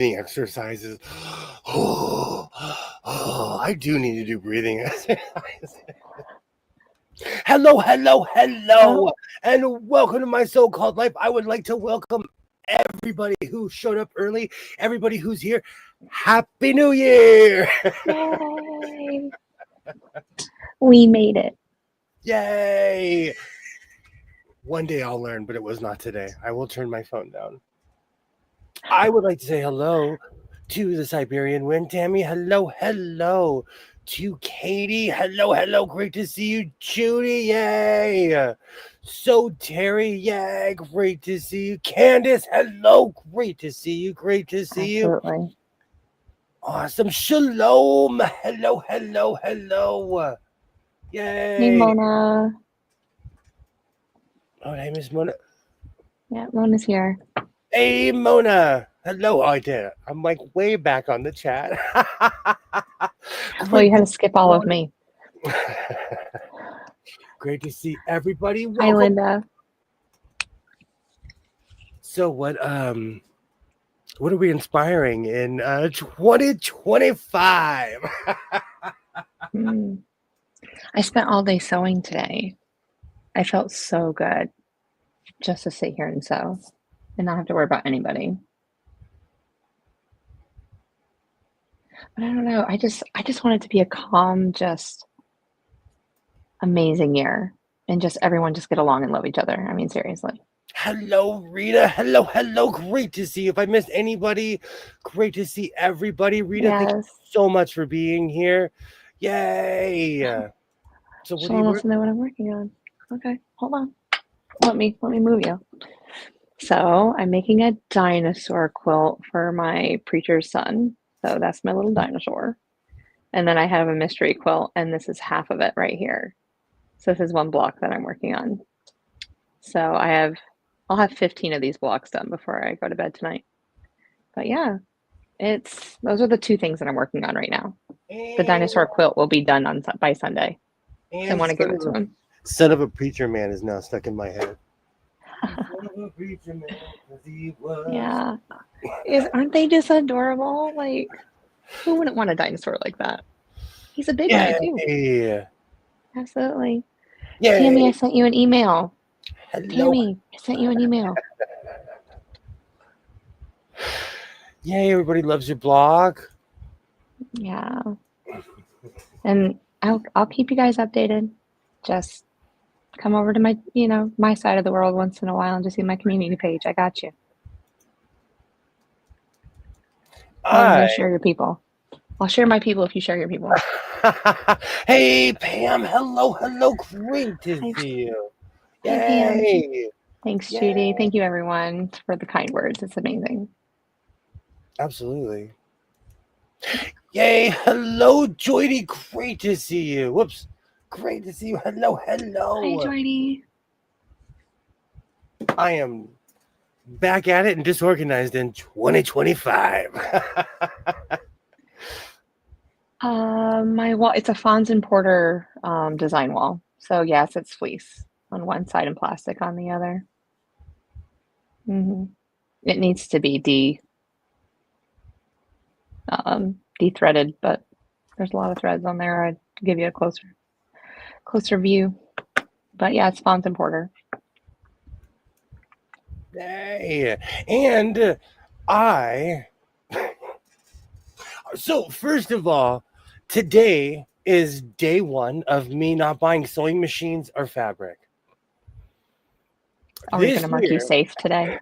exercises. I do need to do breathing exercises. Hello, and welcome to my so-called life. I would like to welcome everybody who showed up early, everybody who's here. Happy New Year! Yay! We made it. Yay! One day I'll learn, but it was not today. I will turn my phone down. I would like to say hello to the Siberian Wind, Tammy. Hello to Katie. Hello. Great to see you, Judy. Yay. So Terry, yay. Great to see you. Candace, hello. Great to see you. Absolutely. Awesome. Shalom. Hello. Yay. Hey, Mona. Oh, hey, Miss Mona. Yeah, Mona's here. Hey, Mona. Hello. Oh, I did. I'm like way back on the chat. Well, you had to skip all of me. Great to see everybody. Welcome. Hi, Linda. So what are we inspiring in 2025? I spent all day sewing today. I felt so good just to sit here and sew and not have to worry about anybody. But I don't know. I just want it to be a calm, just amazing year, and just everyone just get along and love each other. I mean, seriously. Hello, Rita. Hello. Great to see you. If I missed anybody, great to see everybody. Rita, Yes. thank you so much for being here. Yay. So what Someone wants to know what I'm working on. Okay, hold on. Let me move you. So I'm making a dinosaur quilt for my preacher's son. So that's my little dinosaur. And then I have a mystery quilt, and this is half of it right here. So this is one block that I'm working on. So I'll have 15 of these blocks done before I go to bed tonight. But yeah, those are the two things that I'm working on right now. The dinosaur quilt will be done by Sunday. I want to give it to him. Son of a preacher man is now stuck in my head. Yeah. Aren't they just adorable? Like, who wouldn't want a dinosaur like that? He's a big guy too. Yeah. Absolutely. Yay. Tammy, I sent you an email. Hello. Tammy, I sent you an email. Yay, everybody loves your blog. Yeah. And I'll keep you guys updated. Just come over to my side of the world once in a while and just see my community page. I got you. You'll share your people. I'll share my people if you share your people. Hey, Pam. Hello. Great to see you. Yay. Hey, Pam. Thanks, Judy. Thank you, everyone, for the kind words. It's amazing. Absolutely. Yay. Hello, Joydy. Great to see you. Whoops. Great to see you. Hello. Hi, Joydy. I am back at it and disorganized in 2025. My wall, it's a Fons and Porter design wall. So yes, it's fleece on one side and plastic on the other. It needs to be de-threaded, but there's a lot of threads on there. I'd give you a closer view. But yeah, it's Fons and Porter. Hey, and so first of all, today is day one of me not buying sewing machines or fabric. Are we going to mark you safe today?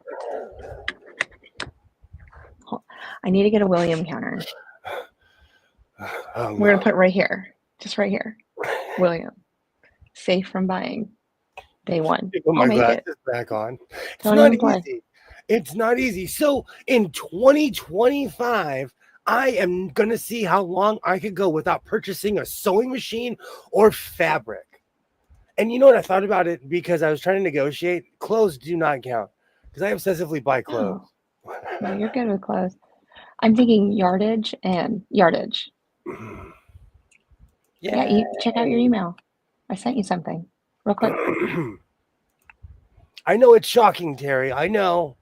I need to get a William counter. We're going to put it right here. Just right here. William. Safe from buying. Day one. Put my glasses back on. It's not easy. So in 2025, I am going to see how long I could go without purchasing a sewing machine or fabric. And you know what? I thought about it because I was trying to negotiate. Clothes do not count because I obsessively buy clothes. No, you're good with clothes. I'm thinking yardage and yardage. Yeah, you check out your email. I sent you something real quick. I know it's shocking, Terry. I know.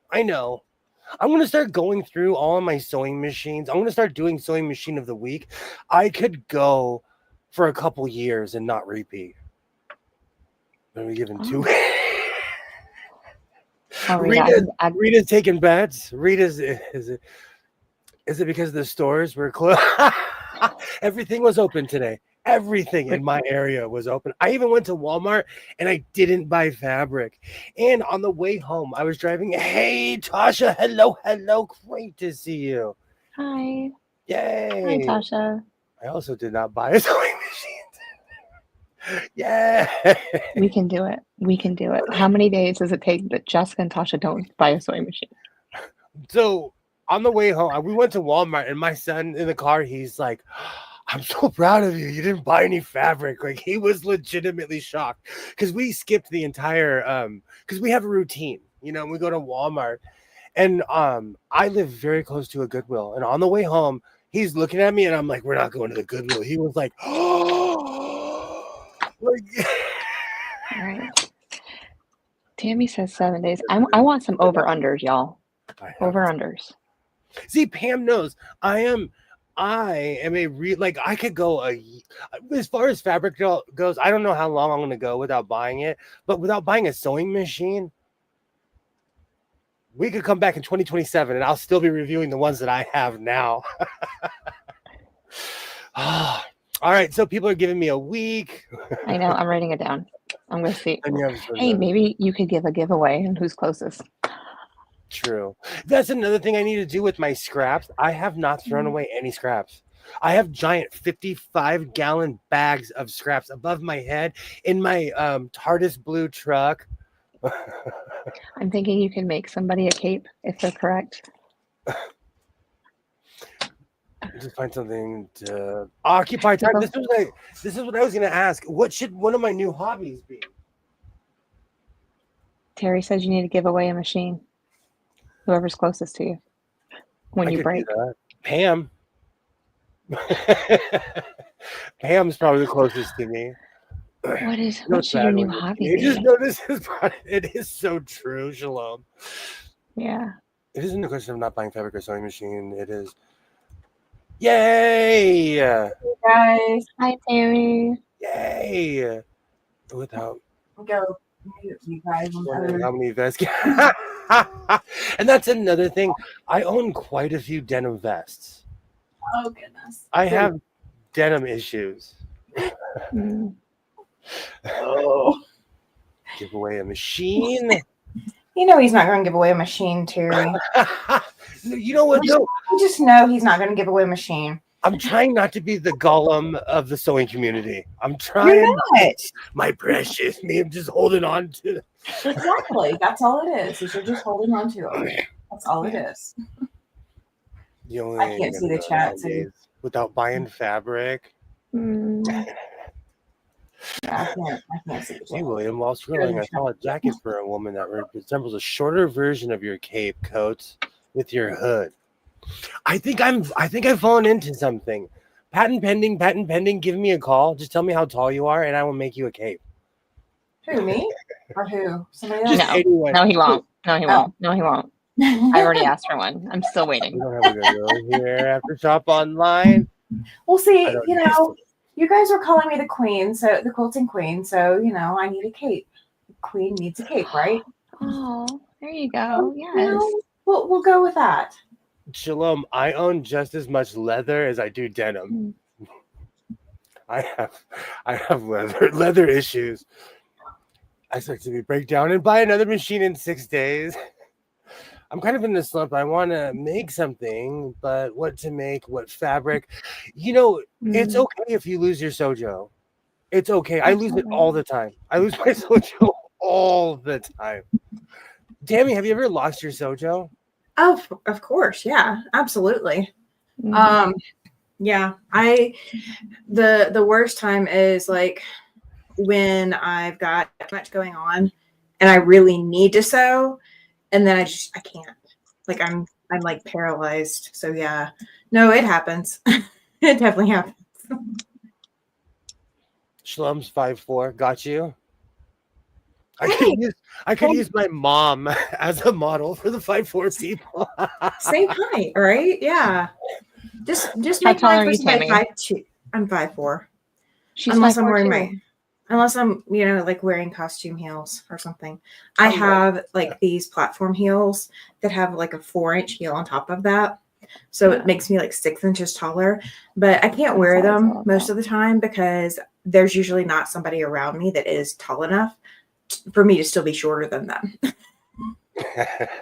I'm going to start going through all of my sewing machines. I'm going to start doing sewing machine of the week. I could go for a couple years and not repeat. Let me give him 2. Oh, Rita, Rita's taking bets. Rita's is it because the stores were closed? Everything was open today. Everything in my area was open. I even went to Walmart and I didn't buy fabric. And on the way home, I was driving. Hey, Tasha. Hello. Great to see you. Hi. Yay. Hi, Tasha. I also did not buy a sewing machine. Yeah. We can do it. We can do it. How many days does it take that Jessica and Tasha don't buy a sewing machine? So on the way home, we went to Walmart and my son in the car, he's like, I'm so proud of you. You didn't buy any fabric. Like he was legitimately shocked because we skipped the entire because we have a routine. You know, we go to Walmart and I live very close to a Goodwill. And on the way home, he's looking at me and I'm like, we're not going to the Goodwill. He was like, oh, like, All right. Tammy says 7 days. I want some over-unders, y'all. Over-unders. See, Pam knows I am a like I could go as far as fabric goes. I don't know how long I'm going to go without buying it, but without buying a sewing machine, we could come back in 2027 and I'll still be reviewing the ones that I have now. All right, so people are giving me a week. I know. I'm writing it down. I'm going to see. Hey, maybe you could give a giveaway and who's closest. True. That's another thing I need to do with my scraps. I have not thrown away any scraps. I have giant 55-gallon bags of scraps above my head in my TARDIS blue truck. I'm thinking you can make somebody a cape if they're correct. Just find something to occupy time. This is what I was going to ask. What should one of my new hobbies be? Terry says you need to give away a machine. Whoever's closest to you when you break. Pam. Pam's probably the closest to me. What should your new hobby be? Just know it is so true, Shalom. Yeah. It isn't a question of not buying fabric or sewing machine. It is. Yay! Hey guys. Hi, Tammy. Yay! Without. Go mute you guys. How many vests? And that's another thing. I own quite a few denim vests. Oh goodness. I have denim issues. Oh. Give away a machine. You know he's not going to give away a machine, Terry. You know what? No. I just know he's not going to give away a machine. I'm trying not to be the Gollum of the sewing community. I'm trying. You're not. My precious me. I'm just holding on to. Exactly. That's all it is you're just holding on to it. That's all it is. I can't see the chat. Without buying fabric. Yeah, I can't see the chat. Hey, William, while scrolling, I saw a jacket for a woman that resembles a shorter version of your cape coats with your hood. I think I've fallen into something. Patent pending. Give me a call. Just tell me how tall you are, and I will make you a cape. Who, me? Or who? Somebody else? No, he won't. No, he won't. No, he won't. I already asked for one. I'm still waiting. We don't have a good road here after shop online. Well, see, you guys were calling me the queen, so the quilting queen. So, I need a cape. The queen needs a cape, right? Oh, there you go. Yes. We'll go with that. Shalom, I own just as much leather as I do denim. I have leather issues. I expect to be break down and buy another machine in 6 days. I'm kind of in this slump. I want to make something, but what to make, what fabric. It's okay if you lose your sojo. It's okay. I lose it all the time. I lose my sojo all the time. Tammy, have you ever lost your sojo? Oh, of course. Yeah, absolutely. Yeah, the worst time is like when I've got much going on and I really need to sew, and then I can't. Like I'm like paralyzed. So yeah, no, it happens. It definitely happens. Shlum's 5'4", got you. I could use my mom as a model for the 5'4" people. Same height, right? Yeah. Just How make tall my are you, person like Tammy? 5'2". I'm 5'4". She's Unless 5'4" I'm wearing too. unless I'm, like wearing costume heels or something. I Oh, yeah. have like these platform heels that have like a 4-inch heel on top of that. So it makes me like 6 inches taller, but I can't wear them most of the time because there's usually not somebody around me that is tall enough for me to still be shorter than them.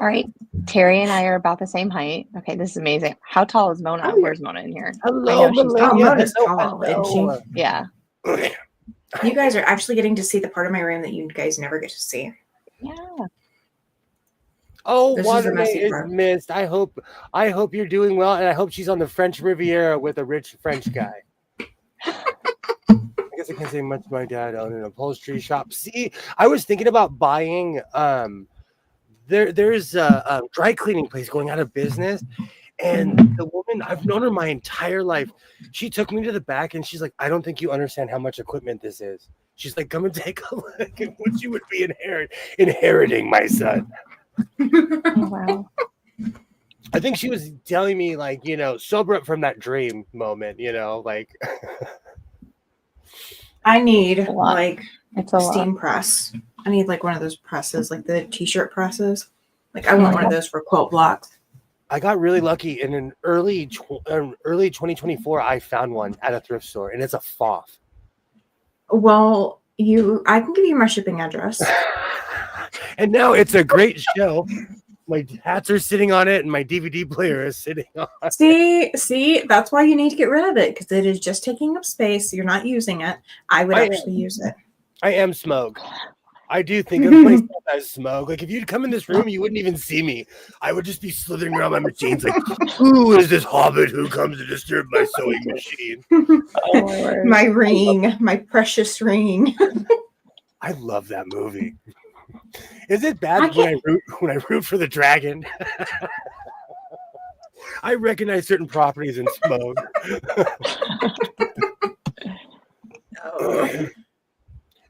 All right. Terry and I are about the same height. Okay, this is amazing. How tall is Mona? Oh, yeah. Where's Mona in here? Hello, I know she's Oh, tall. Melania. Mona's Hello, tall, isn't she? hello. Yeah. You guys are actually getting to see the part of my room that you guys never get to see. Yeah. Oh, This is the Watermay messy is part. missed. I hope you're doing well, and I hope she's on the French Riviera with a rich French guy. I guess I can't say much. My dad owned an upholstery shop. See, I was thinking about buying. There's a dry cleaning place going out of business, and the woman, I've known her my entire life. She took me to the back, and she's like, "I don't think you understand how much equipment this is." She's like, "Come and take a look at what you would be inheriting, my son." Oh, wow. I think she was telling me, like, sober up from that dream moment, like. I need A lot. like It's a a lot. steam press. I need like one of those presses, like the t-shirt presses. Like I want one of those for quilt blocks. I got really lucky in an early 2024. I found one at a thrift store, and it's a FOF. Well, I can give you my shipping address. And now it's a great show. My hats are sitting on it, and my DVD player is sitting on it. See, that's why you need to get rid of it because it is just taking up space. You're not using it. I would actually use it. I am Smoke. I do think of myself as Smoke. Like, if you'd come in this room, you wouldn't even see me. I would just be slithering around my machines like, who is this hobbit who comes to disturb my sewing machine? Oh, my ring, my precious ring. I love that movie. Is it bad when I root for the dragon? I recognize certain properties in Smoke.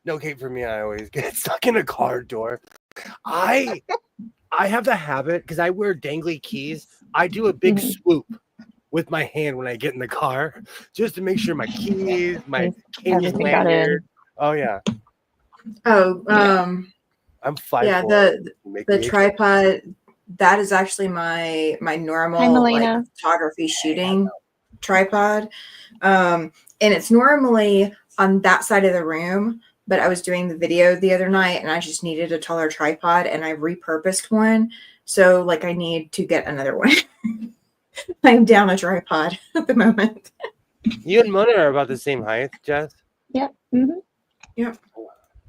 No cape for me. I always get stuck in a car door. I have the habit because I wear dangly keys. I do a big swoop with my hand when I get in the car, just to make sure my keys, my king's lanyard. Oh yeah. Oh, I'm 5'4". Yeah, the tripod. That is actually my normal like photography shooting tripod, and it's normally on that side of the room. But I was doing the video the other night, and I just needed a taller tripod, and I repurposed one. So like, I need to get another one. I'm down a tripod at the moment. You and Mona are about the same height, Jess. Yep. Mm-hmm. Yep.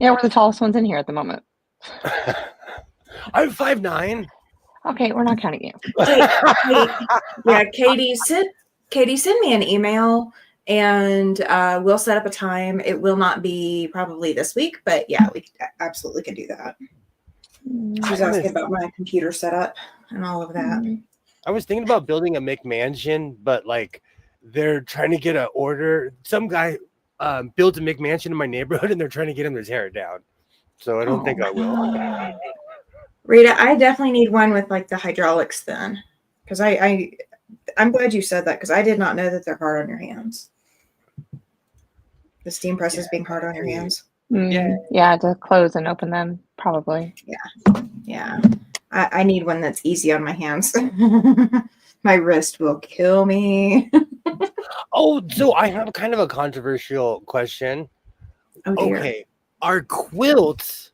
Yeah, we're the tallest ones in here at the moment. I'm 5'9". Okay, we're not counting you. Yeah, Katie, send me an email, and we'll set up a time. It will not be probably this week, but yeah, we absolutely can do that. She's asking about my computer setup and all of that. I was thinking about building a McMansion, but like they're trying to get an order. Some guy built a McMansion in my neighborhood, and they're trying to get him to tear it down. So I don't think I will. Rita, I definitely need one with like the hydraulics then, because I'm glad you said that because I did not know that they're hard on your hands. The steam presses being hard on your hands. Yeah, to close and open them, probably. Yeah. I need one that's easy on my hands. My wrist will kill me. Oh, so I have kind of a controversial question. Oh, dear. Okay, are quilts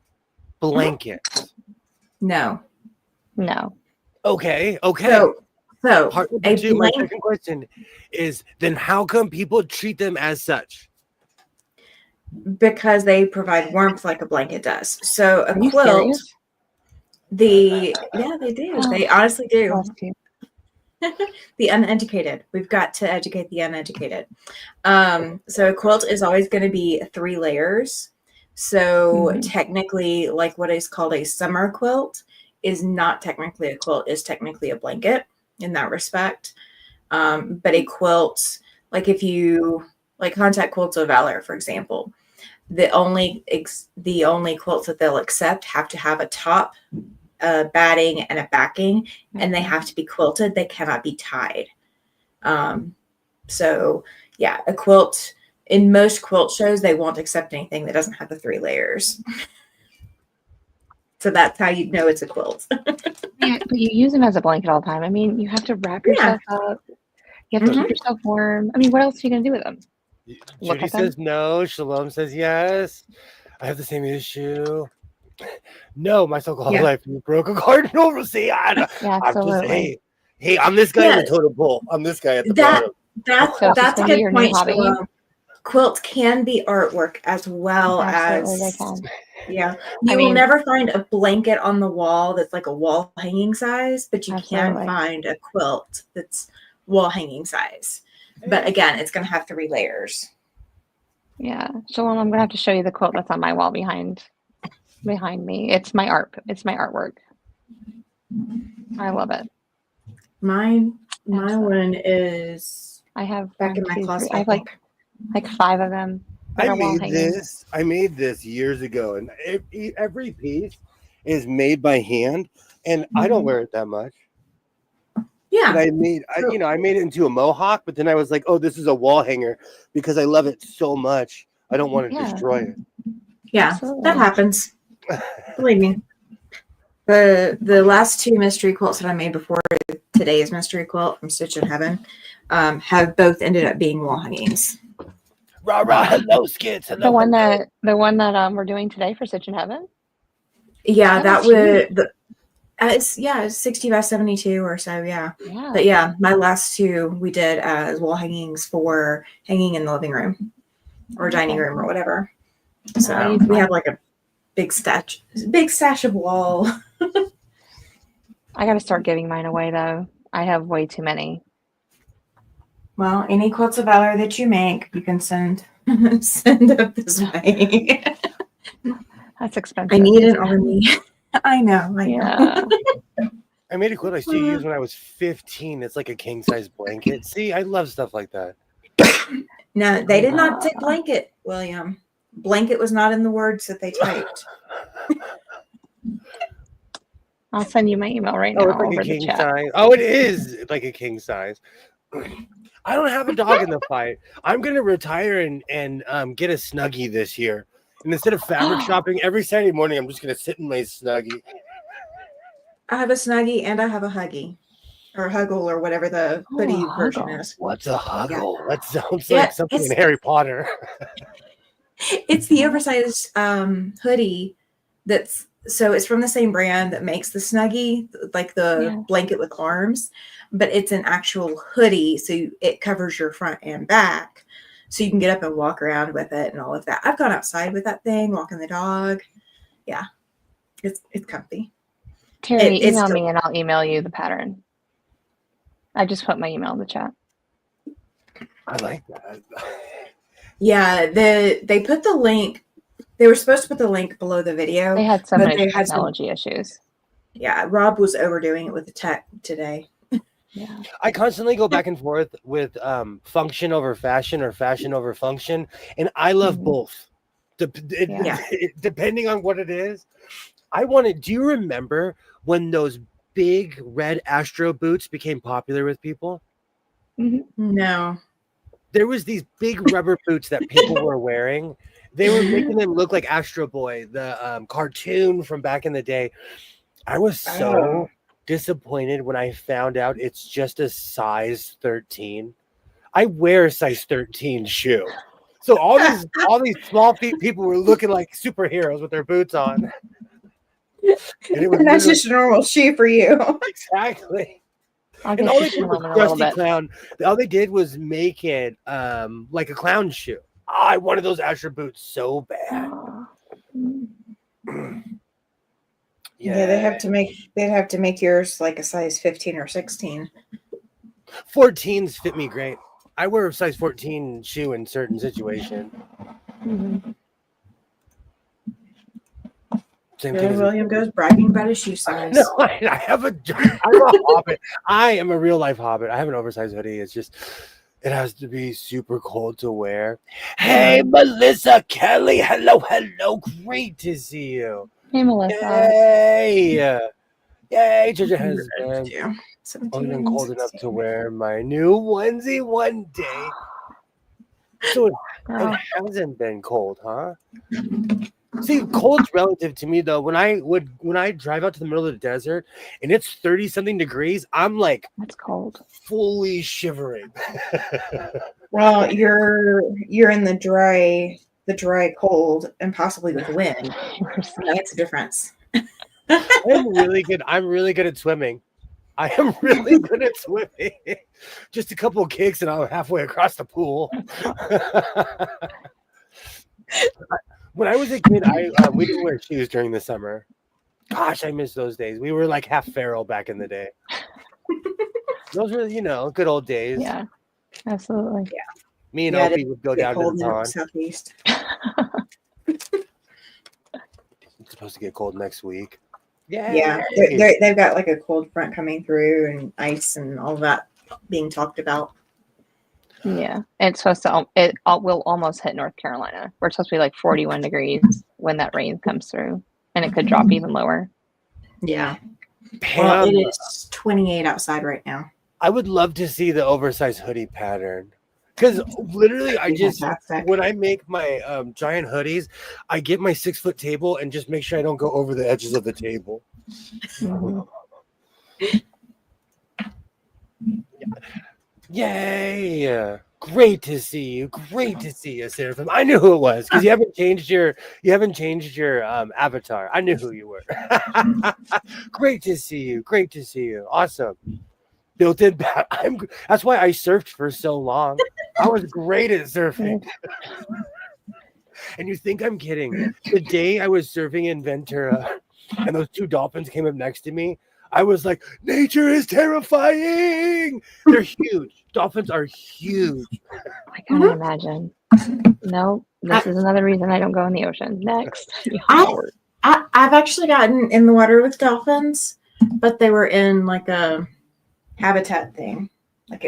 blankets? No. Okay. So my second question is, then how come people treat them as such? Because they provide warmth like a blanket does. So a quilt, serious? they do. Oh, they honestly do. Bless you. The uneducated. We've got to educate the uneducated. So a quilt is always going to be 3 layers. So technically, like what is called a summer quilt is not technically a quilt, is technically a blanket in that respect. But a quilt, like if you like Contact Quilts of Valor, for example, the only quilts that they'll accept have to have a top, batting, and a backing, and they have to be quilted. They cannot be tied. So yeah, a quilt, in most quilt shows, they won't accept anything that doesn't have the 3 layers. So that's how you know it's a quilt. Yeah, but you use them as a blanket all the time. I mean, you have to wrap yourself up. You have to keep yourself warm. I mean, what else are you going to do with them? Judy says no. Shalom says yes. I have the same issue. No, my so-called life. You broke a cardinal rule. Yeah, absolutely. Hey, I'm this guy in the totem pole. I'm this guy at the bottom. That's a good point. Quilts can be artwork as well as. They can. Yeah, you will never find a blanket on the wall that's like a wall hanging size, but you can find a quilt that's wall hanging size. But again, it's going to have 3 layers. Yeah, Shalom, I'm going to have to show you the quilt that's on my wall behind me. It's my art. It's my artwork. I love it. My one is. I have back in my closet. I have like 5 of them. I made this years ago, and every piece is made by hand, and I don't wear it that much. Yeah, and I made it into a mohawk, but then I was like, oh, this is a wall hanger because I love it so much. I don't want to destroy it. Yeah, absolutely. That happens. Believe me. The last 2 mystery quilts that I made before today's mystery quilt from Stitch in Heaven have both ended up being wall hangings. Rah rah, hello skits. Hello, the one that we're doing today for Stitch in Heaven. Yeah, that would. It's 60 by 72 or so. Yeah. But yeah, my last 2 we did as wall hangings for hanging in the living room or dining room or whatever. So we have like a big stash of wall. I got to start giving mine away though. I have way too many. Well, any quilts of valor that you make, you can send up this way. That's expensive. I need an army. I know. Yeah. I made a quilt I still used when I was 15. It's like a king size blanket. See, I love stuff like that. No, they did not take blanket, William. Blanket was not in the words that they typed. I'll send you my email right now over the chat. Size. Oh, it is like a king size. I don't have a dog in the fight. I'm gonna retire and get a Snuggie this year. And instead of fabric shopping every Saturday morning, I'm just gonna sit in my Snuggie. I have a Snuggie and I have a Huggy, or Huggle, or whatever the hoodie version is. What's a Huggle? Yeah. That sounds like something in Harry Potter. It's the oversized hoodie so it's from the same brand that makes the Snuggie, like the blanket with arms, but it's an actual hoodie, so it covers your front and back, so you can get up and walk around with it and all of that. I've gone outside with that thing, walking the dog. Yeah, it's comfy. Terry, email me and I'll email you the pattern. I just put my email in the chat. I like that. Yeah, they put the link. They were supposed to put the link below the video. They had so many technology issues. Yeah, Rob was overdoing it with the tech today. Yeah, I constantly go back and forth with function over fashion or fashion over function, and I love both. Depending on what it is. Do you remember when those big red Astro boots became popular with people? Mm-hmm. No. There was these big rubber boots that people were wearing. They were making them look like Astro Boy, the cartoon from back in the day. I was so disappointed when I found out it's just a size 13. I wear a size 13 shoe. So all these small feet people were looking like superheroes with their boots on. And that's just a normal shoe for you. Exactly. And all they did was Krusty Clown. All they did was make it like a clown shoe. I wanted those Astro boots so bad. Yeah, they'd have to make yours like a size 15 or 16. 14s fit me great. I wear a size 14 shoe in certain situations. Mm-hmm. William goes bragging about his shoe size. No, I'm a hobbit. I am a real life hobbit. I have an oversized hoodie. It's just It has to be super cold to wear. Hey, Melissa Kelly. Hello. Great to see you. Hey, Melissa. Yay. Yay, Georgia has been 17, cold enough 16. to wear my new onesie one day. So it hasn't been cold, huh? See, cold's relative to me though. When I drive out to the middle of the desert and it's 30 something degrees, I'm like, that's cold. Fully shivering. Well, you're in the dry cold and possibly with wind. That makes a difference. I'm really good at swimming. I am really good at swimming. Just a couple of kicks and I'm halfway across the pool. When I was a kid, we didn't wear shoes during the summer. Gosh, I miss those days. We were like half feral back in the day. Those were, good old days. Yeah, absolutely. Yeah. Me and Opie would go down to the pond. Southeast. It's supposed to get cold next week. Yeah, they've got like a cold front coming through and ice and all that being talked about. Yeah, it's supposed to. It will almost hit North Carolina. We're supposed to be like 41 degrees when that rain comes through, and it could drop even lower. Yeah. Pam, well, it is 28 outside right now. I would love to see the oversized hoodie pattern. Because literally, when I make my giant hoodies, I get my 6-foot table and just make sure I don't go over the edges of the table. Mm-hmm. Yay! Great to see you. Great to see you, Seraphim. I knew who it was because you haven't changed your avatar. I knew who you were. Great to see you. Great to see you. Awesome. Built-in. That's why I surfed for so long. I was great at surfing. And you think I'm kidding? The day I was surfing in Ventura, and those 2 dolphins came up next to me, I was like, nature is terrifying. They're huge. Dolphins are huge. I can't imagine. No, this is another reason I don't go in the ocean. Next. I've actually gotten in the water with dolphins, but they were in like a habitat thing. Like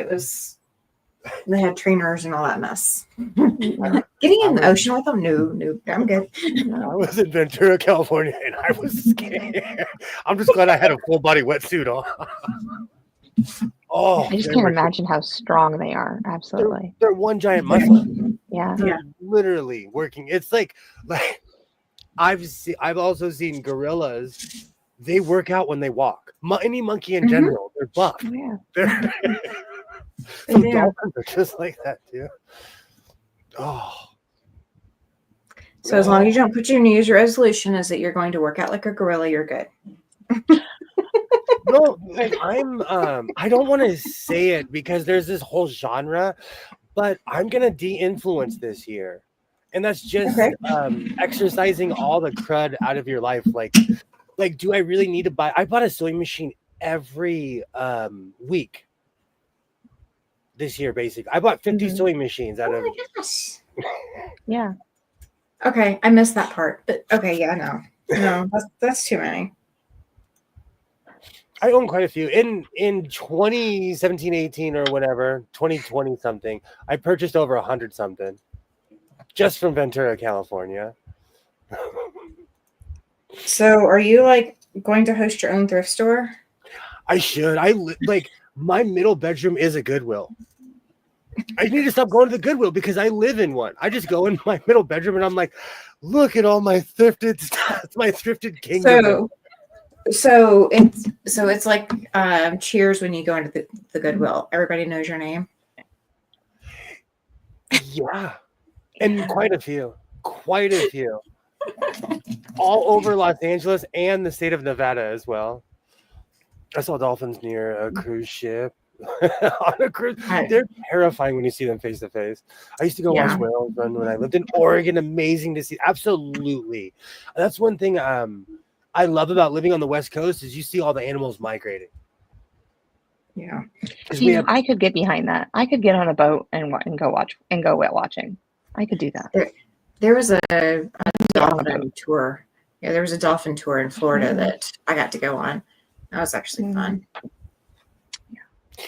they had trainers and all that mess. Getting in the ocean with them? No, I'm good. I was in Ventura, California, and I was scared. I'm just glad I had a full body wetsuit on. I just can't imagine how strong they are. Absolutely. They're one giant muscle. Yeah. They're literally working. It's like I've also seen gorillas. They work out when they walk. Any monkey in general, they're buff. Yeah. So dolphins are just like that too. Oh. So as long as you don't put your New Year's resolution is that you're going to work out like a gorilla, you're good. No, like I don't want to say it because there's this whole genre, but I'm gonna de-influence this year. And that's just exercising all the crud out of your life. Like, do I really need to buy? I bought a sewing machine every week this year, basically. I bought 50 sewing machines out of. Oh my gosh. Yeah. Okay, I missed that part. But okay, yeah, no, that's too many. I own quite a few. In 2017, 18, or whatever, 2020 something, I purchased over 100 something, just from Ventura, California. So, are you like going to host your own thrift store? I should. My middle bedroom is a Goodwill. I need to stop going to the Goodwill because I live in one. I just go in my middle bedroom and I'm like, look at all my thrifted stuff. It's my thrifted kingdom. So it's like Cheers when you go into the Goodwill. Everybody knows your name. Yeah, and quite a few. All over Los Angeles and the state of Nevada as well. I saw dolphins near a cruise ship. On a cruise, they're terrifying when you see them face to face. I used to go watch whales run when I lived in Oregon. Amazing to see. Absolutely, that's one thing I love about living on the West Coast is you see all the animals migrating. Yeah, See, I could get behind that. I could get on a boat and go whale watching. I could do that. There was a dolphin tour. Yeah, there was a dolphin tour in Florida that I got to go on. That was actually fun.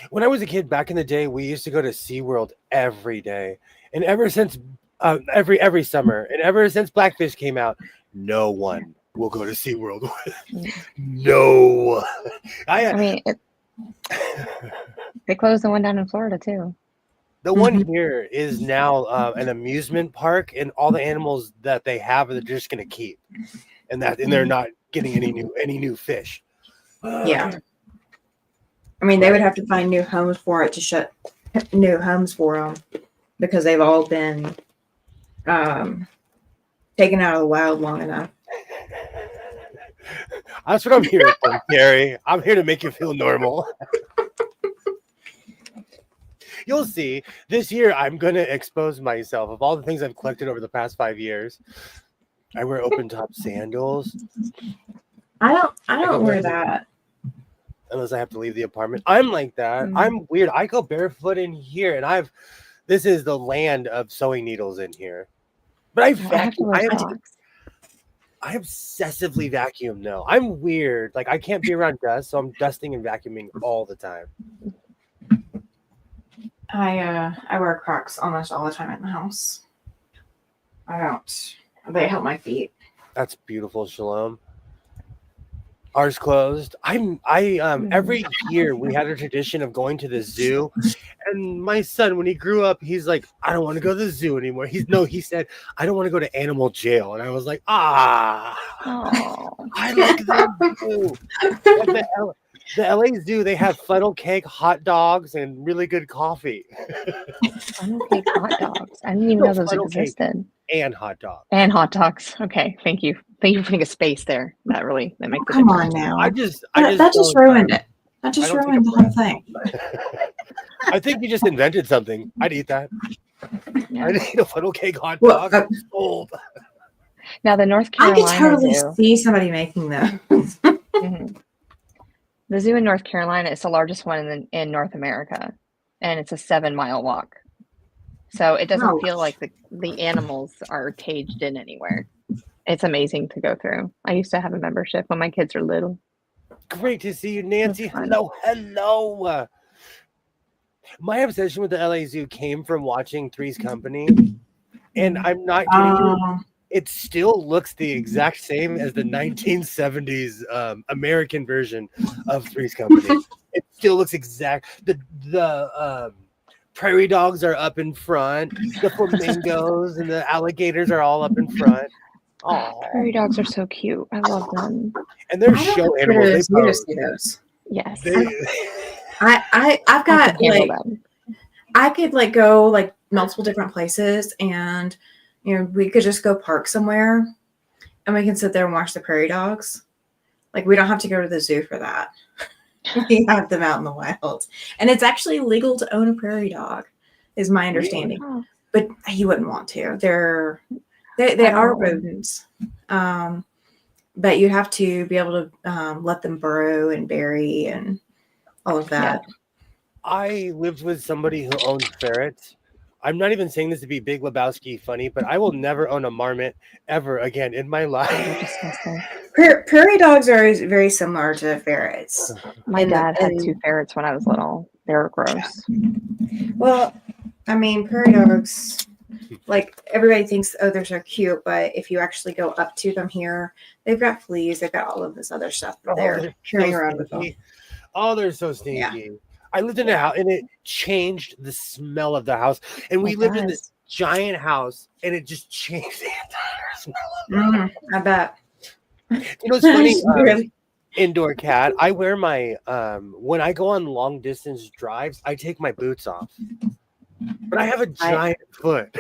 When I was a kid back in the day, we used to go to SeaWorld every day. And ever since every summer, and ever since Blackfish came out, no one will go to SeaWorld. No. I mean, they closed the one down in Florida too. The one here is now an amusement park, and all the animals that they have they're just going to keep, and they're not getting any new fish. Yeah. I mean, they would have to find new homes for it to shut new homes for them because they've all been taken out of the wild long enough. That's what I'm here for, Carrie. I'm here to make you feel normal. You'll see. This year, I'm going to expose myself of all the things I've collected over the past 5 years. I wear open-top sandals. I don't wear that. Unless I have to leave the apartment. I'm like that. I'm weird. I go barefoot in here, and this is the land of sewing needles in here. But I obsessively vacuum though. I'm weird. Like I can't be around dust, so I'm dusting and vacuuming all the time. I wear Crocs almost all the time in the house. I don't. They help my feet. That's beautiful, Shalom. Ours closed. Every year we had a tradition of going to the zoo, and my son, when he grew up, he's like, I don't want to go to the zoo anymore. He said, I don't want to go to animal jail, and I was like, I like the zoo. The LA Zoo, they have funnel cake, hot dogs, and really good coffee. Funnel cake, hot dogs. I didn't even know those existed. And hot dogs. And hot dogs. Okay, thank you. Thank you for putting a space there. That makes a difference. Come on now. I just ruined it. That just ruined the whole thing. I think you just invented something. I'd eat that. Yeah. I'd eat a funnel cake hot dog. Sold. Now the North Carolina I could totally Zoo. see somebody making that. The zoo in North Carolina is the largest one in North America, and it's a 7-mile walk. So it doesn't feel like the animals are caged in anywhere. It's amazing to go through. I used to have a membership when my kids were little. Great to see you, Nancy. Hello. My obsession with the LA Zoo came from watching Three's Company, and I'm not kidding you. It still looks the exact same as the 1970s American version of Three's Company. It still looks exact. The prairie dogs are up in front. The flamingos and the alligators are all up in front. Oh, prairie dogs are so cute. I love them. And they're show animals. They pose. Those. Yes. I've got like I could like go like multiple different places, and we could just go park somewhere, and we can sit there and watch the prairie dogs. Like we don't have to go to the zoo for that. We have them out in the wild, and it's actually legal to own a prairie dog, is my understanding. Yeah. But you wouldn't want to. They are rodents, but you have to be able to let them burrow and bury and all of that. Yeah. I lived with somebody who owned ferrets. I'm not even saying this to be Big Lebowski funny, but I will never own a marmot ever again in my life. Prairie dogs are very similar to ferrets. My dad had 2 ferrets when I was little. They were gross. Well, I mean, prairie dogs, like everybody thinks, oh, they're so cute, but if you actually go up to them here, they've got fleas, they've got all of this other stuff that they're carrying around with them. Oh, they're so stinky. Yeah. I lived in a house, and it changed the smell of the house. And we lived in this giant house, and it just changed the entire smell. I bet. It's funny. Really? Indoor cat. I wear my when I go on long distance drives, I take my boots off. But I have a giant foot.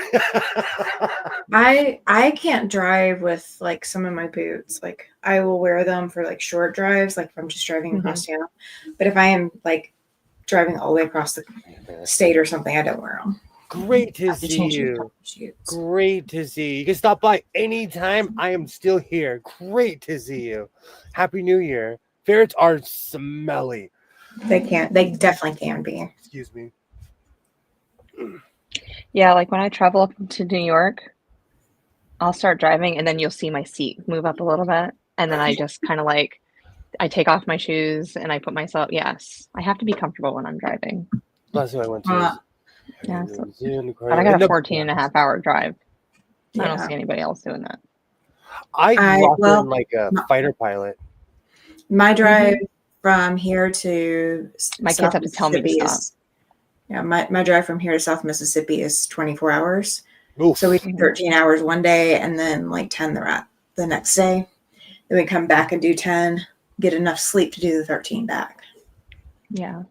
I can't drive with like some of my boots. Like I will wear them for like short drives, like if I'm just driving across town. But if I am like driving all the way across the state or something, I don't wear them. Great to see you. Great to see you. You can stop by anytime. I am still here. Great to see you. Happy New Year. Ferrets are smelly. They definitely can be. Excuse me. Yeah, like when I travel up to New York, I'll start driving, and then you'll see my seat move up a little bit, and then I just kind of like I take off my shoes and I put myself. Yes, I have to be comfortable when I'm driving. That's what I went to. Uh, Yeah, but I got a 14.5-hour drive. I don't yeah. see anybody else doing that. I grew well, up in like a fighter pilot. My drive from here to My kids have to tell me to stop. My drive from here to South Mississippi is 24 hours. Oof. So we do 13 hours one day and then like 10 the next day. Then we come back and do 10, get enough sleep to do the 13 back. Yeah.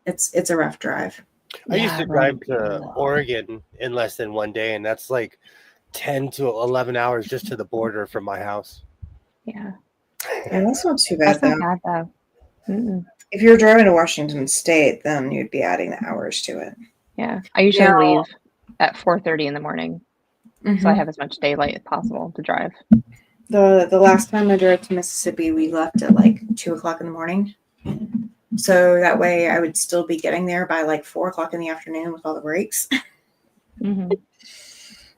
It's a rough drive. I used to drive to Oregon in less than one day, and that's like 10 to 11 hours just to the border from my house. Yeah. And that's not too bad, That's not bad, though. Mm-mm. If you're driving to Washington State, then you'd be adding the hours to it. Yeah. I usually leave at 4:30 in the morning, Mm-hmm. so I have as much daylight as possible to drive. The last time I drove to Mississippi, we left at like 2 o'clock in the morning. So that way I would still be getting there by like 4 o'clock in the afternoon with all the breaks. Mm-hmm.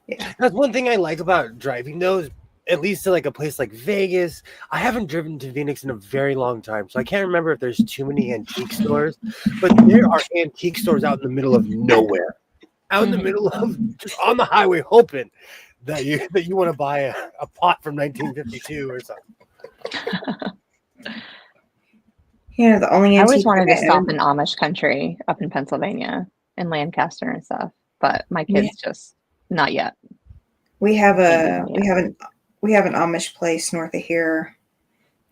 Yeah. That's one thing I like about driving, though, is at least to like a place like Vegas. I haven't driven to Phoenix in a very long time, so I can't remember if there's too many antique stores, but there are antique stores out in the middle of nowhere, out in the middle of just on the highway, hoping that you want to buy a pot from 1952 or something. Yeah, the only I always antique wanted to I stop own- in Amish country up in Pennsylvania and Lancaster and stuff, but my kids just not yet. We have an Amish place north of here.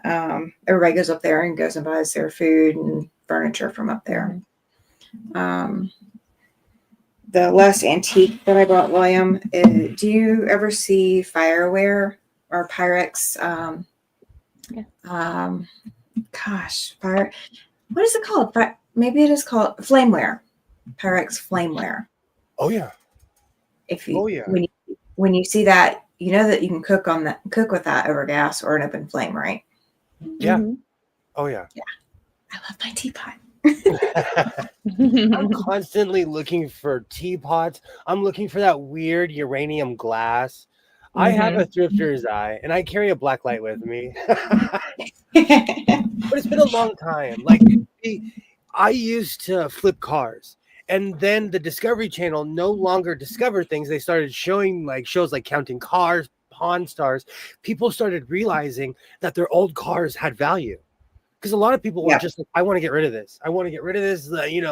Everybody goes up there and goes and buys their food and furniture from up there. The last antique that I bought, William, do you ever see Fireware or Pyrex? What is it called? Maybe it is called Flameware. Pyrex Flameware. Oh yeah. When you see that, you know that you can cook with that over gas or an open flame, right? Yeah. Mm-hmm. Oh yeah. Yeah. I love my teapot. I'm constantly looking for teapots. I'm looking for that weird uranium glass. I have a thrifter's eye, and I carry a black light with me. But it's been a long time. Like, I used to flip cars, and then the Discovery Channel no longer discovered things. They started showing like shows like Counting Cars, Pawn Stars. People started realizing that their old cars had value. Because a lot of people were just like, I want to get rid of this. I want to get rid of this.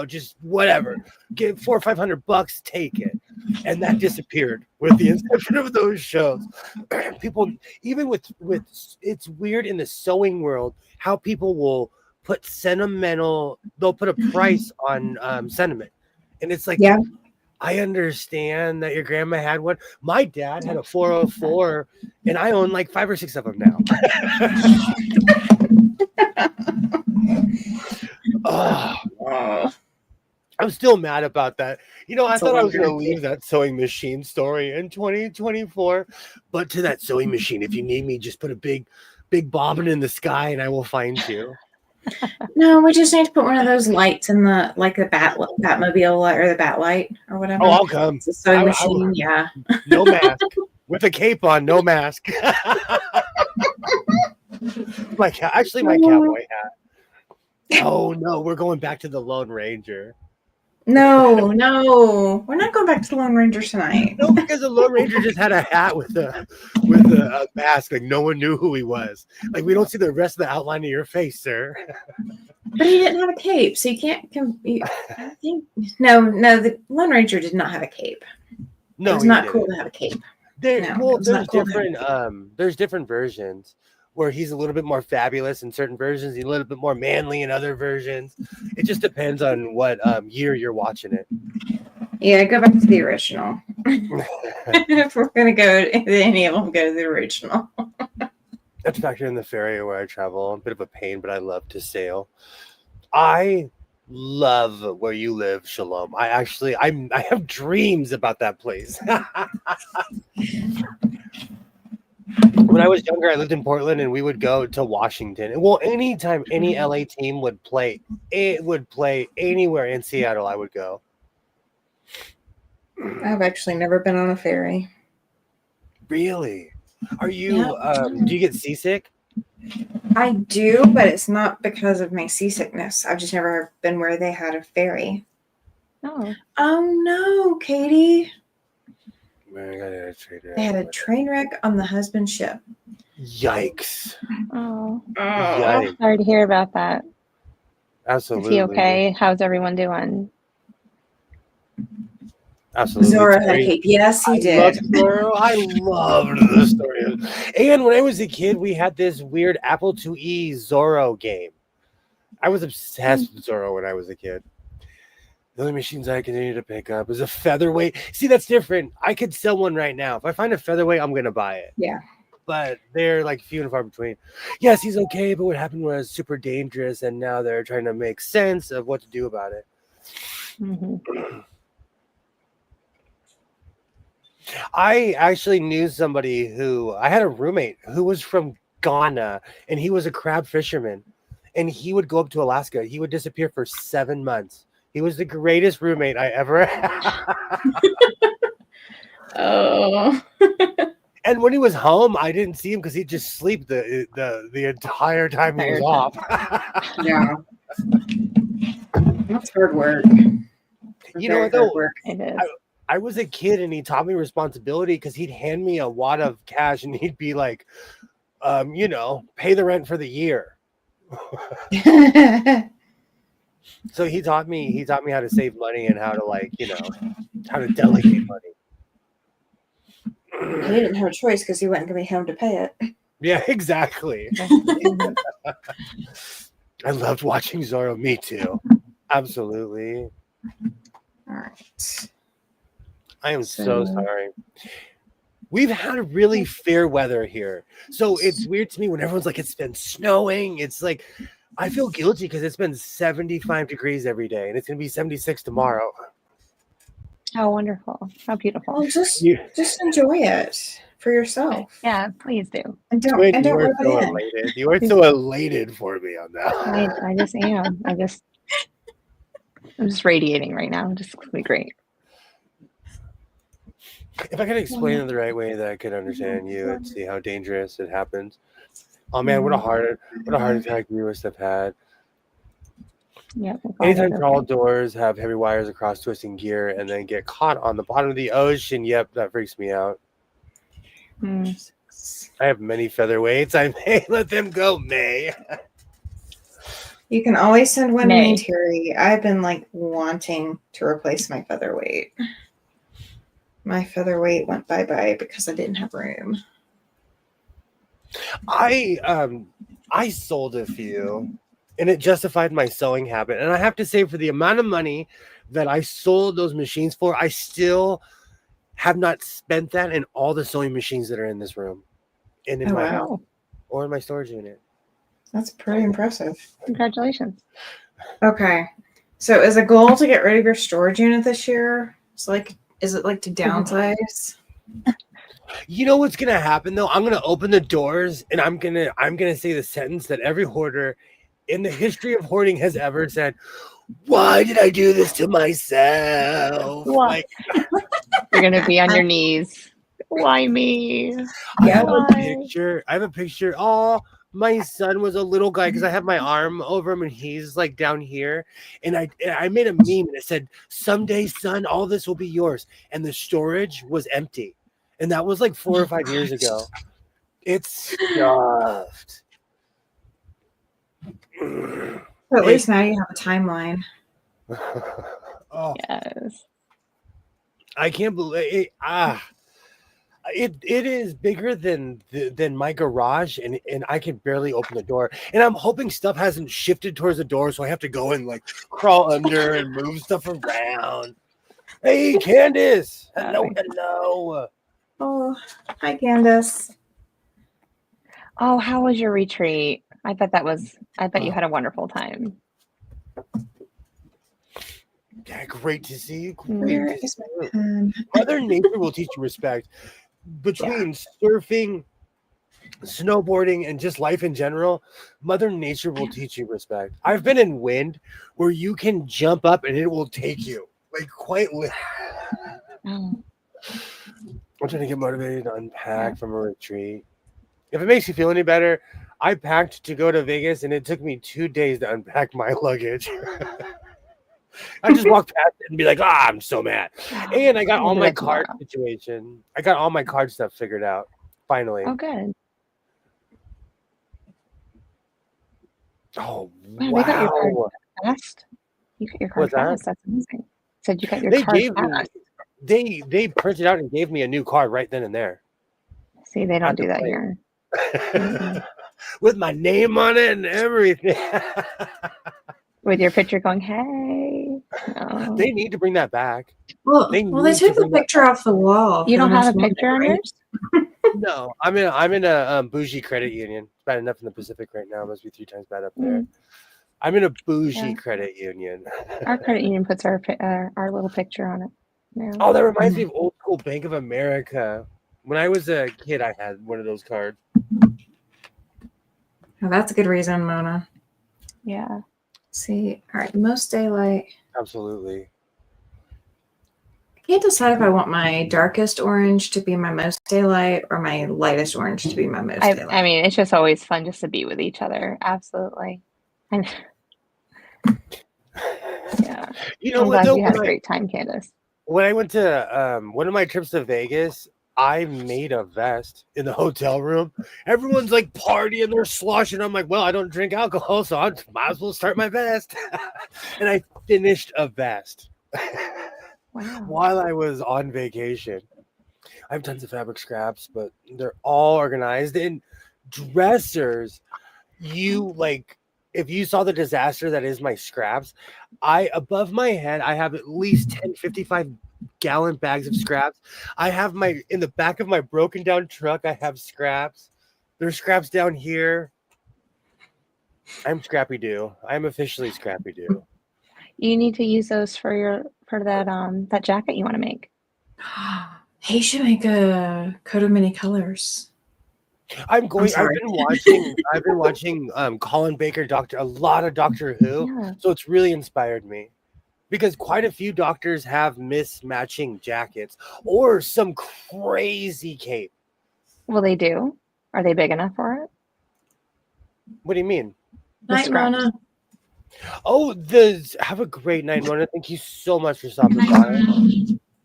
Just whatever. Get $400 or $500, take it. And that disappeared with the inception of those shows. People, even with it's weird in the sewing world how people will put they'll put a price on sentiment. And it's like, I understand that your grandma had one. My dad had a 404, and I own like 5 or 6 of them now. I'm still mad about that. I thought I was going to leave that sewing machine story in 2024, but to that sewing machine, if you need me, just put a big bobbin in the sky and I will find you. No, we just need to put one of those lights in the Batmobile or the Bat light or whatever. Oh, I'll come. It's a sewing machine, yeah. No mask. With a cape on, no mask. my cowboy hat. Oh no, we're going back to the Lone Ranger. No, we're not going back to the Lone Ranger tonight. No, because the Lone Ranger just had a hat with a mask, like no one knew who he was. Like we don't see the rest of the outline of your face, sir. But he didn't have a cape, so you can't. No, the Lone Ranger did not have a cape. No, it was not cool to have a cape. There's different versions where he's a little bit more fabulous in certain versions, he's a little bit more manly in other versions. It just depends on what year you're watching it. Yeah, go back to the original. If we're gonna go to any of them, go to the original. That's factor in the ferry where I travel. A bit of a pain, but I love to sail. I love where you live, Shalom. I have dreams about that place. When I was younger, I lived in Portland, and we would go to Washington. Well, anytime any LA team would play anywhere in Seattle, I would go. I've actually never been on a ferry. Really? Are you? Do you get seasick? I do, but it's not because of my seasickness. I've just never been where they had a ferry. Oh, Oh no, Katie. Man, I got a train They had a wreck. train wreck on the husband's ship. Yikes. oh. Yikes. Sorry to hear about that. Absolutely. Is he okay? How's everyone doing? Absolutely. Zorro had a cape. Yes, he did. Zorro. I loved the story. And when I was a kid, we had this weird Apple IIe Zorro game. I was obsessed with Zorro when I was a kid. The only machines I continue to pick up is a featherweight. See, that's different. I could sell one right now. If I find a featherweight, I'm going to buy it. Yeah. But they're like few and far between. Yes, he's okay, but what happened was super dangerous, and now they're trying to make sense of what to do about it. Mm-hmm. I actually knew somebody who I had a roommate who was from Ghana, and he was a crab fisherman, and he would go up to Alaska. He would disappear for 7 months. He was the greatest roommate I ever had. Oh. And when he was home, I didn't see him because he'd just sleep the entire time he was off. Yeah. That's hard work. You know what, though? It is. I was a kid, and he taught me responsibility because he'd hand me a wad of cash, and he'd be like, pay the rent for the year. So he taught me how to save money and how to how to delegate money. He didn't have a choice because he wasn't going to be home to pay it. Yeah, exactly. I loved watching Zorro. Me too. Absolutely. All right. I am so sorry. We've had really fair weather here. So it's weird to me when everyone's like, it's been snowing. It's like, I feel guilty because it's been 75 degrees every day, and it's going to be 76 tomorrow. How wonderful. How beautiful. Well, just enjoy it for yourself. Yeah, please do. And don't Wait, you rub are it so in. elated. You are so elated for me on that. I just am. I'm just radiating right now. Just gonna be great. If I could explain it the right way that I could understand you and see how dangerous it happens. Oh man, what a heart attack you must have had. Yeah. Anytime tall doors have heavy wires across twisting gear and then get caught on the bottom of the ocean, yep, that freaks me out. I have many featherweights. I may let them go, May. You can always send one to May. me, Terry. I've been wanting to replace my featherweight. My featherweight went bye-bye because I didn't have room. I sold a few, and it justified my sewing habit. And I have to say, for the amount of money that I sold those machines for, I still have not spent that in all the sewing machines that are in this room and in my house or in my storage unit. That's pretty impressive. Congratulations. Okay. So is a goal to get rid of your storage unit this year? Is it to downsize? You know what's gonna happen though? I'm gonna open the doors and I'm gonna say the sentence that every hoarder in the history of hoarding has ever said. Why did I do this to myself? Why? You're gonna be on your knees. Why me? I have a picture. Oh, my son was a little guy because I have my arm over him and he's down here. And I made a meme and it said, "Someday, son, all this will be yours." And the storage was empty. And that was 4 or 5 years ago. It's stuffed. So at least now you have a timeline. Oh, yes. I can't believe it. It is bigger than my garage, and I can barely open the door. And I'm hoping stuff hasn't shifted towards the door, so I have to go and crawl under and move stuff around. Hey, Candace! Hello. Oh, hi, Candace. Oh, how was your retreat? I bet you had a wonderful time. Yeah, great to see you. Where is my pen? Mother Nature will teach you respect. Between surfing, snowboarding, and just life in general, Mother Nature will teach you respect. I've been in wind where you can jump up and it will take you. Quite literally. I'm trying to get motivated to unpack from a retreat. If it makes you feel any better, I packed to go to Vegas, and it took me 2 days to unpack my luggage. I just walk past it and be like, I'm so mad. And I got We'll all do my that card tomorrow. situation. I got all my card stuff figured out. Finally. Oh, good. Oh, Wow, they got your card wow. fast. You got your card What's that? fast. That's amazing. Said you got your They card gave me, fast. they printed out and gave me a new card right then and there. See, they don't At the do that place. here. Mm-mm. With my name on it and everything. With your picture going, hey. No. They need to bring that back. Well, They they need took to the bring that picture off the wall. You for the don't have most a picture on wanted, right? yours? No, I'm in a bougie credit union. It's bad enough in the Pacific right now. It must be 3 times bad up there. Mm. I'm in a bougie Yeah. credit union. Our credit union puts our little picture on it. Yeah. Oh, that reminds me of old school Bank of America. When I was a kid, I had one of those cards. Oh, that's a good reason, Mona. Yeah. See, all right, most daylight. Absolutely. I can't decide if I want my darkest orange to be my most daylight or my lightest orange to be my most daylight. I mean, it's just always fun just to be with each other. Absolutely. And yeah. You know I'm what glad though? you had a great time, Candace. When I went to one of my trips to Vegas, I made a vest in the hotel room. Everyone's like partying, they're sloshing. I'm like, well, I don't drink alcohol, so I might as well start my vest. And I finished a vest Wow. while I was on vacation. I have tons of fabric scraps, but they're all organized. And dressers, you like, if you saw the disaster that is my scraps, above my head, I have at least 10 55-gallon bags of scraps. I have in the back of my broken down truck, I have scraps. There's scraps down here. I'm Scrappy Doo. I'm officially Scrappy Doo. You need to use those for that jacket you want to make. He should make a coat of many colors. I've been watching Colin Baker a lot of Doctor Who. Yeah. So it's really inspired me. Because quite a few doctors have mismatching jackets or some crazy cape. Well, they do. Are they big enough for it? What do you mean? The Night, scraps. Mona. Oh, have a great night, Mona. Thank you so much for stopping by.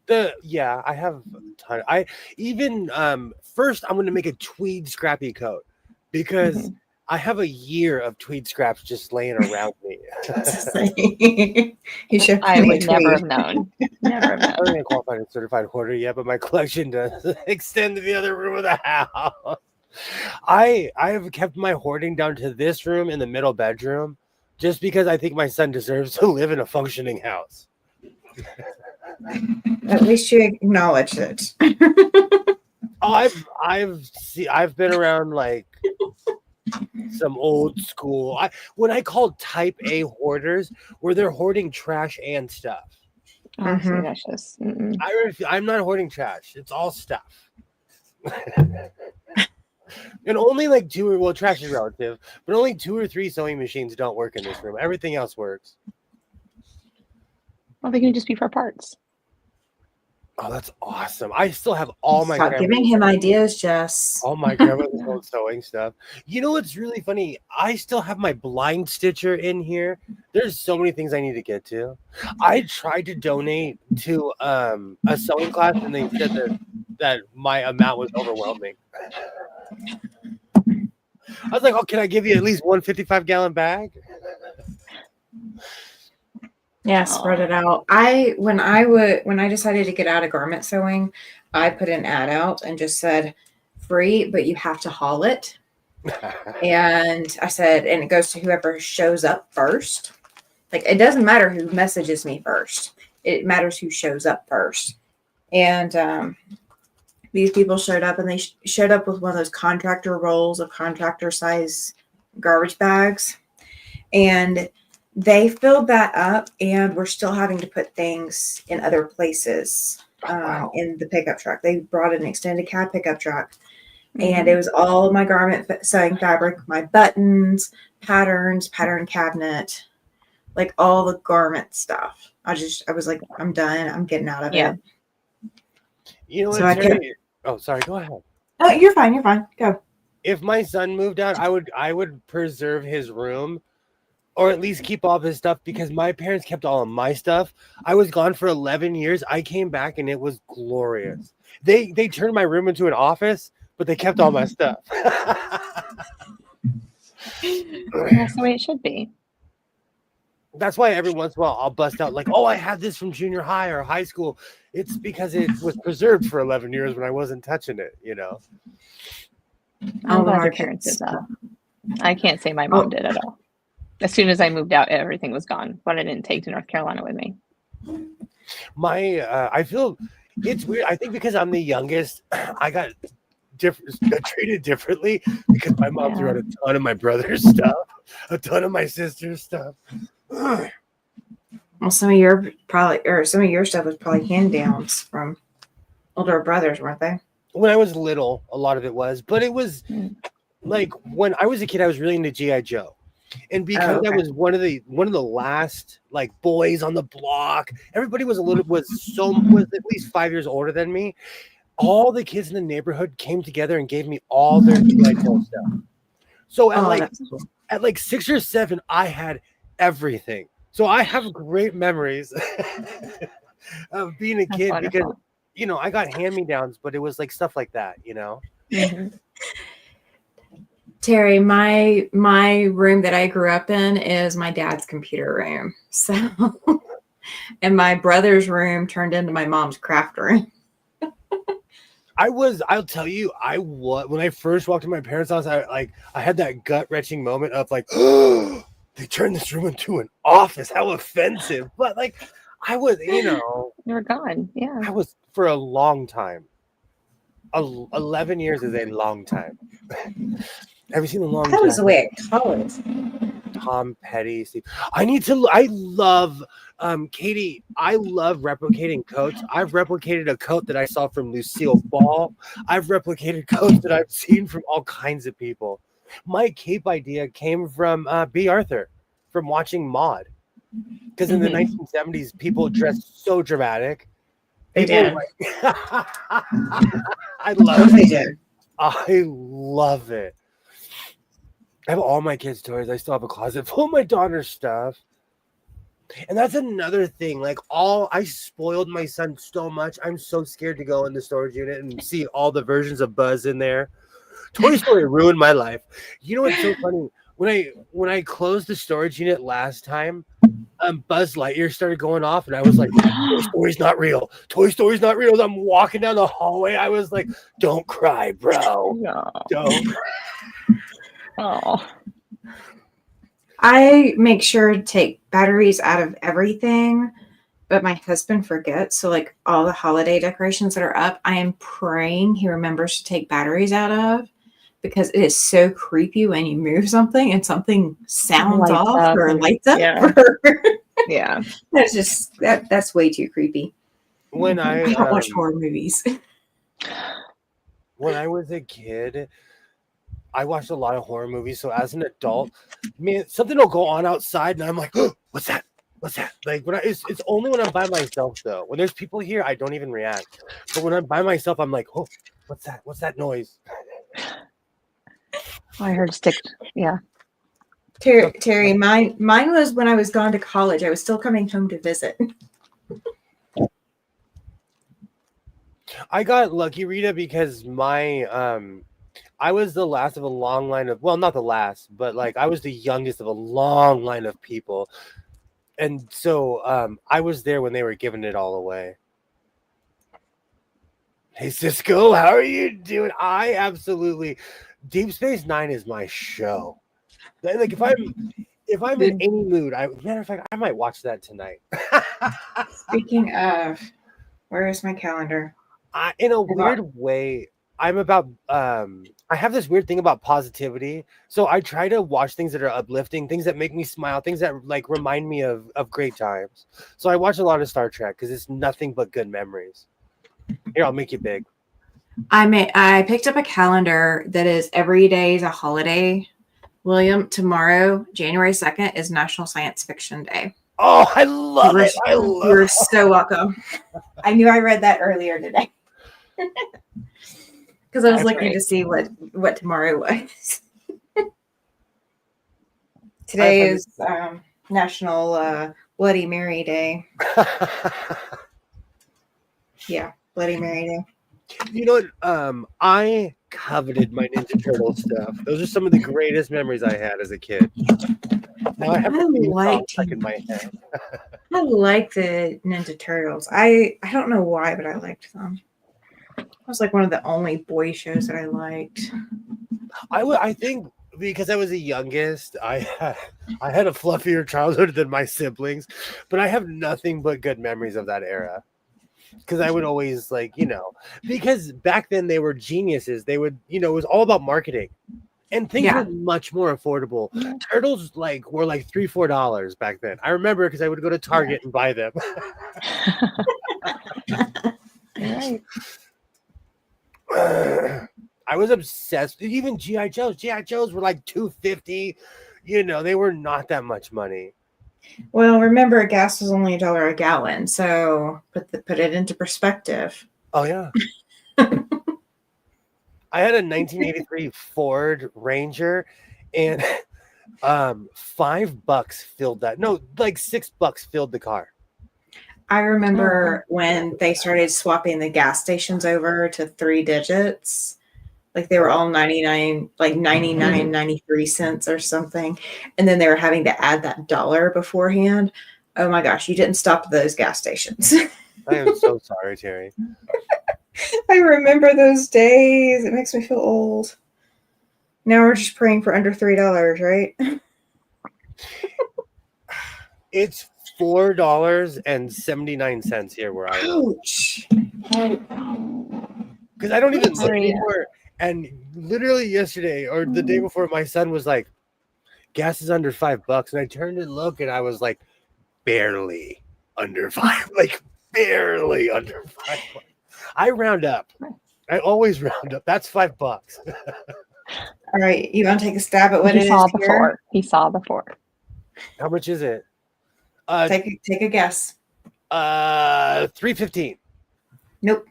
I have a ton. First I'm gonna make a tweed scrappy coat because I have a year of tweed scraps just laying around me. You should. I would never have known. Never have I known. don't even qualify as certified hoarder yet, but my collection does extend to the other room of the house. I have kept my hoarding down to this room in the middle bedroom just because I think my son deserves to live in a functioning house. At least you acknowledge it. I've been around like some old school. When I call type A hoarders, where they're hoarding trash and stuff. Oh, see, that's just. I'm not hoarding trash. It's all stuff. And only like trash is relative, but only 2 or 3 sewing machines don't work in this room. Everything else works. Well, they can just be for parts. Oh, that's awesome. I still have all my Stop giving him ideas, Jess. all my grandmother's old sewing stuff. You know what's really funny? I still have my blind stitcher in here. There's so many things I need to get to. I tried to donate to a sewing class, and they said that my amount was overwhelming. I was like, oh, can I give you at least one 55-gallon bag? Yeah, spread it out. When I decided to get out of garment sewing, I put an ad out and just said free, but you have to haul it. And I said, and it goes to whoever shows up first. Like, it doesn't matter who messages me first. It matters who shows up first. And these people showed up, and they showed up with one of those contractor rolls of contractor size garbage bags. And they filled that up, and we're still having to put things in other places in the pickup truck. They brought an extended cab pickup truck, and it was all my garment sewing fabric, my buttons, patterns, pattern cabinet, like all the garment stuff. I was like, I'm done. I'm getting out of it. You know what? So Oh, sorry. Go ahead. Oh, you're fine. You're fine. Go. if my son moved out, I would preserve his room, or at least keep all of his stuff, because my parents kept all of my stuff. I was gone for 11 years. I came back and it was glorious. They turned my room into an office, but they kept all my stuff. That's the way it should be. That's why every once in a while I'll bust out like, oh, I had this from junior high or high school. It's because it was preserved for 11 years when I wasn't touching it, you know. I'm glad your parents did that. I can't say my mom did at all. As soon as I moved out, everything was gone. What I didn't take to North Carolina with me. I feel it's weird. I think because I'm the youngest, I got treated differently because my mom threw out a ton of my brother's stuff, a ton of my sister's stuff. Well, some of your stuff was probably hand downs from older brothers, weren't they? When I was little, a lot of it was, but it was like when I was a kid, I was really into G.I. Joe, and because I was one of the last like boys on the block, everybody was at least 5 years older than me. All the kids in the neighborhood came together and gave me all their G.I. Joe stuff. So at like 6 or 7, I had everything. So I have great memories of being a kid because, you know, I got hand-me-downs, but it was like stuff like that, you know? Mm-hmm. Terry, my room that I grew up in is my dad's computer room. So, and my brother's room turned into my mom's craft room. I'll tell you, when I first walked to my parents' house, I had that gut-wrenching moment of like, oh, they turned this room into an office. How offensive. But like, I was, you know. You were gone. Yeah. I was for a long time. 11 years is a long time. Have you seen the long? That was the way at college. Tom Petty, Steve. I love Katie. I love replicating coats. I've replicated a coat that I saw from Lucille Ball. I've replicated coats that I've seen from all kinds of people. My cape idea came from B. Arthur, from watching Maude. Because in the 1970s, people dressed so dramatic. They did. I love it. I love it. I have all my kids' toys. I still have a closet full of my daughter's stuff. And that's another thing. Like, I spoiled my son so much. I'm so scared to go in the storage unit and see all the versions of Buzz in there. Toy Story ruined my life. You know what's so funny? When I closed the storage unit last time, Buzz Lightyear started going off, and I was like, Toy Story's not real. Toy Story's not real. As I'm walking down the hallway, I was like, don't cry, bro. No. Don't. Oh. I make sure to take batteries out of everything, but my husband forgets. So like all the holiday decorations that are up, I am praying he remembers to take batteries out of, because it is so creepy when you move something and something sounds off or lights up. Yeah. Yeah. That's just that's way too creepy. When I don't watch horror movies. When I was a kid, I watched a lot of horror movies. So as an adult, man, something will go on outside, and I'm like, oh, what's that? What's that? Like it's only when I'm by myself though. When there's people here, I don't even react. But when I'm by myself, I'm like, oh, what's that? What's that noise? I heard stick. Yeah. Terry, mine was when I was gone to college. I was still coming home to visit. I got lucky, Rita, because I was the last of a long line of, well, not the last, but like I was the youngest of a long line of people. And so I was there when they were giving it all away. Hey, Cisco, how are you doing? I absolutely, Deep Space Nine is my show. Like if I'm in any mood, matter of fact, I might watch that tonight. Speaking of, where is my calendar? In a weird way, I'm about I have this weird thing about positivity. So I try to watch things that are uplifting, things that make me smile, things that like remind me of great times. So I watch a lot of Star Trek because it's nothing but good memories. Here, I'll make you big. I picked up a calendar that is every day is a holiday. William, tomorrow, January 2nd, is National Science Fiction Day. Oh, I love it. You're so welcome. I knew I read that earlier today. Because I was That's looking right. to see what tomorrow was. Today is National Bloody Mary Day. Yeah, Bloody Mary Day. You know what? I coveted my Ninja Turtle stuff. Those are some of the greatest memories I had as a kid. Now I have a theme song stuck in my head. I like the Ninja Turtles. I don't know why, but I liked them. It was like one of the only boy shows that I liked. I think because I was the youngest, I had a fluffier childhood than my siblings, but I have nothing but good memories of that era. Because I would always because back then they were geniuses. They would, it was all about marketing. And things were much more affordable. Yeah. Turtles were like $3-4 back then. I remember because I would go to Target and buy them. Right. I was obsessed. Even GI Joes. GI Joes were like $2.50. They were not that much money. Well, remember, gas was only $1 a gallon, so put it into perspective. Oh yeah. I had a 1983 Ford Ranger, and $5 filled that. No, like $6 filled the car. I remember when they started swapping the gas stations over to 3 digits. Like they were all 99, like 99, 93 cents or something. And then they were having to add that dollar beforehand. Oh my gosh, you didn't stop at those gas stations. I am so sorry, Terry. I remember those days. It makes me feel old. Now we're just praying for under $3, right? It's $4.79 here where I live. Ouch. Because I don't even look anymore. And literally yesterday or the day before, my son was like, gas is under $5. And I turned and looked and I was like, barely under 5. Like barely under $5. I round up. I always round up. That's $5. All right. You want to take a stab at what He it saw is before. here? He saw before. How much is it? Take a guess. $3.15. Nope.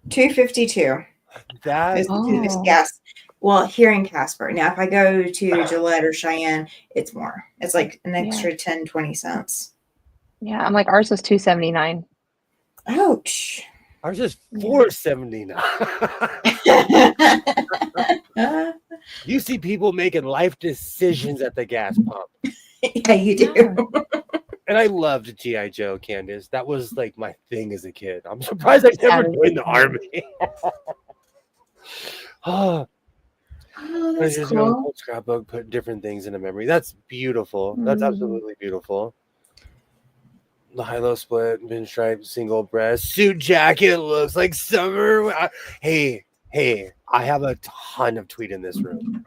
$2.52. That is gas. Well, here in Casper. Now, if I go to Gillette or Cheyenne, it's more. It's like an extra 10, 20 cents. Yeah, I'm like, ours was $2.79. Ouch. Ours is $4.79. You see people making life decisions at the gas pump. Yeah, you do. And I loved G.I. Joe, Candace. That was like my thing as a kid. I'm surprised I never joined the army. That's cool. Old scrapbook, put different things in a memory. That's beautiful. That's absolutely beautiful. The high-low split, pinstripe, single breast, suit jacket looks like summer. Hey, I have a ton of tweed in this room.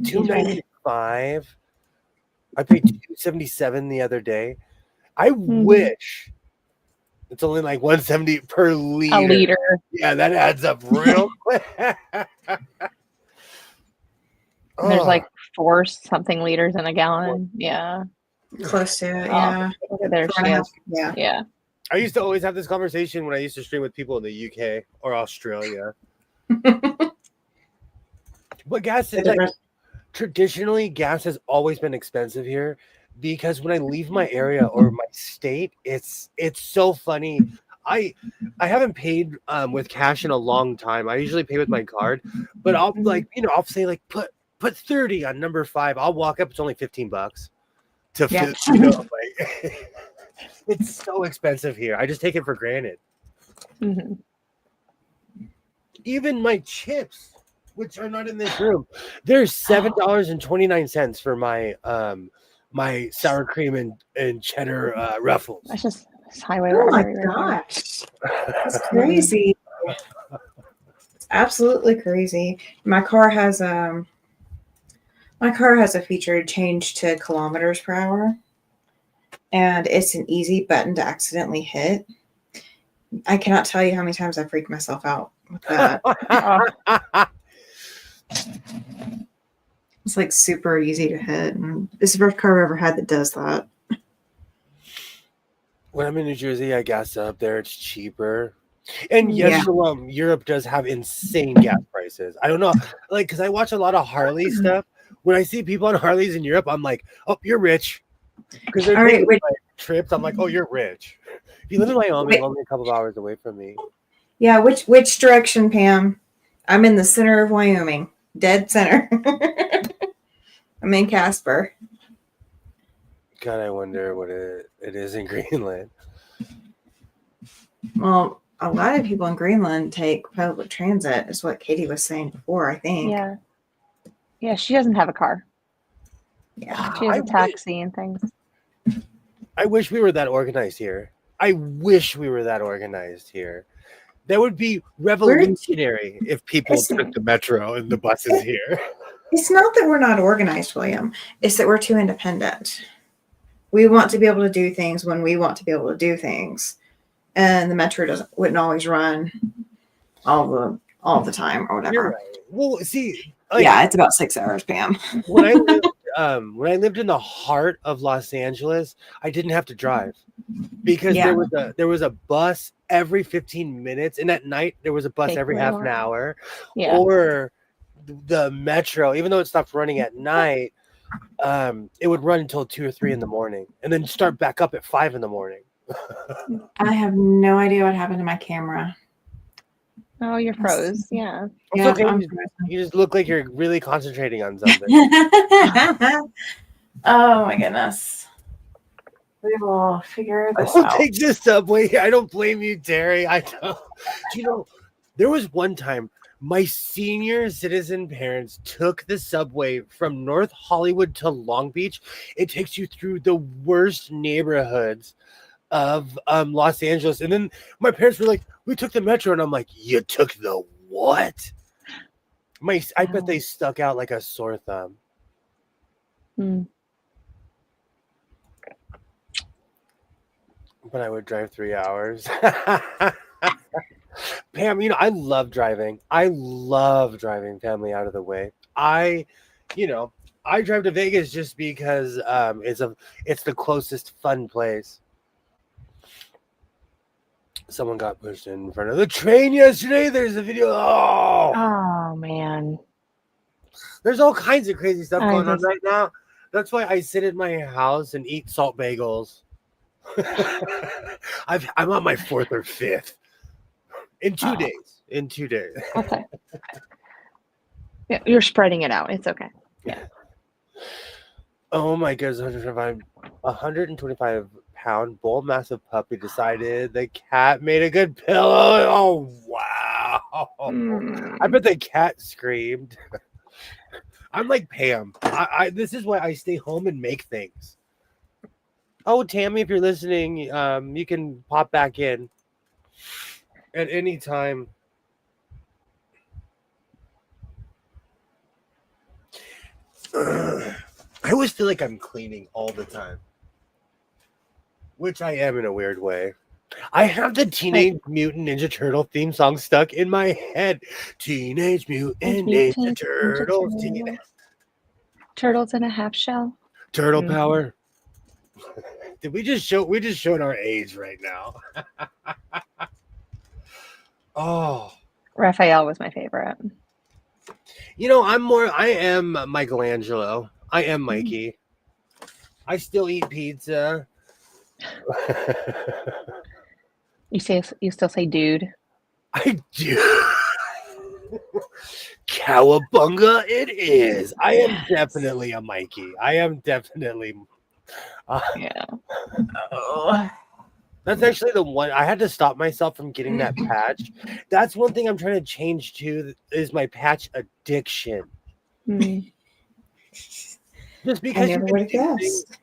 $2.95. I paid $2.77 the other day. I wish it's only like $1.70 per liter. A liter. Yeah, that adds up real quick. There's like 4-something liters in a gallon. Yeah. Close to it, yeah. There she is. Yeah. I used to always have this conversation when I used to stream with people in the UK or Australia. But gas is traditionally, gas has always been expensive here because when I leave my area or my state, it's so funny. I haven't paid with cash in a long time. I usually pay with my card, but I'll I'll say like put 30 on number 5. I'll walk up. It's only $15 to fit. It's so expensive here. I just take it for granted. Mm-hmm. Even my chips, which are not in this room, there's $7.29 for my my sour cream and cheddar Ruffles. That's just highway. Oh my gosh, that's crazy. It's absolutely crazy. My car has a feature change to kilometers per hour, and it's an easy button to accidentally hit. I cannot tell you how many times I freaked myself out with that. It's like super easy to hit, and it's the first car I've ever had that does that. When I'm in New Jersey, I gas up there. It's cheaper. And yes, Yeah. Shalom, Europe does have insane gas prices. I don't know, like, because I watch a lot of Harley stuff. When I see people on Harleys in Europe, I'm like, oh, you're rich. Because they're All right. taking Which, like, trips. I'm like, oh, you're rich. If you live in Wyoming, only a couple of hours away from me. yeah. Which direction, Pam? I'm in the center of Wyoming, dead center. I'm in Casper. God, I wonder what it is in Greenland. Well, a lot of people in Greenland take public transit, is what Katie was saying before, I think. Yeah. Yeah, she doesn't have a car. Yeah. She has a taxi and things. I wish we were that organized here. I wish we were that organized here. That would be revolutionary if people took the metro and the buses here. It's not that we're not organized, William. It's that we're too independent. We want to be able to do things when we want to be able to do things. And the metro wouldn't always run all the time or whatever. You're right. Well, see, yeah, it's about 6 hours, Pam. when I lived in the heart of Los Angeles, I didn't have to drive because there was a bus every 15 minutes, and at night there was a bus every half an hour. Yeah. Or the metro, even though it stopped running at night, it would run until 2 or 3 in the morning, and then start back up at 5 in the morning. I have no idea what happened to my camera. Oh, you're froze. Yeah. Yeah, okay. You just look like you're really concentrating on something. Oh my goodness. We will figure this out. Take this subway. I don't blame you, Terry. I don't. You know, there was one time my senior citizen parents took the subway from North Hollywood to Long Beach. It takes you through the worst neighborhoods of Los Angeles. And then my parents were like, we took the metro. And I'm like, you took the what? I bet they stuck out like a sore thumb. But I would drive 3 hours. Pam, you know, I love driving. I love driving family out of the way. I drive to Vegas just because it's the closest fun place. Someone got pushed in front of the train yesterday. There's a video. Oh man. There's all kinds of crazy stuff going on right now. That's why I sit in my house and eat salt bagels. I'm on my 4th or 5th. In 2 days. In 2 days. Okay. Yeah, you're spreading it out. It's okay. Yeah. Oh my goodness, 125-pound bull massive puppy decided the cat made a good pillow. Oh wow. I bet the cat screamed. I'm like Pam. This is why I stay home and make things. Oh, Tammy, if you're listening, you can pop back in at any time. I always feel like I'm cleaning all the time, which I am in a weird way. I have the Teenage Mutant Ninja Turtle theme song stuck in my head. Teenage Mutant Ninja Turtles. Turtles in a half shell. Turtle power. Did we just show? We just showed our age right now. Oh, Raphael was my favorite. You know, I am Michelangelo. I am Mikey. I still eat pizza. You still say dude? I do. Cowabunga it is. I am definitely a Mikey. I am definitely yeah. Oh. That's actually the one I had to stop myself from getting that patch. That's one thing I'm trying to change to is my patch addiction. Just because I never would have guessed.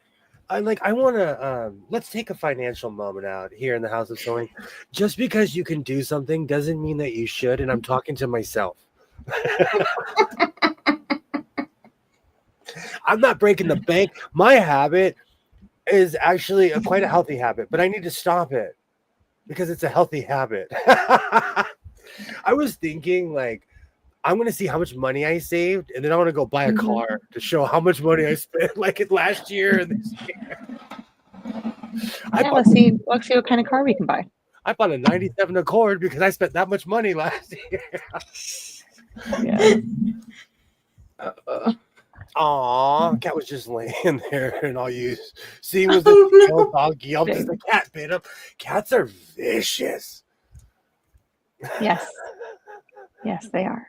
I want to let's take a financial moment out here in the House of Sewing. Just because you can do something doesn't mean that you should, and I'm talking to myself. I'm not breaking the bank. My habit is actually quite a healthy habit, but I need to stop it because it's a healthy habit. I was thinking I'm going to see how much money I saved, and then I want to go buy a car to show how much money I spent last year and this year. Let's see what kind of car we can buy. I bought a 97 Accord because I spent that much money last year. Yeah. Aw, cat was just laying there, and all you see was the tail dog yelped as the cat bit him. Cats are vicious. Yes. Yes, they are.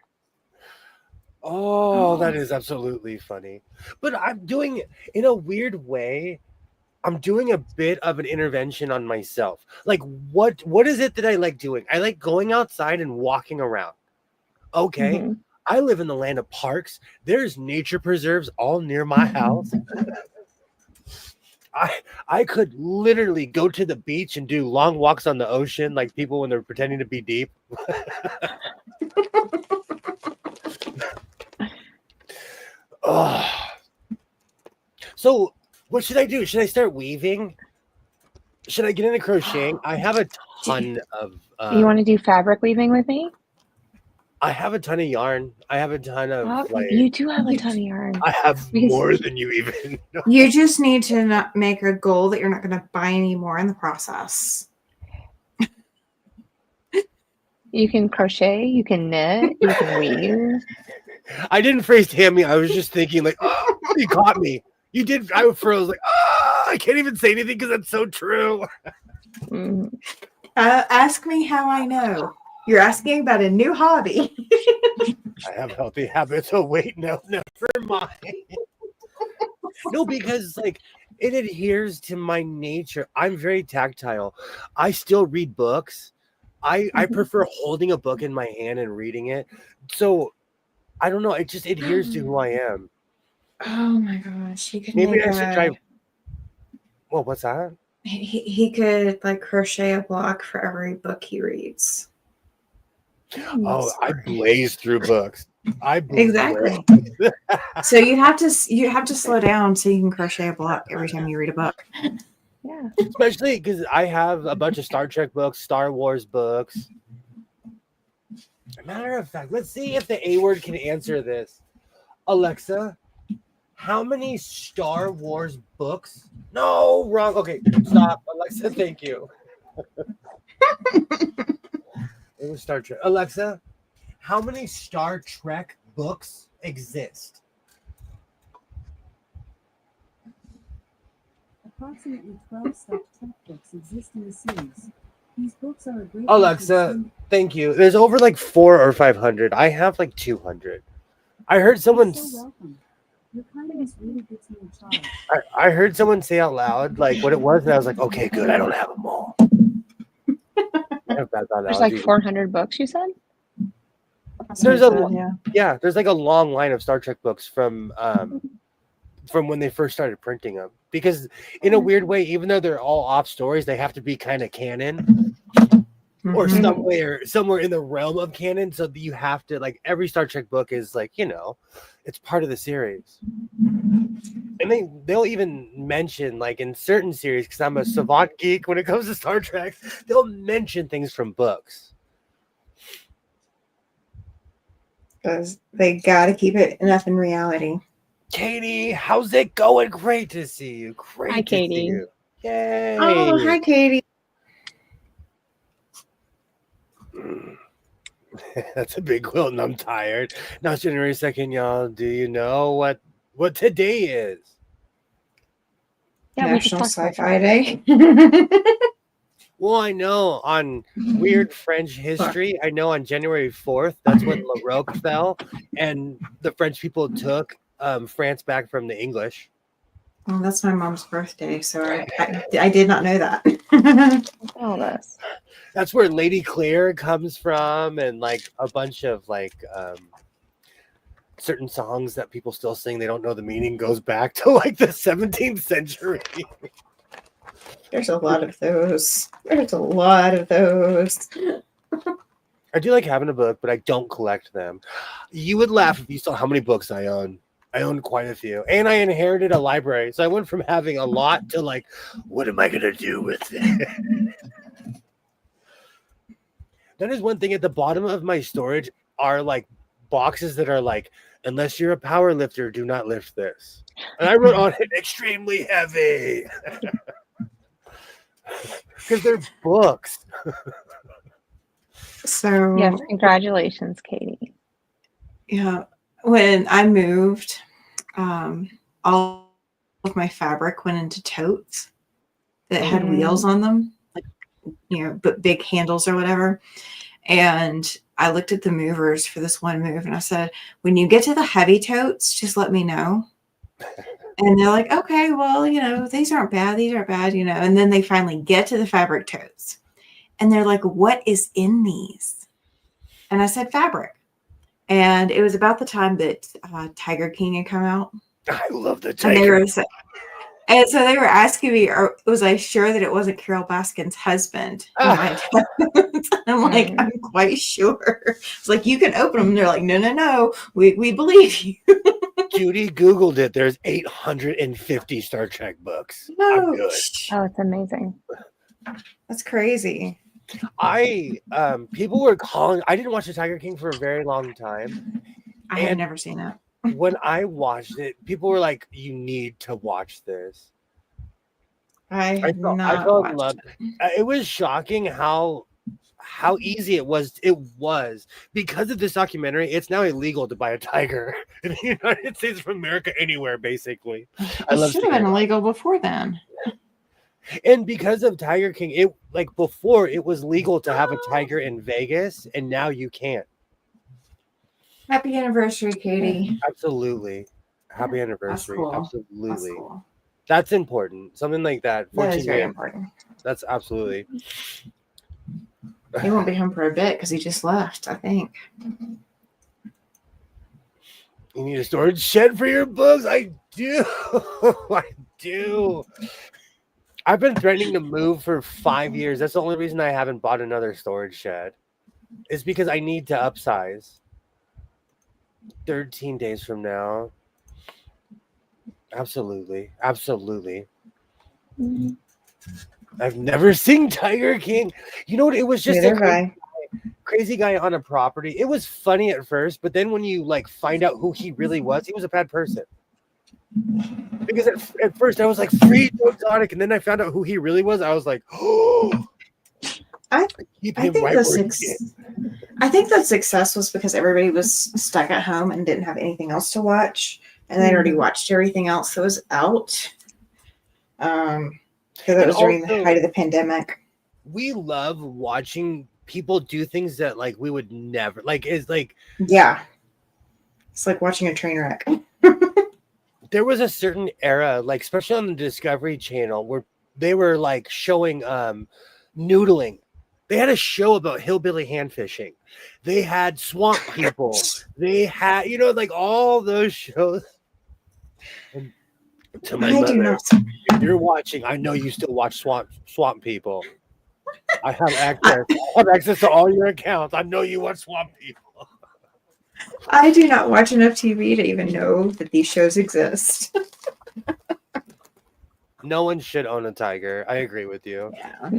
Oh, that is absolutely funny. But I'm doing, in a weird way, I'm doing a bit of an intervention on myself. Like, what is it that I like doing? I like going outside and walking around. Okay. Mhm. I live in the land of parks. There's nature preserves all near my house. I could literally go to the beach and do long walks on the ocean like people when they're pretending to be deep. Oh. So what should I do? Should I start weaving? Should I get into crocheting? I have a ton of You want to do fabric weaving with me? I have a ton of yarn. I have a ton of You do have a ton of yarn. I have more than you even know. You just need to not make a goal that you're not going to buy any more in the process. You can crochet, you can knit, you can weave. I didn't phrase Tammy. I was just thinking like, oh, you caught me. You did. I froze like, oh, I can't even say anything because that's so true. Mm. Ask me how I know. You're asking about a new hobby. I have healthy habits. Oh wait, no, never mind. No, because like it adheres to my nature. I'm very tactile. I still read books. I prefer holding a book in my hand and reading it. So I don't know. It just adheres to who I am. Oh my gosh. He could Maybe I should try. Well, what's that? He could like crochet a block for every book he reads. Oh, I blaze through books. Exactly. So you have to slow down so you can crochet a block every time you read a book. Yeah. Especially because I have a bunch of Star Trek books, Star Wars books. Matter of fact, let's see if the A word can answer this. Alexa, how many Star Wars books? No, wrong. Okay, stop. Alexa, thank you. It was Star Trek. Alexa, how many Star Trek books exist? Approximately 12 Star Trek books exist in the series. These books are a great Alexa, thank you. There's over like 400 or 500. I have like 200. I heard someone. You're so welcome. Your kindness really gets me a child. I heard someone say out loud like what it was, and I was like, okay, good. I don't have them all. There's like 400 books, you said? There's there's like a long line of Star Trek books from when they first started printing them. Because in a weird way, even though they're all off stories, they have to be kind of canon or somewhere in the realm of canon. So that you have to like every Star Trek book is like, it's part of the series. And they'll even mention like in certain series, because I'm a savant geek when it comes to Star Trek, they'll mention things from books. Because they got to keep it enough in reality. Katie, how's it going? Great to see you. Great Hi, to see Katie. you. Yay. Oh, hi, Katie. That's a big quilt and I'm tired. Now it's January 2nd, y'all. Do you know what today is? Yeah, National we just talked Sci-Fi about Day. Well, I know on weird French history, I know on January 4th, that's when La Roque fell and the French people took France back from the English. Well, that's my mom's birthday, so I did not know that. all this. That's where Lady Claire comes from, and like a bunch of like certain songs that people still sing, they don't know the meaning, goes back to like the 17th century. There's a lot of those. I do like having a book, but I don't collect them. You would laugh if you saw how many books I own. I own quite a few. And I inherited a library. So I went from having a lot to like, what am I going to do with it? That is one thing at the bottom of my storage are like boxes that are like, unless you're a power lifter, do not lift this. And I wrote on it, extremely heavy. because they're books. So Yes, congratulations, Katie. yeah, when I moved, all of my fabric went into totes that had Mhm. wheels on them, like, but big handles or whatever. And I looked at the movers for this one move and I said, when you get to the heavy totes, just let me know. And they're like, okay, well, these aren't bad. These aren't bad, And then they finally get to the fabric totes and they're like, what is in these? And I said, fabric. And it was about the time that Tiger King had come out. I love the And tiger. and so they were asking me, was I sure that it wasn't Carol Baskin's husband? I'm like, I'm quite sure. It's like, you can open them. And they're like, no, we believe you. Judy Googled it. There's 850 Star Trek books. I'm No, good. Oh, it's amazing. that's crazy. People were calling. I didn't watch the Tiger King for a very long time. I had And never seen that. when I watched it, people were like, "You need to watch this." I fell in love. It was shocking how easy it was. It was because of this documentary. It's now illegal to buy a tiger in the United States of America, anywhere basically. It should have been illegal before then. And because of Tiger King, it before it was legal to have a tiger in Vegas, and now you can't. Happy anniversary, Katie. Absolutely, happy anniversary. Cool. Absolutely, That's cool. That's important. Something like that. That is very important. That's absolutely. He won't be home for a bit because he just left, I think. You need a storage shed for your books? I do. I do. I've been threatening to move for 5 years. That's the only reason I haven't bought another storage shed. It's because I need to upsize. 13 days from now. Absolutely. Absolutely. Mm-hmm. I've never seen Tiger King. You know what? It was just Neither crazy guy on a property. It was funny at first, but then when you find out who he really was, he was a bad person. Because at first I was like, free exotic, and then I found out who he really was. I was like, oh, I keep think him right where he is. I think the success was because everybody was stuck at home and didn't have anything else to watch, and they'd already watched everything else that was out. Because it was during the height of the pandemic. We love watching people do things that we would never yeah, it's like watching a train wreck. There was a certain era, especially on the Discovery Channel, where they were showing noodling. They had a show about hillbilly hand fishing. They had swamp people. They had, all those shows. And to my mother, if you're watching, I know you still watch swamp people. I have access to all your accounts. I know you watch swamp people. I do not watch enough TV to even know that these shows exist. No one should own a tiger. I agree with you. Yeah.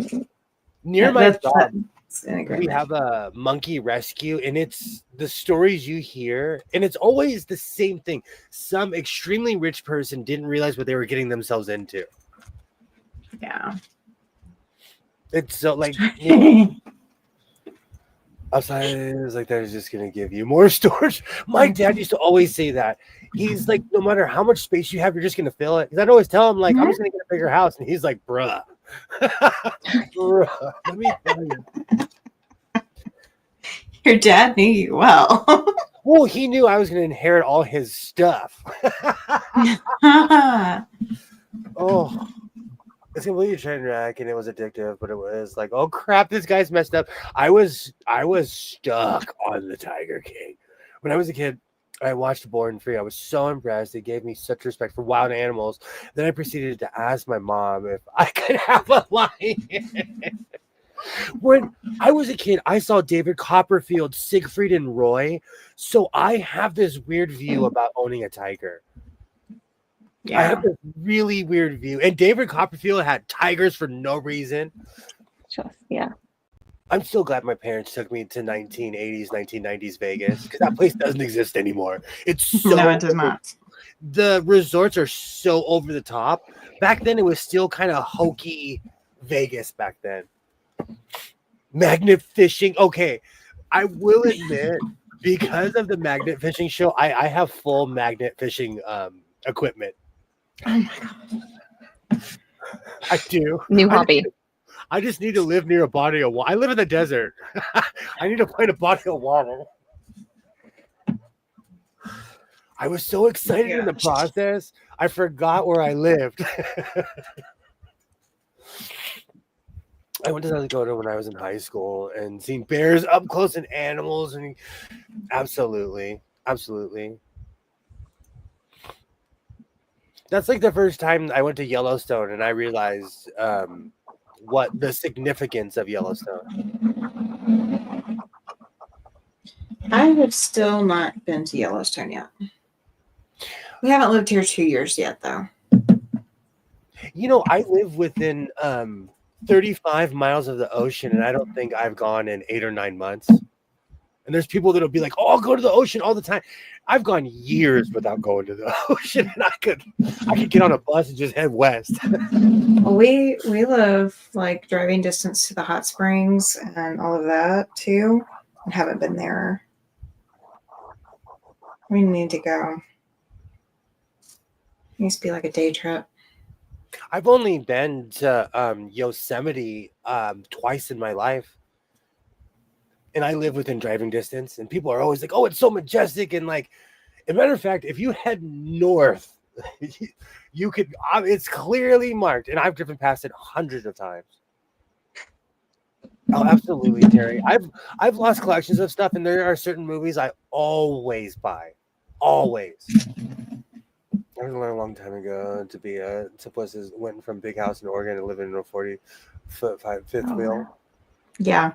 Near my job, we have a monkey rescue, and it's the stories you hear, and it's always the same thing. Some extremely rich person didn't realize what they were getting themselves into. Yeah. It's so outside is that is just gonna give you more storage. My dad used to always say that. He's like, no matter how much space you have, you're just gonna fill it. Because I'd always tell him I'm just gonna get a bigger house, and he's like, bruh. Bruh, let me tell you. Your dad knew you well. Well, he knew I was gonna inherit all his stuff. Oh. It's completely train wreck, and it was addictive, but it was oh crap, this guy's messed up. I was stuck on the Tiger King. When I was a kid, I watched Born Free. I was so impressed. It gave me such respect for wild animals. Then I proceeded to ask my mom if I could have a lion. When I was a kid, I saw David Copperfield, Siegfried, and Roy. So I have this weird view about owning a tiger. Yeah. I have this really weird view. And David Copperfield had tigers for no reason. Yeah. I'm so glad my parents took me to 1980s, 1990s Vegas, because that place doesn't exist anymore. It's so no, it does not. The resorts are so over the top. Back then, it was still kind of hokey Vegas back then. Magnet fishing. Okay, I will admit, because of the magnet fishing show, I have full magnet fishing equipment. Oh my god. I do. New hobby. I just need to live near a body of water. I live in the desert. I need to find a body of water. I was so excited in the process, I forgot where I lived. I went to South Dakota when I was in high school and seen bears up close and animals, and absolutely. That's like the first time I went to Yellowstone and I realized what the significance of Yellowstone. I have still not been to Yellowstone yet. We haven't lived here 2 years yet, though. You know, I live within 35 miles of the ocean, and I don't think I've gone in 8 or 9 months. And there's people that'll be like, "Oh, I'll go to the ocean all the time." I've gone years without going to the ocean, and I could get on a bus and just head west. Well, we live like driving distance to the hot springs and all of that too. I haven't been there. We need to go. It needs to be like a day trip. I've only been to Yosemite twice in my life. And I live within driving distance, and people are always like, "Oh, it's so majestic." And like, as a matter of fact, if you head north, you could, it's clearly marked, and I've driven past it hundreds of times. Oh, absolutely, Terry. I've lost collections of stuff, and there are certain movies I always buy. Always. I learned a long time ago to be went from big house in Oregon to living in a 40-foot fifth wheel. Yeah.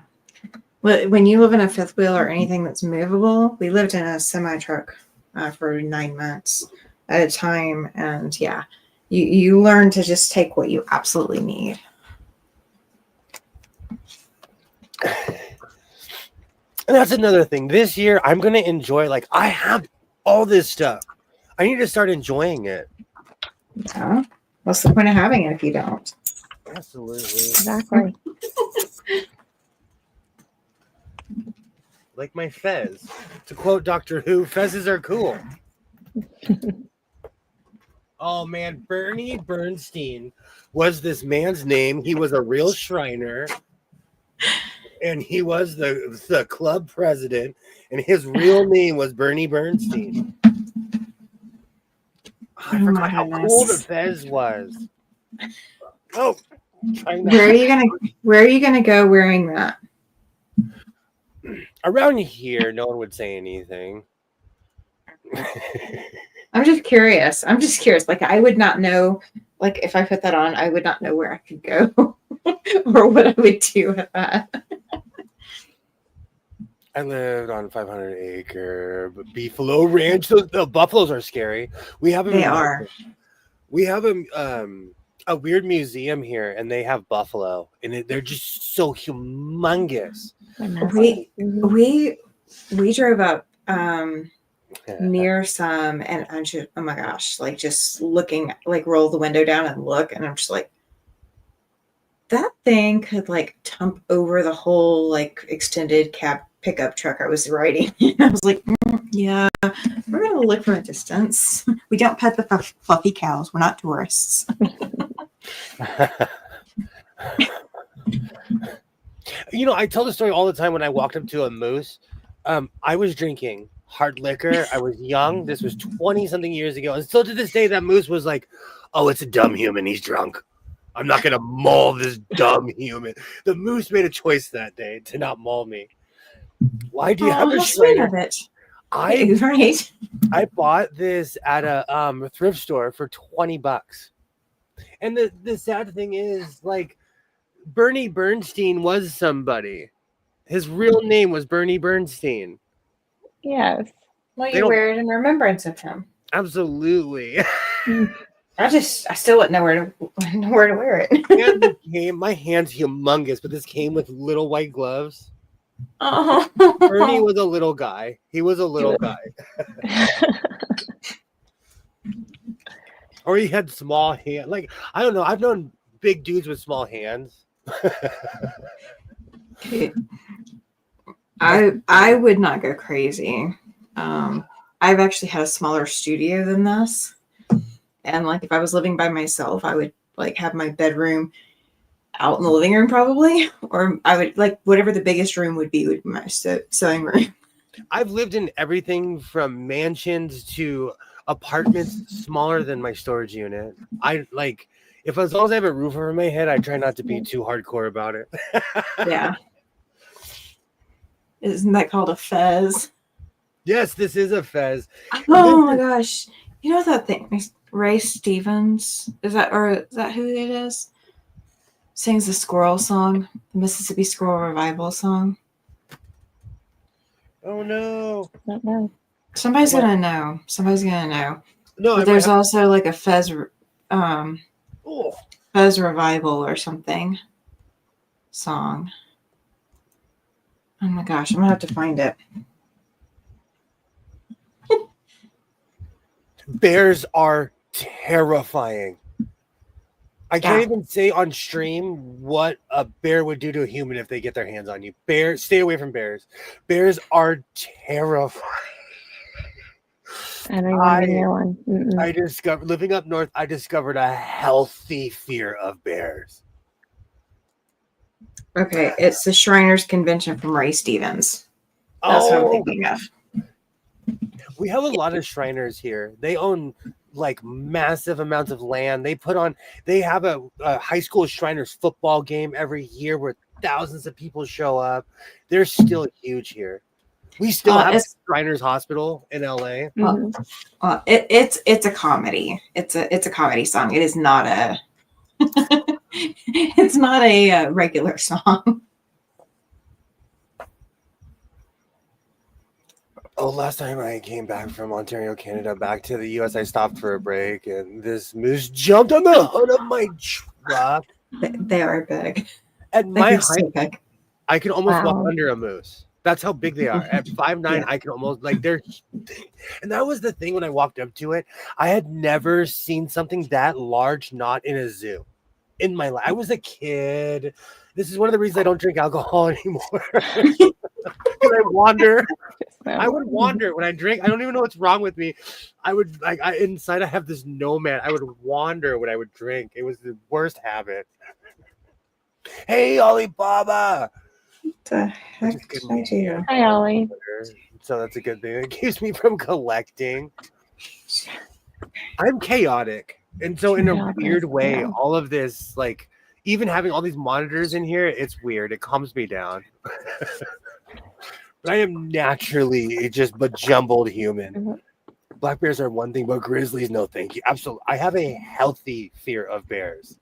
When you live in a fifth wheel or anything that's movable, we lived in a semi truck for 9 months at a time, and yeah, you learn to just take what you absolutely need. And that's another thing. This year, I'm going to enjoy, like, I have all this stuff. I need to start enjoying it. Yeah. What's the point of having it if you don't? Absolutely. Exactly. Like my fez. To quote Doctor Who, fezzes are cool. Oh, man. Bernie Bernstein was this man's name. He was a real Shriner. And he was the club president. And his real name was Bernie Bernstein. I forgot how cool the fez was. Oh, where are you gonna go wearing that? Around here, no one would say anything. I'm just curious. Like, I would not know. Like, if I put that on, I would not know where I could go or what I would do with that. I lived on 500-acre Buffalo Ranch. So the buffaloes are scary. We have They are. We have a weird museum here, and they have buffalo, and they're just so humongous. We drove up near some, and I'm just, oh my gosh, like just looking, like roll the window down and look, and I'm just like, that thing could like tump over the whole like extended cab pickup truck I was riding. I was like, yeah, we're gonna look from a distance. We don't pet the fluffy cows. We're not tourists. You know, I tell the story all the time when I walked up to a moose. I was drinking hard liquor. I was young. This was 20-something years ago. And still to this day, that moose was like, "Oh, it's a dumb human. He's drunk. I'm not going to maul this dumb human." The moose made a choice that day to not maul me. Why do you have a Shriner? Right. I bought this at a thrift store for $20. And the sad thing is, like, Bernie Bernstein was somebody. His real name was Bernie Bernstein. Yes. Well, you wear it in remembrance of him. Absolutely. I still wouldn't know where to wear it. And my hand's humongous, but this came with little white gloves. Oh. Bernie was a little guy. He was a little guy. Or he had small hands. Like, I don't know. I've known big dudes with small hands. I would not go crazy. I've actually had a smaller studio than this, and like if I was living by myself, I would like have my bedroom out in the living room probably, or I would like whatever the biggest room would be my sewing room. I've lived in everything from mansions to apartments smaller than my storage unit. I like if as long as I have a roof over my head, I try not to be too hardcore about it. Yeah. Isn't that called a fez? Yes, this is a fez. Oh my gosh. You know that thing? Ray Stevens? Is that who it is? Sings the squirrel song, the Mississippi Squirrel Revival song. Oh no. Don't know. Somebody's gonna know. Somebody's gonna know. No, But there's also like a Fez oh. Fez Revival or something song. Oh my gosh, I'm gonna have to find it. Bears are terrifying. I can't even say on stream what a bear would do to a human if they get their hands on you. Bears, stay away from bears. Bears are terrifying. I don't want to be near one. I discovered living up north. I discovered a healthy fear of bears. Okay, it's the Shriners Convention from Ray Stevens. That's what I'm thinking of. We have a lot of Shriners here. They own like massive amounts of land. They have a high school Shriners football game every year where thousands of people show up. They're still huge here. We still have a Shriners Hospital in LA. It's a comedy. It's a comedy song. It is not a it's not a regular song. Oh, last time I came back from Ontario, Canada, back to the US, I stopped for a break, and this moose jumped on the hood of my truck. They are big. At my height, so big. I can almost walk under a moose. That's how big they are. At 5'9", I can almost they're. And that was the thing when I walked up to it. I had never seen something that large not in a zoo in my life. I was a kid. This is one of the reasons I don't drink alcohol anymore. Because I wander. I would wander when I drink. I don't even know what's wrong with me. I would inside I have this nomad. I would wander when I would drink. It was the worst habit. Hey, Alibaba. What the heck did I do? Hi, Ollie. So that's a good thing. It keeps me from collecting. I'm chaotic. And so in a weird way, all of this, like, even having all these monitors in here, it's weird. It calms me down. But I am naturally just a jumbled human. Black bears are one thing, but grizzlies, no thank you. Absolutely. I have a healthy fear of bears.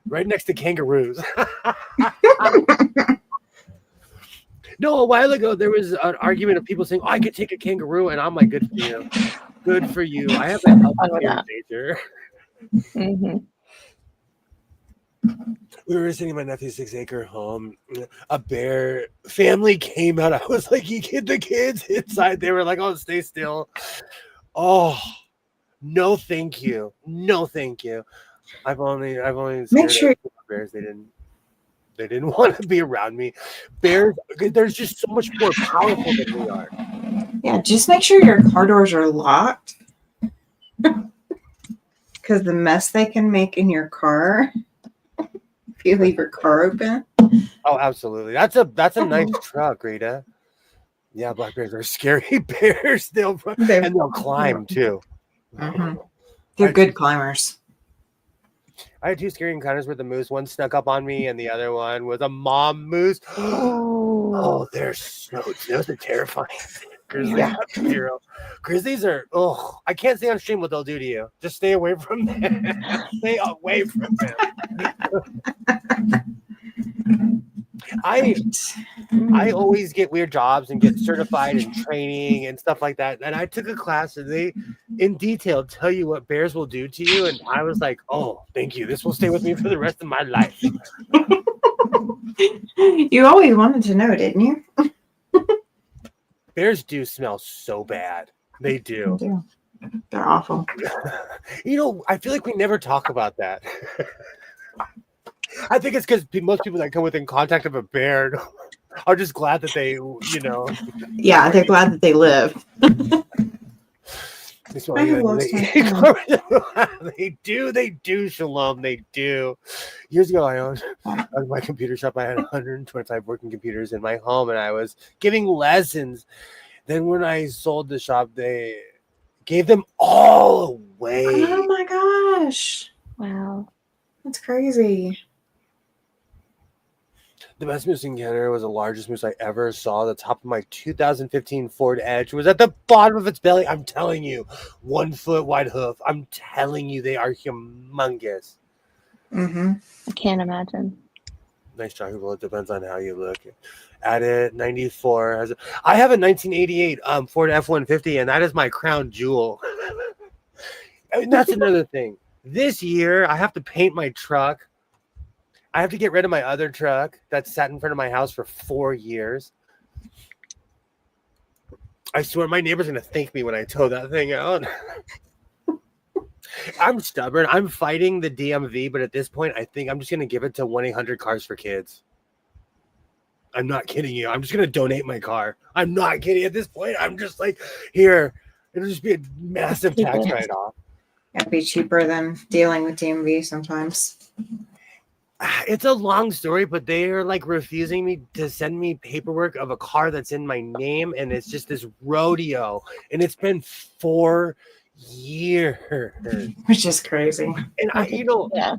Right next to kangaroos. No, a while ago, there was an argument of people saying, oh, I could take a kangaroo. And I'm like, good for you. Good for you. I have a healthy fear of nature. We were visiting my nephew's 6-acre home. A bear family came out. I was like, you get the kids inside. They were like, oh, stay still. Oh, no, thank you. No, thank you. I've only Make sure bears. They didn't want to be around me. Bears, they're just so much more powerful than we are. Yeah, just make sure your car doors are locked. Because the mess they can make in your car if you leave your car open. Oh, absolutely. That's a nice truck, Rita. Yeah, black bears are scary bears. They'll climb too. They're good climbers. I had two scary encounters with the moose. One snuck up on me, and the other one was a mom moose. Oh, those are terrifying. Grizzlies are. Oh, I can't say on stream what they'll do to you. Just stay away from them. Stay away from them. I always get weird jobs and get certified in training and stuff like that. And I took a class and they, in detail, tell you what bears will do to you. And I was like, oh, thank you. This will stay with me for the rest of my life. You always wanted to know, didn't you? Bears do smell so bad. They do. They do. They're awful. I feel like we never talk about that. I think it's because most people that come within contact of a bear are just glad that they, Yeah, they're glad that they live. I have lost they do, Shalom, they do. Years ago, I owned my computer shop. I had 125 working computers in my home, and I was giving lessons. Then when I sold the shop, they gave them all away. Oh my gosh. Wow. That's crazy. The best moose in Canada was the largest moose I ever saw. The top of my 2015 Ford Edge was at the bottom of its belly. I'm telling you, 1 foot wide hoof. I'm telling you, they are humongous. Mm-hmm. I can't imagine. Nice chocolate. Well, it depends on how you look at it. 94 I have a 1988 Ford F-150, and that is my crown jewel. I mean, that's another thing. This year, I have to paint my truck. I have to get rid of my other truck that sat in front of my house for 4 years. I swear my neighbor's going to thank me when I tow that thing out. I'm stubborn. I'm fighting the DMV, but at this point, I think I'm just going to give it to 1-800 Cars for Kids. I'm not kidding you. I'm just going to donate my car. I'm not kidding. At this point, I'm just like, here, it'll just be a massive tax write-off. It'd be cheaper than dealing with DMV sometimes. It's a long story, but they are like refusing me to send me paperwork of a car that's in my name, and it's just this rodeo, and it's been 4 years, which is crazy. And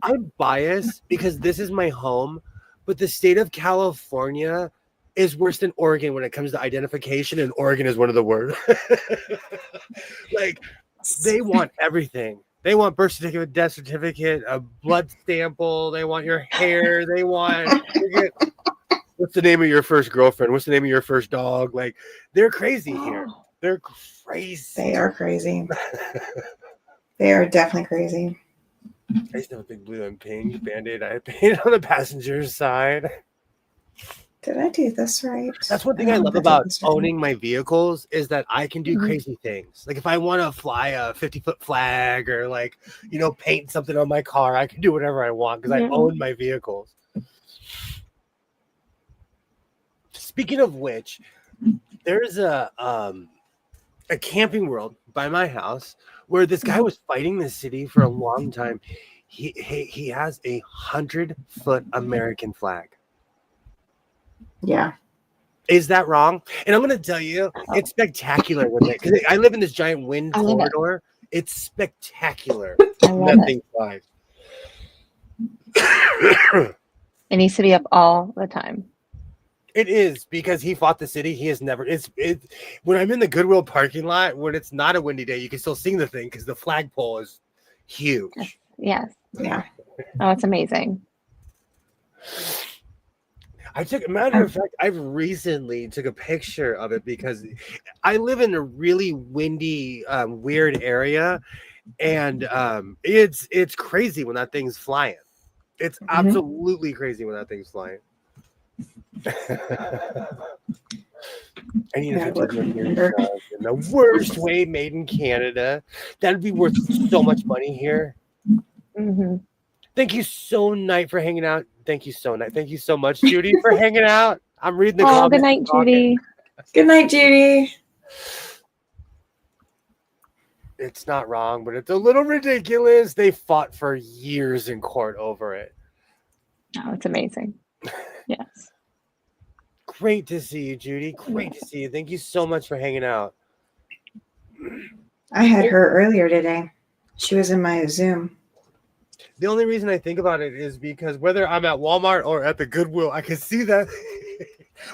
I'm biased because this is my home, but the state of California is worse than Oregon when it comes to identification, and Oregon is one of the worst. Like, they want everything. They want birth certificate, death certificate, a blood sample. They want your hair. They want what's the name of your first girlfriend? What's the name of your first dog? Like, they're crazy here. They're crazy. They are crazy. They are definitely crazy. I used to have a big blue and pink Band-Aid I painted on the passenger side. Did I do this right? That's one thing I love about owning my vehicles is that I can do crazy things. Like if I want to fly a 50-foot flag or like, paint something on my car, I can do whatever I want because I own my vehicles. Speaking of which, there's a camping world by my house where this guy was fighting the city for a long time. He has a 100-foot American flag. Yeah. Is that wrong? And I'm going to tell you, it's spectacular when because I live in this giant wind corridor. It's spectacular. Nothing flies. It needs to be up all the time. It is because he fought the city. He has never. When I'm in the Goodwill parking lot when it's not a windy day, you can still see the thing because the flagpole is huge. Yes. Yeah. Oh, it's amazing. Matter of fact, I've recently took a picture of it because I live in a really windy, weird area, and it's crazy when that thing's flying. It's absolutely crazy when that thing's flying. I need a 50 in the worst way made in Canada. That'd be worth so much money here. Mm-hmm. Thank you so much for hanging out. Thank you so much. Thank you so much, Judy, for hanging out. I'm reading the comments. Good night, Judy. Good night, Judy. It's not wrong, but it's a little ridiculous. They fought for years in court over it. Oh, it's amazing. Yes. Great to see you, Judy. Great to see you. Thank you so much for hanging out. I had her earlier today. She was in my Zoom. The only reason I think about it is because whether I'm at Walmart or at the Goodwill, I can see that.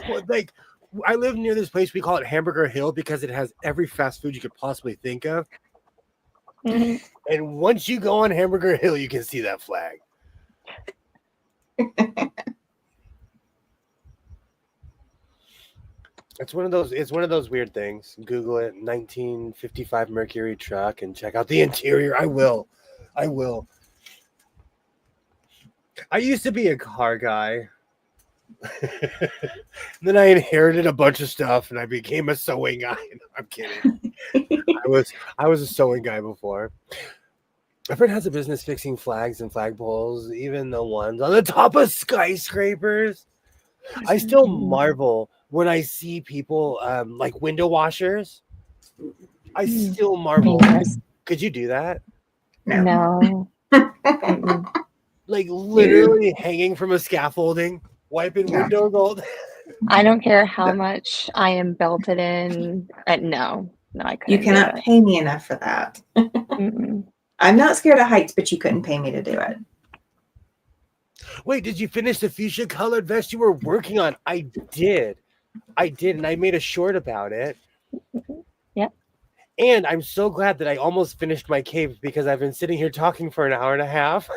Well, like, I live near this place. We call it Hamburger Hill because it has every fast food you could possibly think of. Mm-hmm. And once you go on Hamburger Hill, you can see that flag. It's one of those weird things. Google it, 1955 Mercury truck, and check out the interior. I will. I used to be a car guy. Then I inherited a bunch of stuff and I became a sewing guy. I'm kidding. I was a sewing guy before. My friend has a business fixing flags and flagpoles, even the ones on the top of skyscrapers. I still marvel when I see people like window washers. I still marvel. Dangerous. Could you do that? No. Mm-mm. Like literally hanging from a scaffolding, wiping Yeah. windows all day. I don't care how much I am belted in. No, I couldn't You cannot do it. pay me enough for that. Mm-mm. I'm not scared of heights, but you couldn't pay me to do it. Wait, did you finish the fuchsia colored vest you were working on? I did, and I made a short about it. Yep. And I'm so glad that I almost finished my cape because I've been sitting here talking for an hour and a half.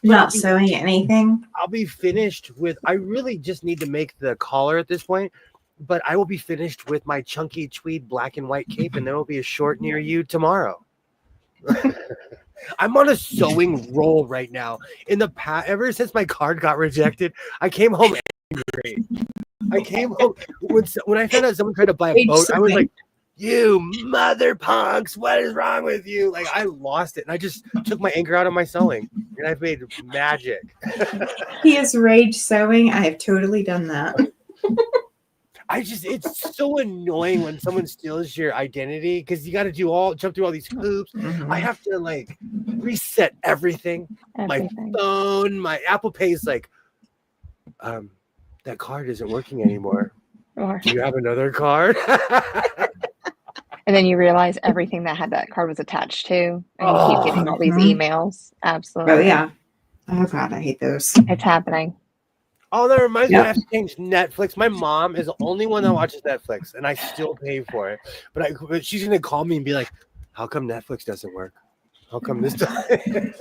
Not sewing anything. I'll be finished with. I really just need to make the collar at this point, but I will be finished with my chunky tweed black and white cape, and there will be a short near you tomorrow. I'm on a sewing roll right now. In the past, ever since my card got rejected, I came home angry. I came home when I found out someone tried to buy a boat. I was like, "You mother punks! What is wrong with you?" Like I lost it, and I just took my anger out on my sewing, and I've made magic. He is rage sewing. I have totally done that. It's so annoying when someone steals your identity because you got to jump through all these hoops. Mhm. I have to like reset everything. Everything. My phone, my Apple Pay is like, that card isn't working anymore. Or, Do you have another card? and then you realize everything that card was attached to, and you keep getting all these emails. Absolutely. Oh yeah. Oh god, I hate those. It's happening. Oh, that reminds me. I have to change Netflix. My mom is the only one that watches Netflix, and I still pay for it. But she's gonna call me and be like, "How come Netflix doesn't work? How come this time?"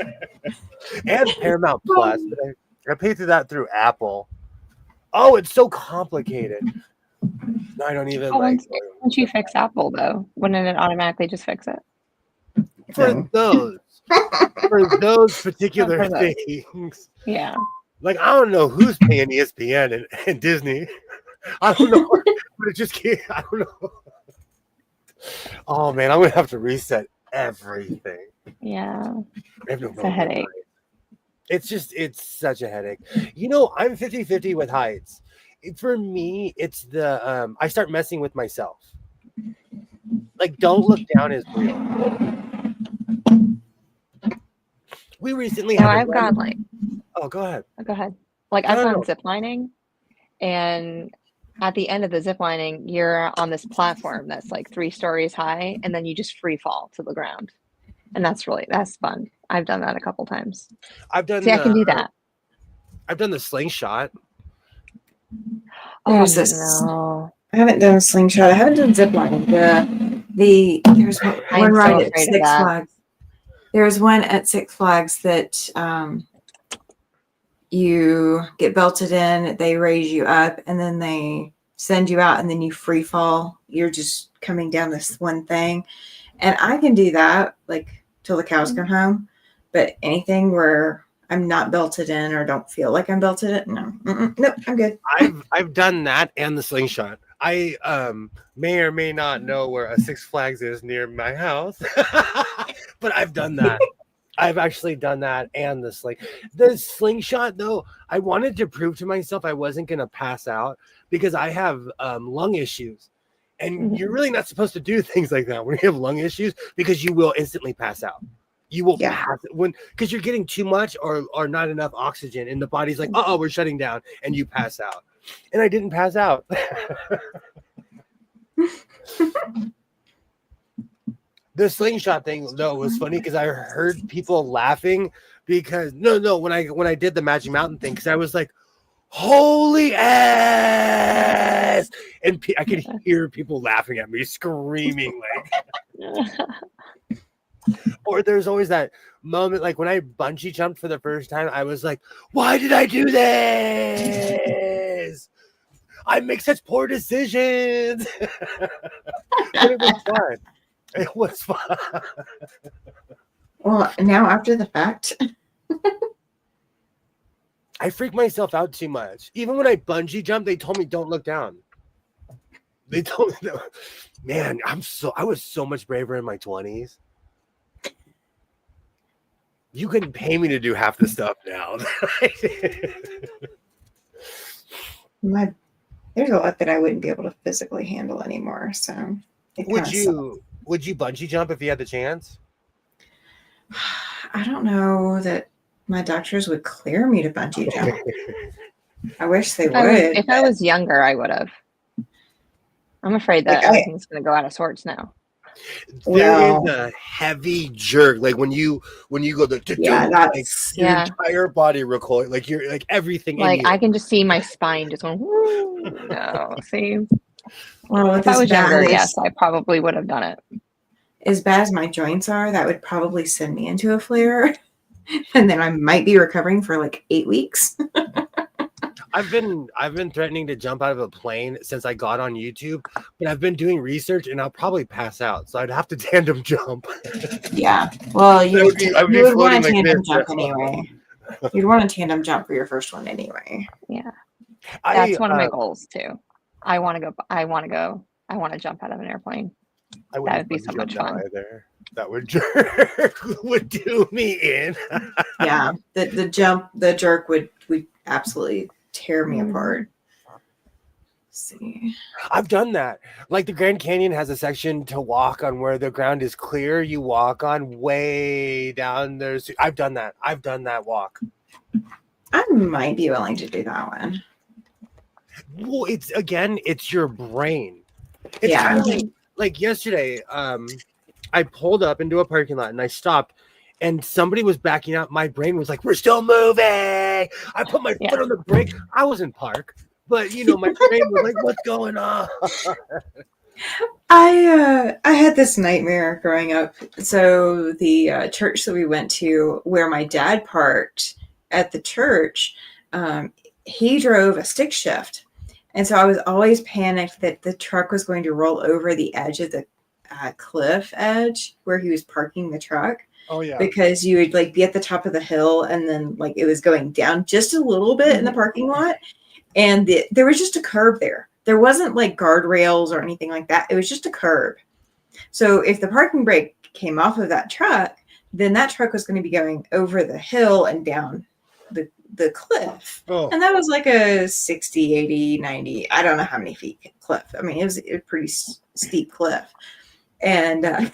And Paramount Plus, but I pay through that through Apple. Oh, it's so complicated. No, I don't even like. Once you fix Apple, though, wouldn't it automatically just fix it? For those particular For those. things. Yeah. Like, I don't know who's paying ESPN and Disney. I don't know. But it just can't. I don't know. Oh, man. I'm going to have to reset everything. Yeah. It's a headache. It's such a headache. You know, I'm 50-50 with heights. For me, it's the, I start messing with myself. Like, don't look down is real. We recently I've gone like. Oh, go ahead. Go ahead. Like I've gone ziplining, and at the end of the ziplining, you're on this platform that's like 3 stories high, and then you just free fall to the ground, and that's fun. I've done that a couple times. I can do that. I've done the slingshot. Oh no! I haven't done a slingshot. I haven't done ziplining. There's one ride at Six Flags. There's one at Six Flags that you get belted in, they raise you up, and then they send you out, and then you free fall. You're just coming down this one thing. And I can do that like till the cows come home. But anything where I'm not belted in or don't feel like I'm belted in, no, I'm good. I've done that and the slingshot. I may or may not know where a Six Flags is near my house, but I've done that. I've actually done that and the slingshot, though. I wanted to prove to myself I wasn't going to pass out because I have lung issues, and you're really not supposed to do things like that when you have lung issues because you will instantly pass out. You will pass it because you're getting too much or not enough oxygen, and the body's like, "Uh-oh, we're shutting down," and you pass out. And I didn't pass out. The slingshot thing, though, was funny because I heard people laughing because when I did the Magic Mountain thing, because I was like, "Holy ass!" and I could hear people laughing at me, screaming like. Or there's always that moment, like when I bungee jumped for the first time, I was like, "Why did I do this? I make such poor decisions." But it was fun. It was fun. Well, now after the fact, I freak myself out too much. Even when I bungee jump, they told me don't look down. They told me, man, I was so much braver in my 20s. You couldn't pay me to do half the stuff now. There's a lot that I wouldn't be able to physically handle anymore. So would you bungee jump if you had the chance? I don't know that my doctors would clear me to bungee jump. I wish they would. If I was younger, I would have. I'm afraid that everything's going to go out of sorts now. There is a heavy jerk, like when you go your entire body recoil, like you're like everything. Like I can just see my spine just going. Woo! No, see. Well, if I was younger, yes, I probably would have done it. As bad as my joints are, that would probably send me into a flare, and then I might be recovering for like 8 weeks. I've been threatening to jump out of a plane since I got on YouTube, but I've been doing research and I'll probably pass out, so I'd have to tandem jump. Yeah, well, you would want a tandem jump this. anyway. You'd want a tandem jump for your first one anyway. Yeah, that's one of my goals too. I want to jump out of an airplane. That would be so much fun. Either. That would do me in. Yeah, the jerk would absolutely tear me apart. Let's see. I've done that. Like the Grand Canyon has a section to walk on where the ground is clear. You walk on way down there. I've done that. I've done that walk. I might be willing to do that one. Well, it's your brain. It's kind of like yesterday. I pulled up into a parking lot and I stopped. And somebody was backing out. My brain was like, "We're still moving." I put my foot on the brake. I was in park, but my brain was like, "What's going on?" I had this nightmare growing up. So the church that we went to, where my dad parked at the church, he drove a stick shift, and so I was always panicked that the truck was going to roll over the edge of the cliff edge where he was parking the truck. Oh yeah. Because you would like be at the top of the hill and then like it was going down just a little bit in the parking lot. And there was just a curb there. There wasn't like guardrails or anything like that. It was just a curb. So if the parking brake came off of that truck, then that truck was going to be going over the hill and down the cliff. Oh. And that was like a 60, 80, 90, I don't know how many feet cliff. I mean, it was a pretty steep cliff. And I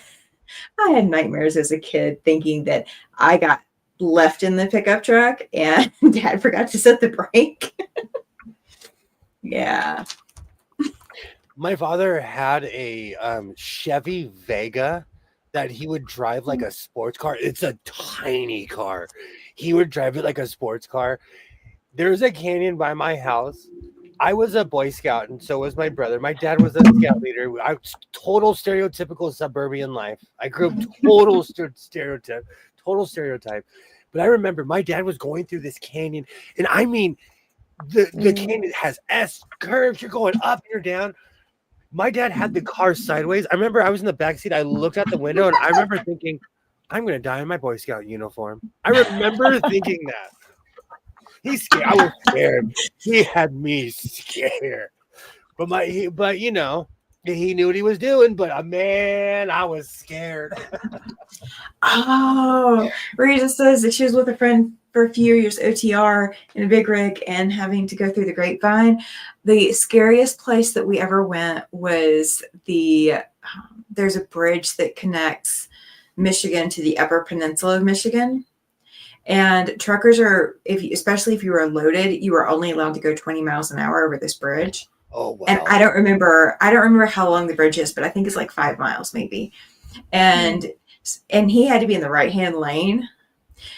had nightmares as a kid thinking that I got left in the pickup truck and Dad forgot to set the brake. Yeah. My father had a Chevy Vega that he would drive like a sports car. It's a tiny car. He would drive it like a sports car. There's a canyon by my house. I was a Boy Scout, and so was my brother. My dad was a scout leader. I was total stereotypical suburban life. I grew up total stereotype. But I remember my dad was going through this canyon, and I mean, the canyon has S curves. You're going up and you're down. My dad had the car sideways. I remember I was in the back seat. I looked out the window, and I remember thinking, I'm going to die in my Boy Scout uniform. I remember thinking that. He's scared. I was scared. He had me scared. But he knew what he was doing. But man, I was scared. Oh, Rita says that she was with a friend for a few years OTR in a big rig and having to go through the grapevine. The scariest place that we ever went was there's a bridge that connects Michigan to the Upper Peninsula of Michigan. And truckers especially if you were loaded, you were only allowed to go 20 miles an hour over this bridge. Oh, wow. And I don't remember how long the bridge is, but I think it's like 5 miles maybe. And he had to be in the right-hand lane.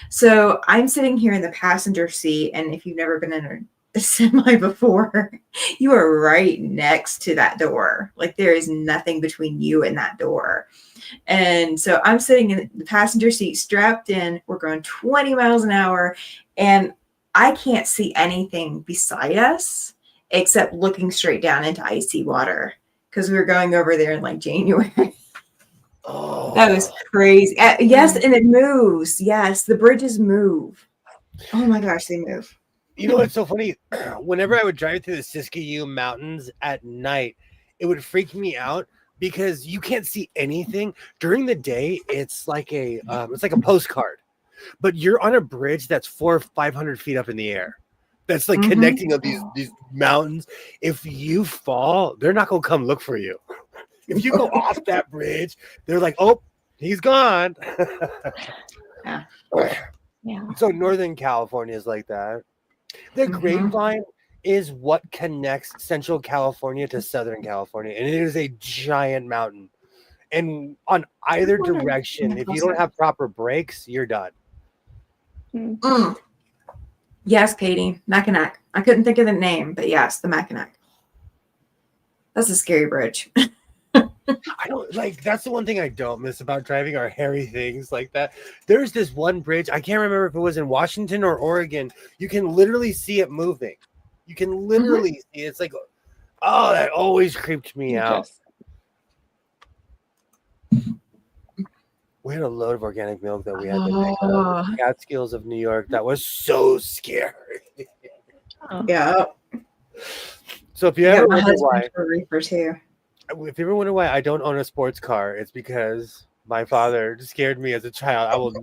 So I'm sitting here in the passenger seat. And if you've never been in a semi before, you are right next to that door. Like there is nothing between you and that door. And so I'm sitting in the passenger seat strapped in. We're going 20 miles an hour and I can't see anything beside us except looking straight down into icy water because we were going over there in like January. Oh, that was crazy. Yes. And it moves. Yes. The bridges move. Oh my gosh. They move. You know, what's so funny. Whenever I would drive through the Siskiyou Mountains at night, it would freak me out. Because you can't see anything during the day. It's like a postcard. but you're on a bridge that's 400 or 500 feet up in the air. That's like Mhm. connecting of these mountains. If you fall, they're not gonna come look for you. If you go off that bridge, they're like, oh, he's gone. Yeah. Yeah. So Northern California is like that. The Mhm. Grapevine is what connects Central California to Southern California, and it is a giant mountain. And on either wonder- direction, if you don't have proper brakes, you're done. Mm. Yes, Katie, Mackinac. I couldn't think of the name, but yes, the Mackinac. That's a scary bridge. I don't like that's the one thing I don't miss about driving are hairy things like that. There's this one bridge, I can't remember if it was in Washington or Oregon. You can literally see it moving. You can literally see it. It's like, oh, that always creeped me out. We had a load of organic milk that we had to pick up. Catskills of New York. That was so scary. Yeah. So if you ever my wonder husband why, for reefer too. if you ever wonder why I don't own a sports car, it's because my father scared me as a child. I will.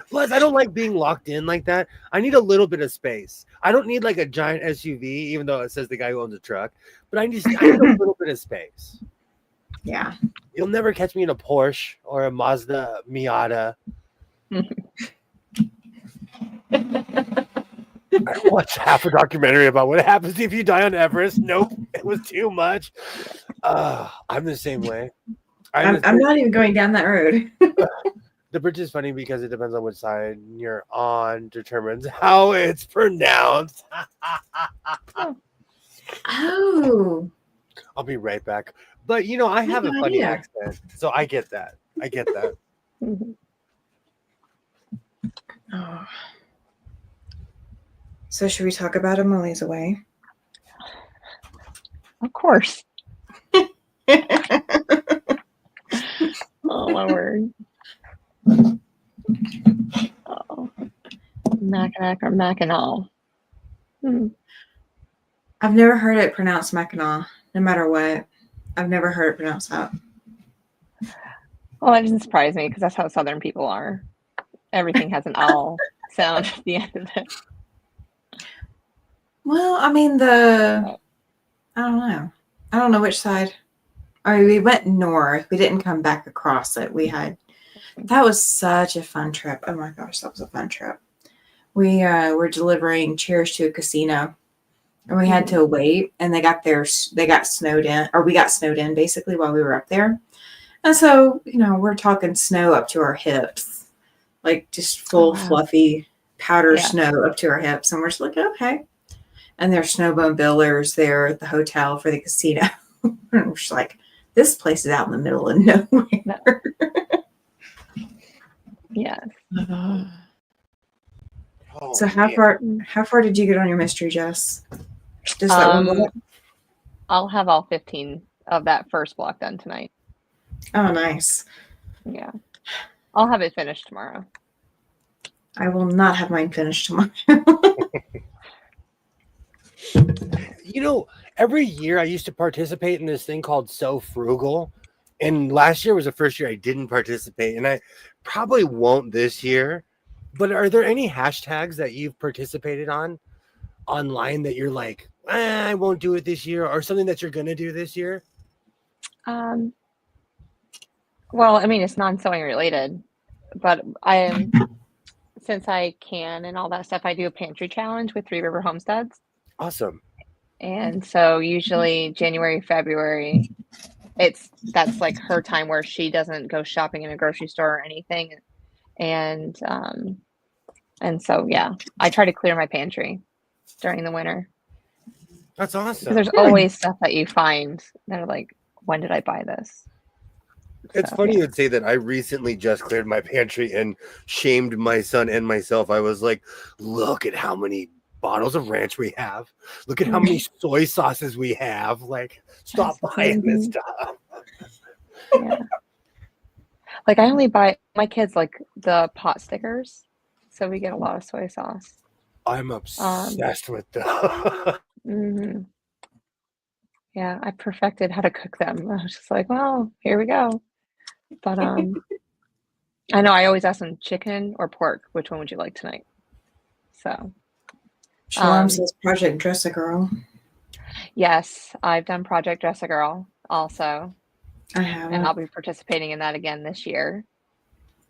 Plus, I don't like being locked in like that. I need a little bit of space. I don't need like a giant SUV, even though it says the guy who owns a truck. But I need a little bit of space. Yeah. You'll never catch me in a Porsche or a Mazda Miata. I watched half a documentary about what happens if you die on Everest. Nope, it was too much. I'm the same way. I'm not even going down that road. The bridge is funny because it depends on which side you're on, determines how it's pronounced. Oh. I'll be right back. But you know, I have a Good funny idea. accent, so I get that. Oh. So should we talk about him while he's away? Of course. Oh my word. Oh. Mackinac or Mackinac. I've never heard it pronounced Mackinac, no matter what. I've never heard it pronounced that. Well, that doesn't surprise me because that's how Southern people are. Everything has an "all" sound at the end of it. Well, I mean, I don't know. I don't know which side. I mean, we went north. We didn't come back across it. That was such a fun trip. Oh my gosh, that was a fun trip. We were delivering chairs to a casino, and we had to wait, and they got snowed in, or we got snowed in basically while we were up there. And so, we're talking snow up to our hips, like just full fluffy powder snow up to our hips. And we're just like, okay. And there's snowbone builders there at the hotel for the casino. And we're just like, this place is out in the middle of nowhere. Yes. Oh, So how far did you get on your mystery, Jess? Just that one block? I'll have all 15 of that first block done tonight. Oh, nice. Yeah. I'll have it finished tomorrow. I will not have mine finished tomorrow. Every year I used to participate in this thing called So Frugal. And last year was the first year I didn't participate. And I probably won't this year. But are there any hashtags that you've participated on online that you're like, I won't do it this year, or something that you're going to do this year? Well, I mean, it's non-sewing related, but since I can and all that stuff, I do a pantry challenge with Three River Homesteads. Awesome. And so usually January, February, that's like her time where she doesn't go shopping in a grocery store or anything. And so, yeah, I try to clear my pantry during the winter. That's awesome. Because there's always stuff that you find that are like, when did I buy this? It's funny you'd say that. I recently just cleared my pantry and shamed my son and myself. I was like, look at how many bottles of ranch we have. Look at how many soy sauces we have. Like, stop buying this stuff. Yeah. Like, I only buy my kids like the pot stickers, so we get a lot of soy sauce. I'm obsessed with them. Yeah, I perfected how to cook them. I was just like, well, here we go. But I know I always ask them chicken or pork. Which one would you like tonight? So Shalom says Project Dress a Girl. yes, I've done Project Dress a Girl also, I haven't. and I'll be participating in that again this year.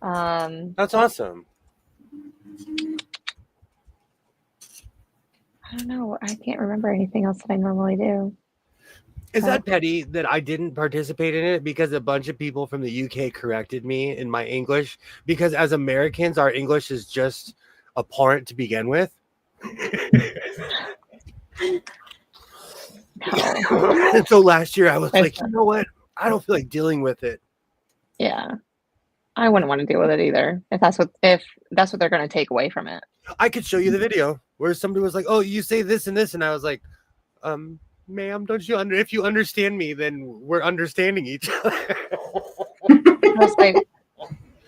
That's awesome. I don't know. I can't remember anything else that I normally do. Is that petty that I didn't participate in it because a bunch of people from the UK corrected me in my English? Because as Americans, our English is just abhorrent to begin with. And so last year I was like, you know what? I don't feel like dealing with it. Yeah, I wouldn't want to deal with it either. If that's what they're going to take away from it. I could show you the video where somebody was like, "Oh, you say this and this," and I was like, "Ma'am, don't you if you understand me, then we're understanding each other."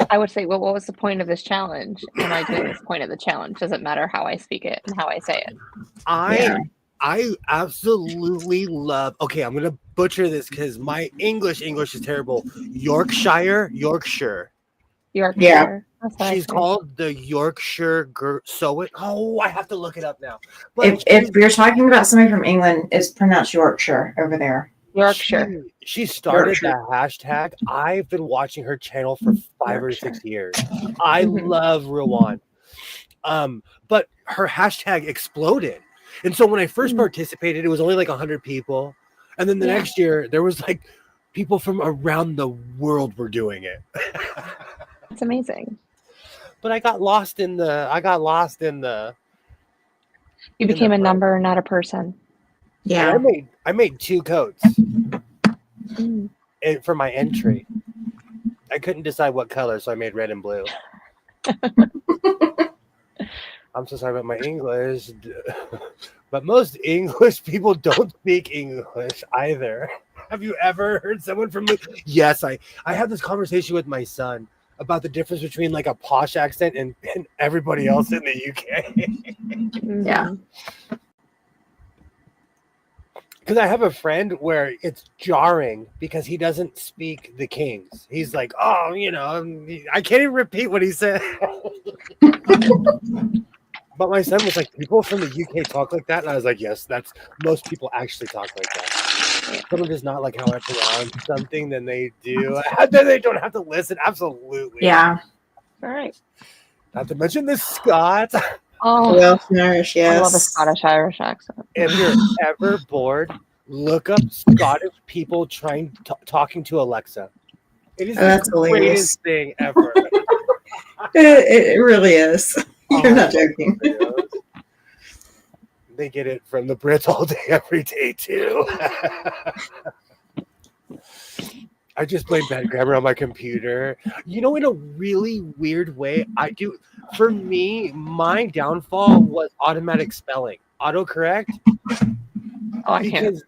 I would say, well, what was the point of this challenge? Am I doing this point of the challenge? Does it matter how I speak it and how I say it? I absolutely love. Okay, I'm gonna butcher this because my English is terrible. Yorkshire. Yeah. She's called the Yorkshire Sewit. Oh, I have to look it up now. But if you're talking about somebody from England, it's pronounced Yorkshire over there. Yorkshire. She started that hashtag. I've been watching her channel for 5 or 6 years. I love Rowan. But her hashtag exploded. And so when I first participated, it was only like 100 people. And then the next year, there was like people from around the world were doing it. It's amazing. But I got lost in the. You became a number, not a person. Yeah. I made 2 coats for my entry. I couldn't decide what color, so I made red and blue. I'm so sorry about my English, but most English people don't speak English either. Have you ever heard someone from? Yes, I had this conversation with my son about the difference between like a posh accent and everybody else in the UK. Yeah. Because I have a friend where it's jarring because he doesn't speak the Kings. He's like, oh, I can't even repeat what he said. But my son was like, people from the UK talk like that. And I was like, yes, most people actually talk like that. Someone does not like how I pronounce something, then they do. Then they don't have to listen. Absolutely. Yeah. All right. Not to mention the Scots. Oh, Welsh and Irish, yes. I love a Scottish-Irish accent. If you're ever bored, look up Scottish people talking to Alexa. It is the greatest thing ever. It really is. You're not joking. They get it from the Brits all day, every day, too. I just played bad grammar on my computer. In a really weird way, I do. For me, my downfall was automatic spelling. Autocorrect. Oh, I can't. Because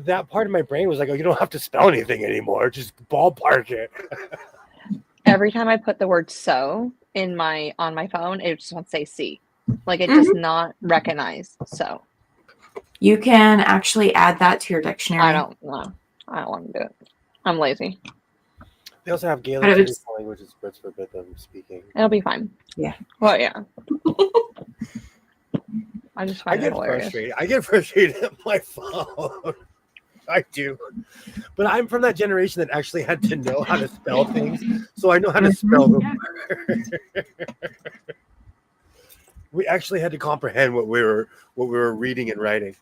that part of my brain was like, oh, you don't have to spell anything anymore. Just ballpark it. Every time I put the word so on my phone, it just wants to say C. Like it does not recognize so. You can actually add that to your dictionary. I don't want to do it. I'm lazy. They also have Gaelic languages Brits forbid them speaking. It'll be fine. Yeah. Well, yeah. I just find it hilarious. I get frustrated at my phone. I do. But I'm from that generation that actually had to know how to spell things, so I know how to spell them. We actually had to comprehend what we were reading and writing.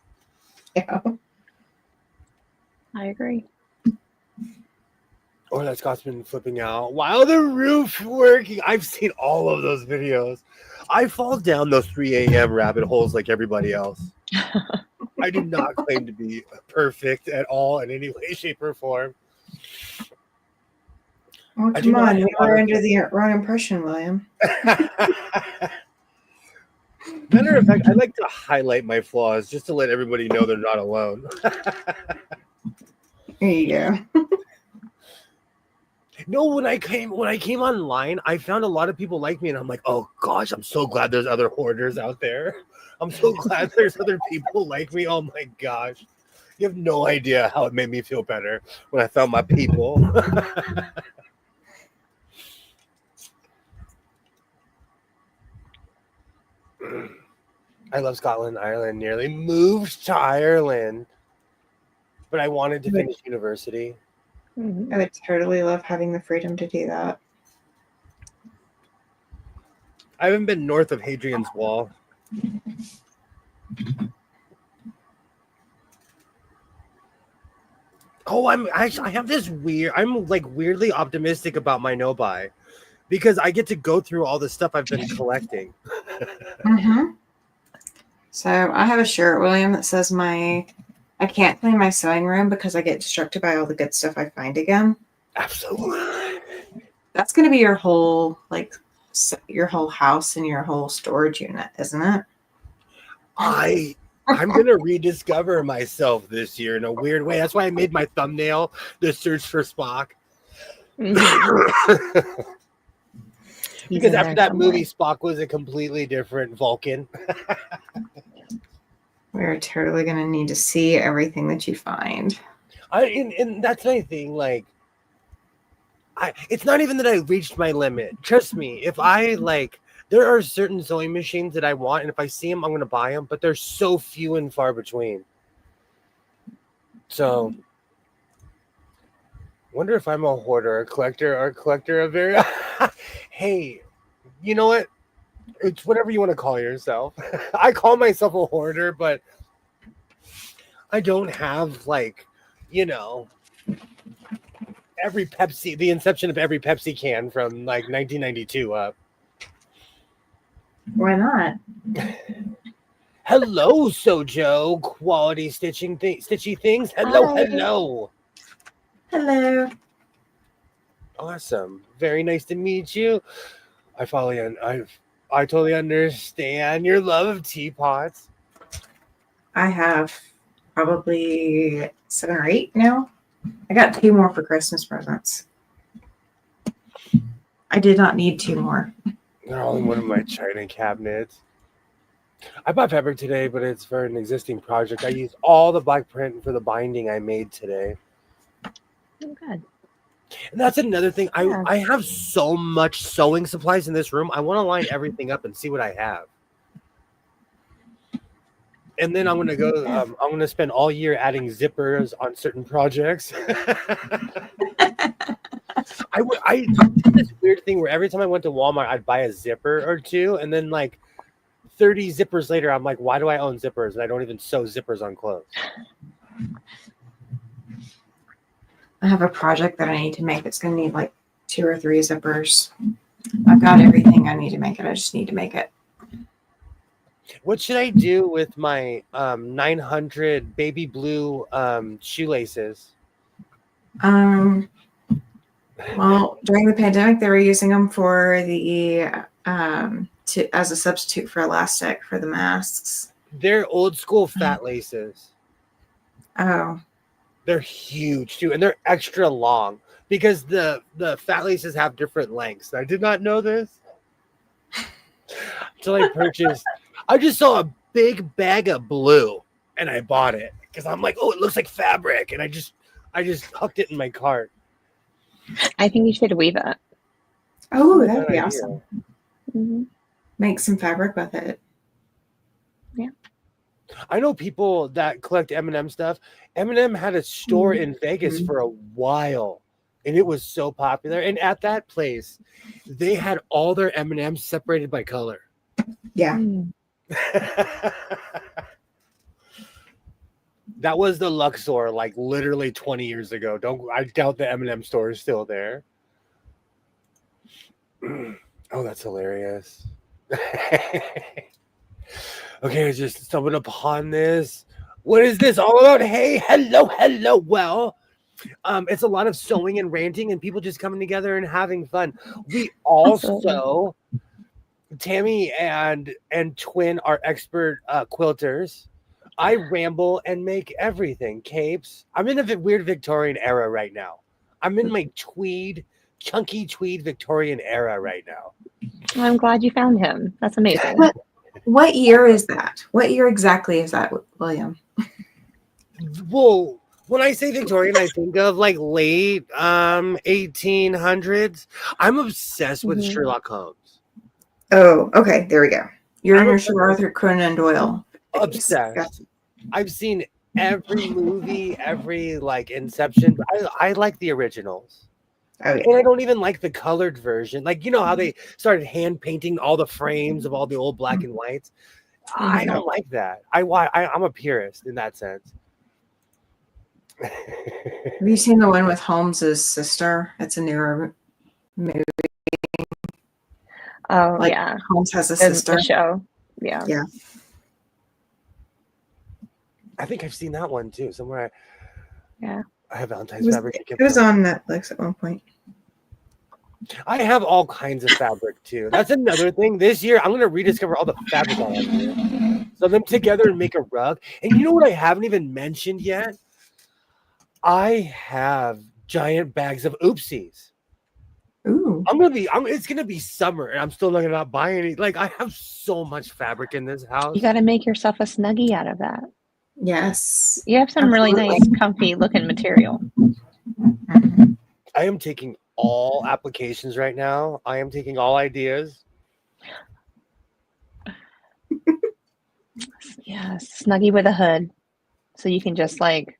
Yeah. I agree. Or that Scotsman flipping out while the roof working. I've seen all of those videos. I fall down those 3 a.m. rabbit holes like everybody else. I do not claim to be perfect at all in any way, shape, or form. Oh, come on. You are under the wrong impression, William. Matter of fact, I like to highlight my flaws just to let everybody know they're not alone. There you go. No, when I came online, I found a lot of people like me, and I'm like, oh gosh, I'm so glad there's other hoarders out there. I'm so glad there's other people like me. Oh my gosh. You have no idea how it made me feel better when I found my people. I love Scotland, Ireland. Nearly moved to Ireland, but I wanted to finish university. Mhm. I would totally love having the freedom to do that. I haven't been north of Hadrian's Wall. Oh, I have this I'm like weirdly optimistic about my no-buy because I get to go through all the stuff I've been collecting. So I have a shirt, William, that says I can't clean my sewing room because I get distracted by all the good stuff I find again. Absolutely. That's going to be your whole your whole house and your whole storage unit, isn't it? I'm gonna rediscover myself this year in a weird way. That's why I made my thumbnail the search for Spock. Mhm. He's Because in after there that somewhere. movie, Spock was a completely different Vulcan. We're totally going to need to see everything that you find. And that's my thing. Like, it's not even that I reached my limit. Trust me, if I like, there are certain sewing machines that I want, and if I see them, I'm gonna buy them. But they're so few and far between. So, wonder if I'm a hoarder, a collector, or a collector of very. Hey, you know what? It's whatever you want to call yourself. I call myself a hoarder, but I don't have like, you know, the inception of every Pepsi can from like 1992 up. Why not? Hello, Sojo. Quality stitchy things. Hello, Hi. hello. Hello. Awesome. Very nice to meet you. I totally understand your love of teapots. I have probably 7 or 8 now. I got 2 more for Christmas presents. I did not need 2 more. They're all in one of my china cabinets. I bought fabric today, but it's for an existing project. I used all the black print for the binding I made today. Oh, good. And that's another thing. Yeah. I have so much sewing supplies in this room. I want to line everything up and see what I have. And then I'm going to go, I'm going to spend all year adding zippers on certain projects. I did this weird thing where every time I went to Walmart, I'd buy a zipper or two. And then like 30 zippers later, I'm like, why do I own zippers? And I don't even sew zippers on clothes. I have a project that I need to make that's going to need like 2 or 3 zippers. I've got everything I need to make it. I just need to make it. What should I do with my 900 baby blue shoelaces? Well, during the pandemic, they were using them for the as a substitute for elastic for the masks. They're old school fat laces. Oh, They're huge too, and they're extra long because the fat laces have different lengths. I did not know this until I purchased. I just saw a big bag of blue and I bought it because I'm like, oh, it looks like fabric, and I just hooked it in my cart. I think you should weave it. oh, that'd Good be idea. awesome. Mhm. Make some fabric with it. I know people that collect M&M stuff. M&M had a store in Vegas for a while, and it was so popular. And at that place, they had all their M&Ms separated by color. Yeah. Mm. That was the Luxor, like literally 20 years ago. I doubt the M&M store is still there. Oh, that's hilarious. Okay, I just stumbled upon this. What is this all about? Hey, hello. Well, it's a lot of sewing and ranting and people just coming together and having fun. We also, Tammy and Twin are expert quilters. I ramble and make everything. Capes. I'm in a weird Victorian era right now. I'm in my chunky tweed Victorian era right now. I'm glad you found him. That's amazing. What year is that? What year exactly is that, William? Well, when I say Victorian, I think of like late 1800s. I'm obsessed with Mhm. Sherlock Holmes. Oh, okay. There we go. You're in I'm your Sir Arthur Conan Doyle phase. obsessed. Gotcha. I've seen every movie, every like Inception. I like the originals. Oh And yeah. I don't even like the colored version. Like, you know how they started hand painting all the frames of all the old black and whites? I don't like that. I'm a purist in that sense. Have you seen the one with Holmes's sister? It's a newer movie. Oh Like yeah, Holmes has a the sister. show. Yeah. Yeah. I think I've seen that one too. Somewhere Yeah. I have It Valentine's was, fabric. it was on Netflix at one point. I have all kinds of fabric too. That's another thing. This year, I'm going to rediscover all the fabric I have here. Sew them together and make a rug. And you know what I haven't even mentioned yet? I have giant bags of oopsies. Ooh. It's gonna be summer and I'm still not gonna buy any. Like, I have so much fabric in this house. You got to make yourself a snuggie out of that. Yes. You have some really Absolutely. nice, comfy looking material. Mhm. I am taking all applications right now. I am taking all ideas. Yeah, snuggie with a hood, so you can just like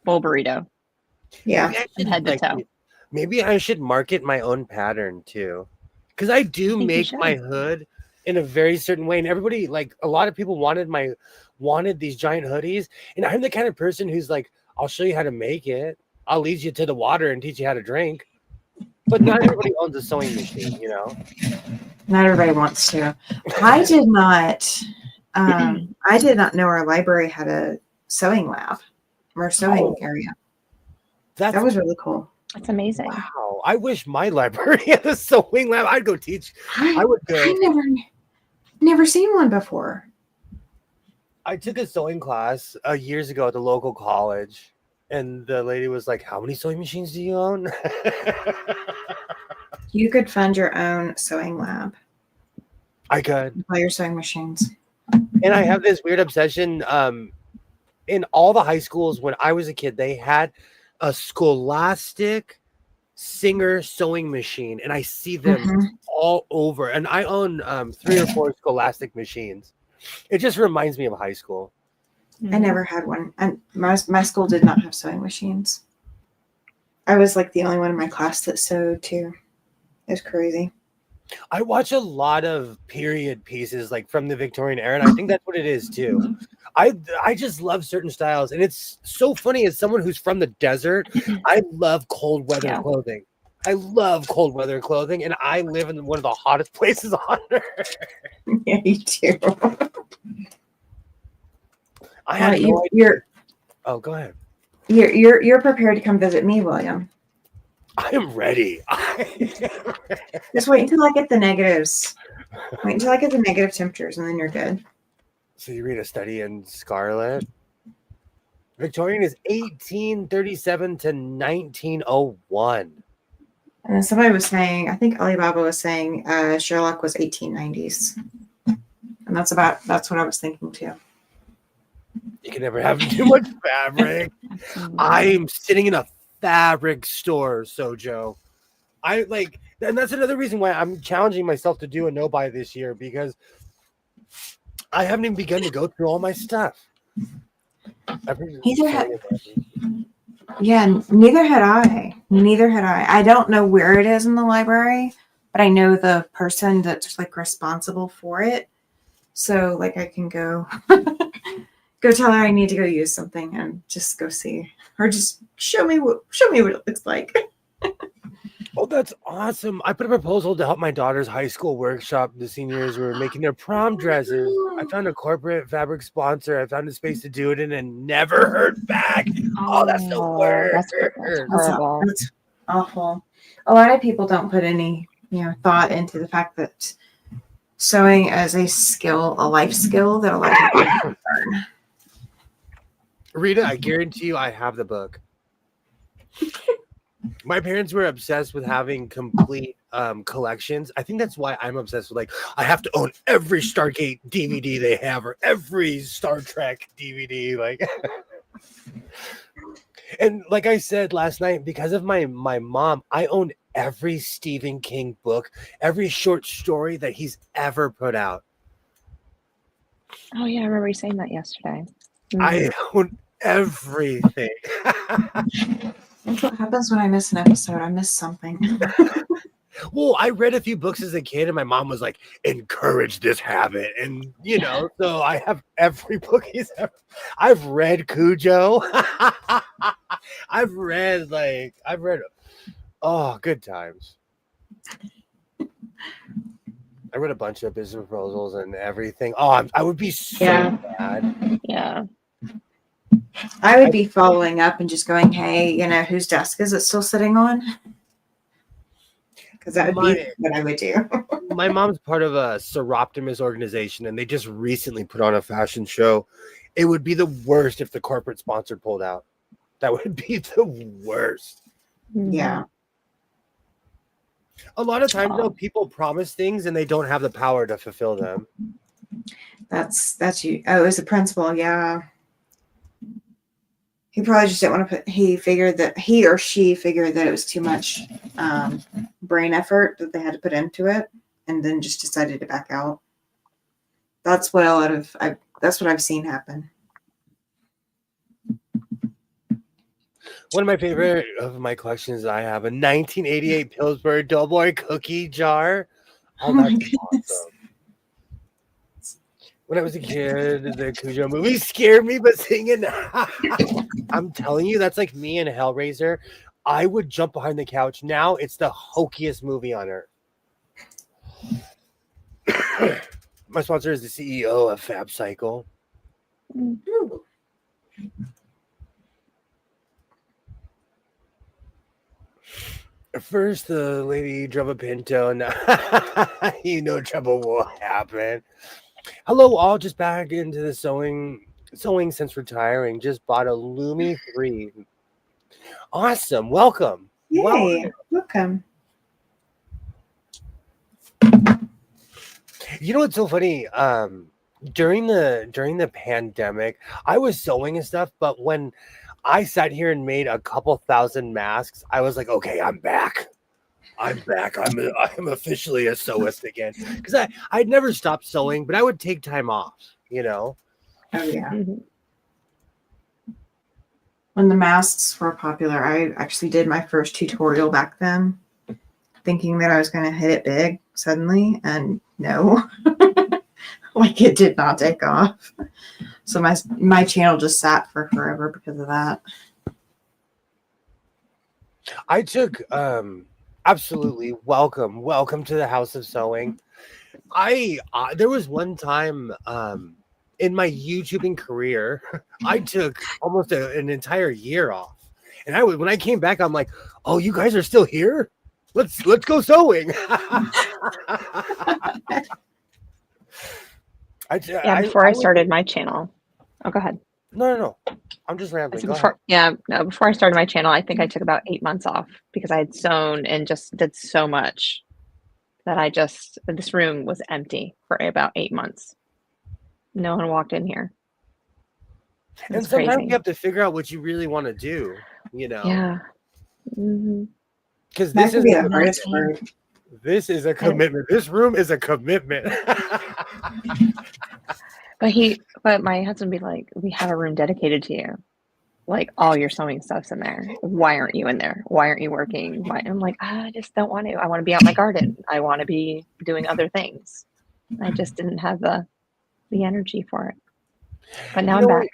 full burrito. Yeah. Maybe I From should, head to like, toe. maybe I should market my own pattern too, because I do think you make should. my hood in a very certain way, and everybody, like, a lot of people wanted these giant hoodies, and I'm the kind of person who's like, I'll show you how to make it. I'll lead you to the water and teach you how to drink. But not everybody owns a sewing machine, you know. Not everybody wants to. I did not know our library had a sewing lab or sewing area. That That was really cool. That's amazing. Wow. I wish my library had a sewing lab. I'd go teach. I would go. I never seen one before. I took a sewing class years ago at the local college, and the lady was like, "How many sewing machines do you own?" You could fund your own sewing lab. I could. Buy your sewing machines. And I have this weird obsession. In all the high schools when I was a kid, they had a Scholastic Singer sewing machine, and I see them all over. And I own 3 or 4 Scholastic machines. It just reminds me of high school. I never had one. And my school did not have sewing machines. I was like the only one in my class that sewed too. It was crazy. I watch a lot of period pieces, like from the Victorian era, and I think that's what it is too. I just love certain styles, and it's so funny as someone who's from the desert. I love cold weather clothing. I love cold weather clothing, and I live in one of the hottest places on earth. Yeah, you too. I had no idea. Oh, go ahead. You're prepared to come visit me, William. I am ready. Just wait until I get the negatives. Wait until I get the negative temperatures, and then you're good. So you read a study in Scarlet. Victorian is 1837 to 1901. And then somebody was saying, I think Alibaba was saying Sherlock was 1890s. And that's what I was thinking too. You can never have too much fabric. I'm sitting in a fabric store, Sojo. And that's another reason why I'm challenging myself to do a no buy this year, because I haven't even begun to go through all my stuff. Neither had I. I don't know where it is in the library, but I know the person that's like responsible for it. So like I can go tell her I need to go use something and just go see, or just show me what it looks like. Oh, that's awesome. I put a proposal to help my daughter's high school workshop. The seniors were making their prom dresses. I found a corporate fabric sponsor. I found a space to do it in and never heard back. Oh, that's the worst. That's horrible. That's awful. A lot of people don't put any, thought into the fact that sewing is a skill, a life skill that a lot of people don't learn. Rita, I guarantee you I have the book. My parents were obsessed with having complete collections. I think that's why I'm obsessed with, I have to own every Stargate DVD they have, or every Star Trek DVD. And like I said last night, because of my mom, I own every Stephen King book, every short story that he's ever put out. Oh yeah, I remember you saying that yesterday. I own everything. That's what happens when I miss an episode. I miss something. Well, I read a few books as a kid, and my mom was like, "Encourage this habit," and so I have every book he's ever. I've read Cujo. I've read. Oh, good times. I read a bunch of business proposals and everything. Oh, I would be so bad. Yeah. I would be following up and just going, hey, whose desk is it still sitting on? Because that would be what I would do. My mom's part of a Seroptimus organization, and they just recently put on a fashion show. It would be the worst if the corporate sponsor pulled out. That would be the worst. Yeah. A lot of times, though, people promise things and they don't have the power to fulfill them. That's you. Oh, it was the principal. Yeah. He probably just didn't want to he or she figured that it was too much brain effort that they had to put into it, and then just decided to back out. That's what that's what I've seen happen. One of my favorite of my collections, I have a 1988 Pillsbury Doughboy cookie jar. Oh my That's goodness. awesome. When I was a kid, the Cujo movie scared me, but seeing it now, I'm telling you, that's like me and Hellraiser. I would jump behind the couch. Now it's the hokiest movie on earth. My sponsor is the CEO of Fab Cycle. Ooh. At first, the lady drove a Pinto, and trouble will happen. Hello, all. Just back into the sewing since retiring. Just bought a Lumi 3. Awesome. Welcome. Yay. Welcome. You know what's so funny? During the pandemic, I was sewing and stuff, but when I sat here and made a couple thousand masks, I was like, okay, I'm back. I'm officially a sewist again. Because I'd never stopped sewing, but I would take time off, Oh yeah. Mm-hmm. When the masks were popular, I actually did my first tutorial back then, thinking that I was going to hit it big suddenly, and no. Like, it did not take off. So my channel just sat for forever because of that. I took absolutely welcome to the House of Sewing. There was one time in my YouTubing career, I took almost an entire year off, and when I came back, I'm like, oh, you guys are still here? Let's go sewing. Before I started my channel. Oh, go ahead. No. I'm just rambling. Before I started my channel, I think I took about 8 months off because I had sewn and just did so much that this room was empty for about 8 months. No one walked in here. And sometimes you have to figure out what you really want to do, Yeah. Mm-hmm. Because That could be the hardest part. This is a commitment. This room is a commitment. But my husband would be like, we have a room dedicated to you. Like, all your sewing stuff's in there. Why aren't you in there? Why aren't you working? I'm like, I just don't want to. I want to be out in my garden. I want to be doing other things. I just didn't have the energy for it. But now I'm back.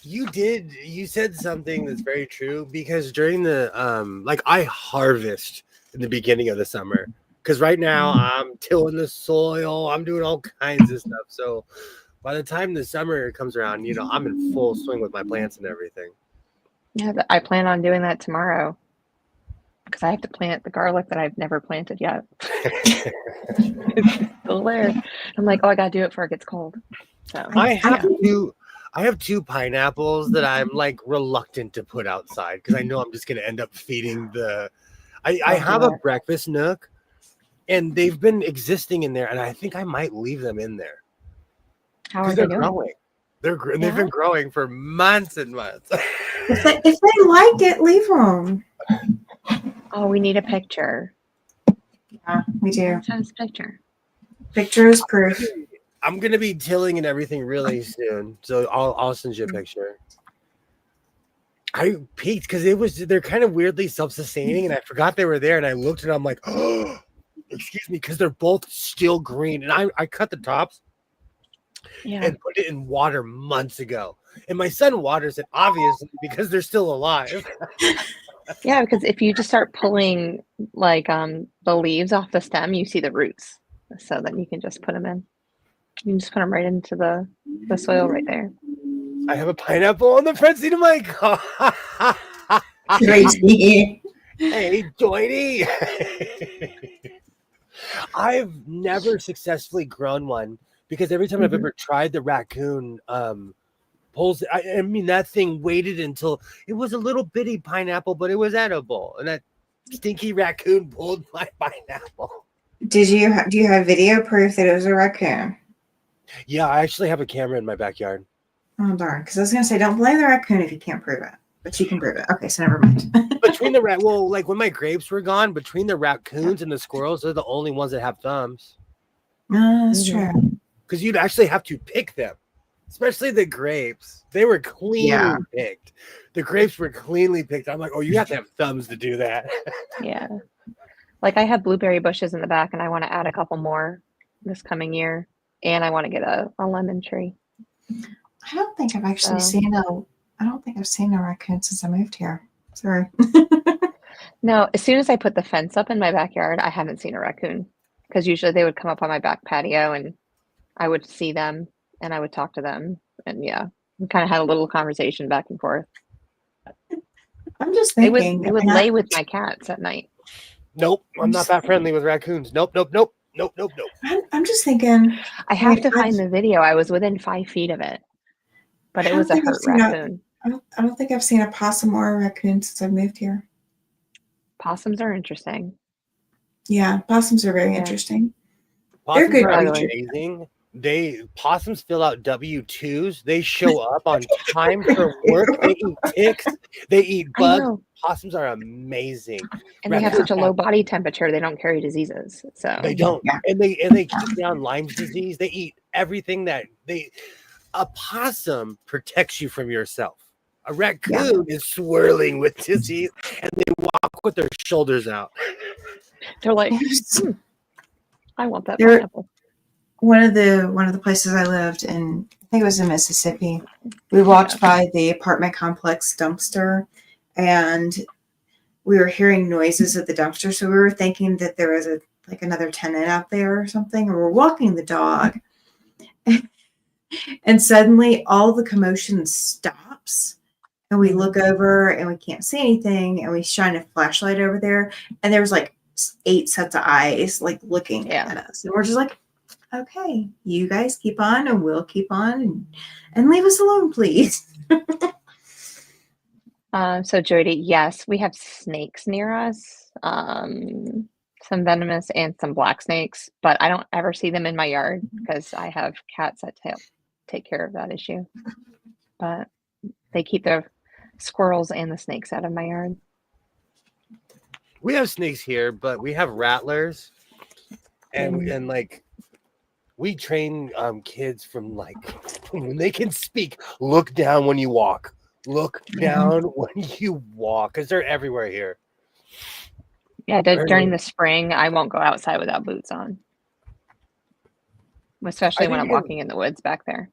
You said something that's very true, because during the I harvest in the beginning of the summer, because right now I'm tilling the soil, I'm doing all kinds of stuff. So by the time the summer comes around, I'm in full swing with my plants and everything. Yeah, I plan on doing that tomorrow because I have to plant the garlic that I've never planted yet. It's still there. I'm like, I gotta do it before it gets cold. So I have two pineapples that I'm like reluctant to put outside because I know I'm just gonna end up feeding I have a breakfast nook, and they've been existing in there, and I think I might leave them in there. How are they growing? They've been growing for months and months. If they like it, leave them. Oh, we need a picture. Yeah, we do. Send us a picture. Picture is proof. I'm gonna be tilling and everything really soon, so I'll send you a picture. I peeked because they're kind of weirdly self-sustaining, and I forgot they were there, and I looked and I'm like, oh, excuse me, because they're both still green, and I cut the tops Yeah. and put it in water months ago, and my son waters it obviously because they're still alive. Yeah, because if you just start pulling like the leaves off the stem, you see the roots. So then you can just put them in. You can just put them right into the soil right there. I have a pineapple on the front seat of my car. Crazy. Hey, Joydy. I've never successfully grown one because every time I've ever tried the raccoon pulls, I mean, that thing waited until it was a little bitty pineapple, but it was edible. And that stinky raccoon pulled my pineapple. Do you have video proof that it was a raccoon? Yeah, I actually have a camera in my backyard. Oh, darn. Because I was going to say, don't blame the raccoon if you can't prove it. But you can prove it. Okay, so never mind. Between the like when my grapes were gone, between the raccoons and the squirrels, they're the only ones that have thumbs. That's true. Because you'd actually have to pick them, especially the grapes. They were cleanly picked. The grapes were cleanly picked. I'm like, oh, you have to have thumbs to do that. Yeah. Like I have blueberry bushes in the back, and I want to add a couple more this coming year, and I want to get a lemon tree. I don't think I've actually seen a raccoon since I moved here. Sorry. No, as soon as I put the fence up in my backyard, I haven't seen a raccoon because usually they would come up on my back patio and I would see them and I would talk to them. And yeah, we kind of had a little conversation back and forth. I'm just thinking. They would lay with my cats at night. Nope, I'm not that friendly with raccoons. Nope. I'm just thinking. I have to find the video. I was within 5 feet of it, but it was a hurt raccoon. I don't think I've seen a possum or a raccoon since I moved here. Possums are interesting. Yeah, possums are very interesting. Possums They're good. are amazing. Possums fill out W-2s. They show up on time for work. They eat ticks. They eat bugs. Possums are amazing. And they have such a low body temperature. They don't carry diseases. So they don't. Yeah. And they keep down Lyme's disease. They eat everything a possum protects you from yourself. A raccoon is swirling with disease, and they walk with their shoulders out. They're like, I want that pineapple. One of the places I lived in, I think it was in Mississippi. We walked by the apartment complex dumpster, and we were hearing noises at the dumpster. So we were thinking that there was another tenant out there or something. And we're walking the dog, and suddenly all the commotion stops. And we look over and we can't see anything. And we shine a flashlight over there. And there was 8 sets of eyes looking at us. And we're just like, okay, you guys keep on and we'll keep on and leave us alone, please. So Jody, yes, we have snakes near us. Some venomous and some black snakes, but I don't ever see them in my yard because I have cats that take care of that issue. But they keep the squirrels and the snakes out of my yard. We have snakes here, but we have rattlers, and we train kids from when they can speak. Look down when you walk. Look down when you walk, because they're everywhere here. Yeah, during the spring, I won't go outside without boots on, especially when I'm walking in the woods back there.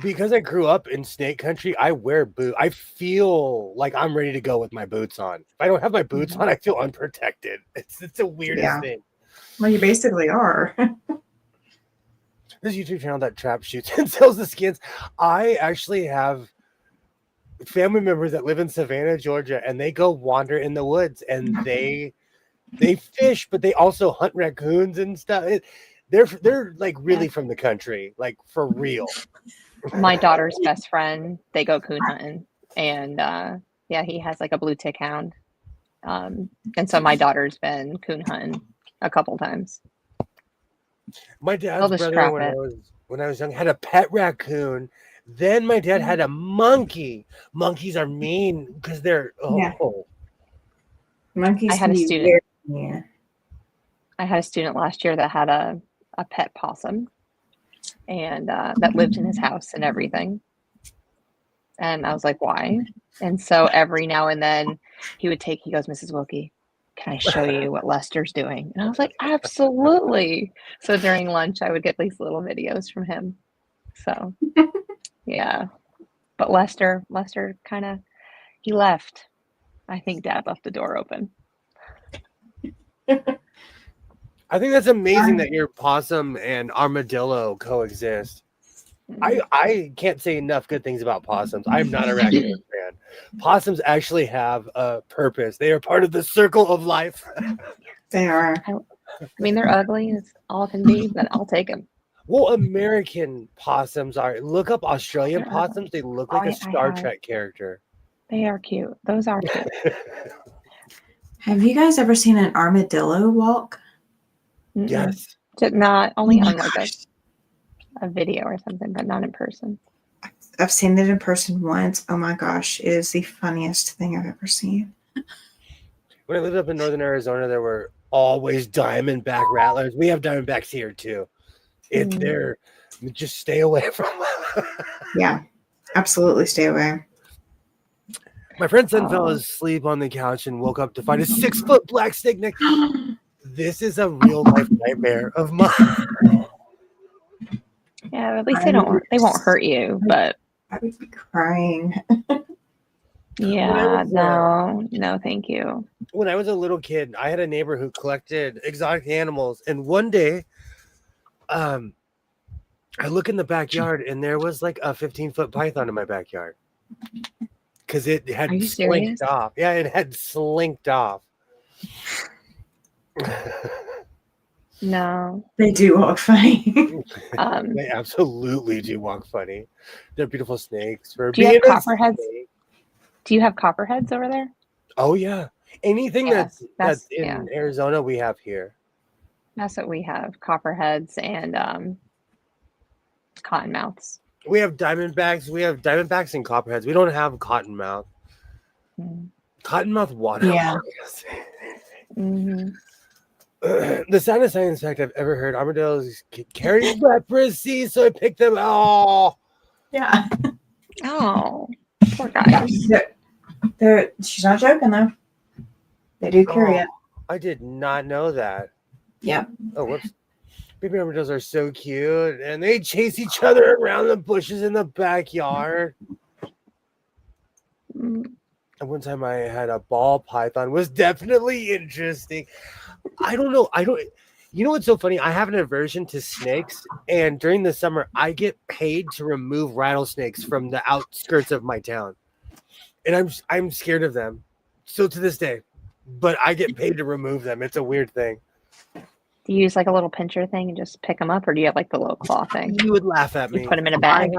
Because I grew up in snake country, I wear boots. I feel like I'm ready to go with my boots on. If I don't have my boots on, I feel unprotected. It's the weirdest thing. Well, you basically are. This YouTube channel that trap shoots and sells the skins. I actually have family members that live in Savannah, Georgia, and they go wander in the woods and they fish, but they also hunt raccoons and stuff. They're really from the country, for real. My daughter's best friend, they go coon hunting, and he has a blue tick hound, and so my daughter's been coon hunting a couple times. My dad's brother, when I was young, had a pet raccoon. Then my dad had a monkey. Monkeys are mean because they're monkeys. I had a student last year that had a pet possum, and that lived in his house and everything. And I was like, why? And so every now and then he goes, Mrs. Wilkie, can I show you what Lester's doing? And I was like, absolutely. So during lunch, I would get these little videos from him. So, yeah. But Lester kind of, he left. I think Dad left the door open. I think that's amazing that your possum and armadillo coexist. I can't say enough good things about possums. I'm not a raccoon fan. Possums actually have a purpose. They are part of the circle of life. They are. I mean, they're ugly as all can be, but I'll take them. Well, American possums are. Look up Australian possums. They look like a Star Trek character. They are cute. Those are cute. Have you guys ever seen an armadillo walk? Yes. Not only on like a video or something, but not in person. I've seen it in person once. Oh my gosh, it is the funniest thing I've ever seen. When I lived up in northern Arizona, there were always diamondback rattlers. We have diamondbacks here too. It's there. Just stay away from them. Yeah, absolutely stay away. My friend's son fell asleep on the couch and woke up to find a 6-foot black snake next. This is a real life nightmare of mine. Yeah, at least they won't hurt you, but I would be crying. yeah, no, thank you. When I was a little kid, I had a neighbor who collected exotic animals, and one day, I look in the backyard and there was like a 15-foot python in my backyard because it had slinked off. Yeah, it had slinked off. No, they do walk funny. They absolutely do walk funny. They're beautiful snakes. Do you have copperheads? Do you have copperheads over there? Oh yeah, anything that's in Arizona, we have here. That's what we have: copperheads and cottonmouths. We have diamondbacks. We have diamondbacks and copperheads. We don't have cottonmouth. Cottonmouth water. Yeah. Mm-hmm. The saddest science fact I've ever heard: armadillos carry leprosy, so I picked them. Oh, yeah. Oh, poor guys. She's not joking though. They do carry it. I did not know that. Yeah. Oh, whoops. Baby armadillos are so cute, and they chase each other around the bushes in the backyard. And one time I had a ball python. It was definitely interesting. I don't know. You know what's so funny? I have an aversion to snakes, and during the summer, I get paid to remove rattlesnakes from the outskirts of my town, and I'm scared of them. So to this day, but I get paid to remove them. It's a weird thing. Do you use like a little pincher thing and just pick them up, or do you have like the little claw thing? You would laugh at me. You put them in a bag.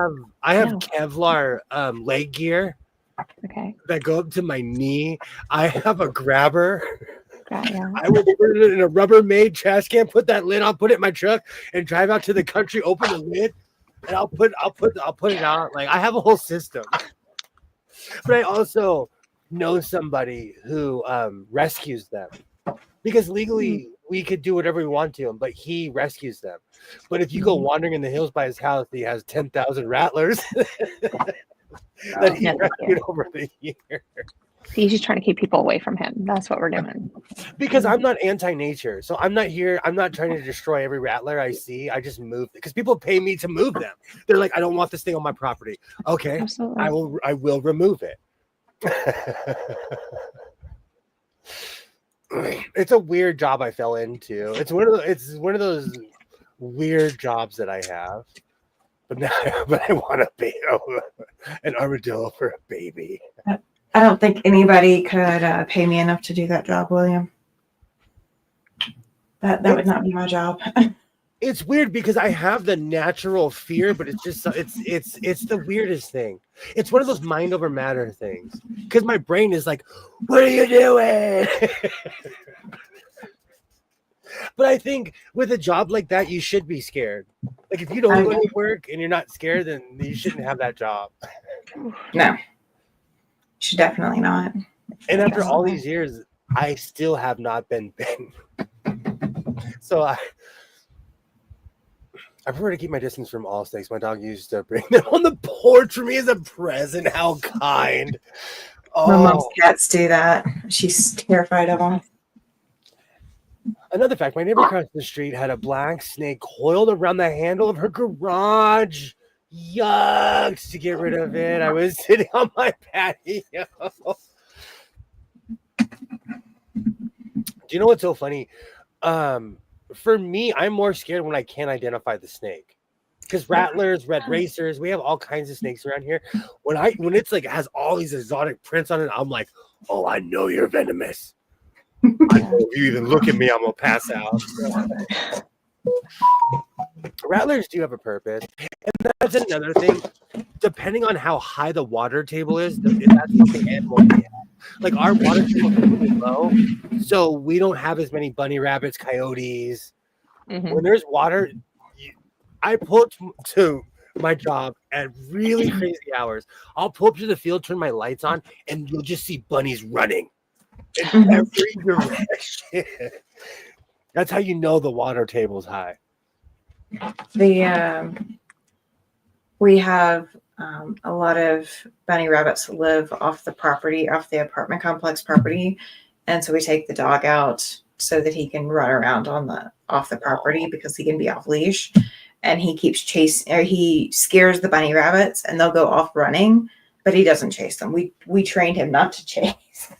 I have Kevlar leg gear. Okay. That go up to my knee. I have a grabber. Yeah. I would put it in a Rubbermaid trash can, put that lid on, put it in my truck, and drive out to the country, open the lid, and I'll put it out. Like I have a whole system. But I also know somebody who rescues them. Because legally we could do whatever we want to him, but he rescues them. But if you go wandering in the hills by his house, he has 10,000 rattlers that he rescued over the year. He's just trying to keep people away from him. That's what we're doing. Because I'm not anti-nature. So I'm not here. I'm not trying to destroy every rattler I see. I just move because people pay me to move them. They're like, I don't want this thing on my property. Okay. Absolutely. I will remove it. It's a weird job I fell into. It's one of those weird jobs that I have. But I want to be an armadillo for a baby. I don't think anybody could pay me enough to do that job, William. That would not be my job. It's weird because I have the natural fear, but it's just it's the weirdest thing. It's one of those mind over matter things. Because my brain is like, what are you doing? But I think with a job like that, you should be scared. Like if you don't go to work and you're not scared, then you shouldn't have that job. No. Should definitely not. And after all these years, I still have not been bitten. So I prefer to keep my distance from all snakes. My dog used to bring them on the porch for me as a present. How kind. My mom's Oh, cats do that. She's terrified of them. another fact, my neighbor across the street had a black snake coiled around the handle of her garage. Yucks, to get rid of it. I was sitting on my patio. Do you know what's so funny? For me, I'm more scared when I can't identify the snake. Because rattlers, red racers, we have all kinds of snakes around here. When it's like has all these exotic prints on it, I'm like, oh, I know you're venomous. I know if you even look at me, I'm gonna pass out. Rattlers do have a purpose, and that's another thing. Depending on how high the water table is, that's the animal we have. Like our water table is really low, so we don't have as many bunny rabbits, coyotes. Mhm. When there's water, I pull to my job at really crazy hours. I'll pull up to the field, turn my lights on, and you'll just see bunnies running in every direction. That's how you know the water table's high. We have a lot of bunny rabbits that live off the property, off the apartment complex property, and so we take the dog out so that he can run around off the property because he can be off leash, and he keeps chasing, or he scares the bunny rabbits, and they'll go off running, but he doesn't chase them. We trained him not to chase.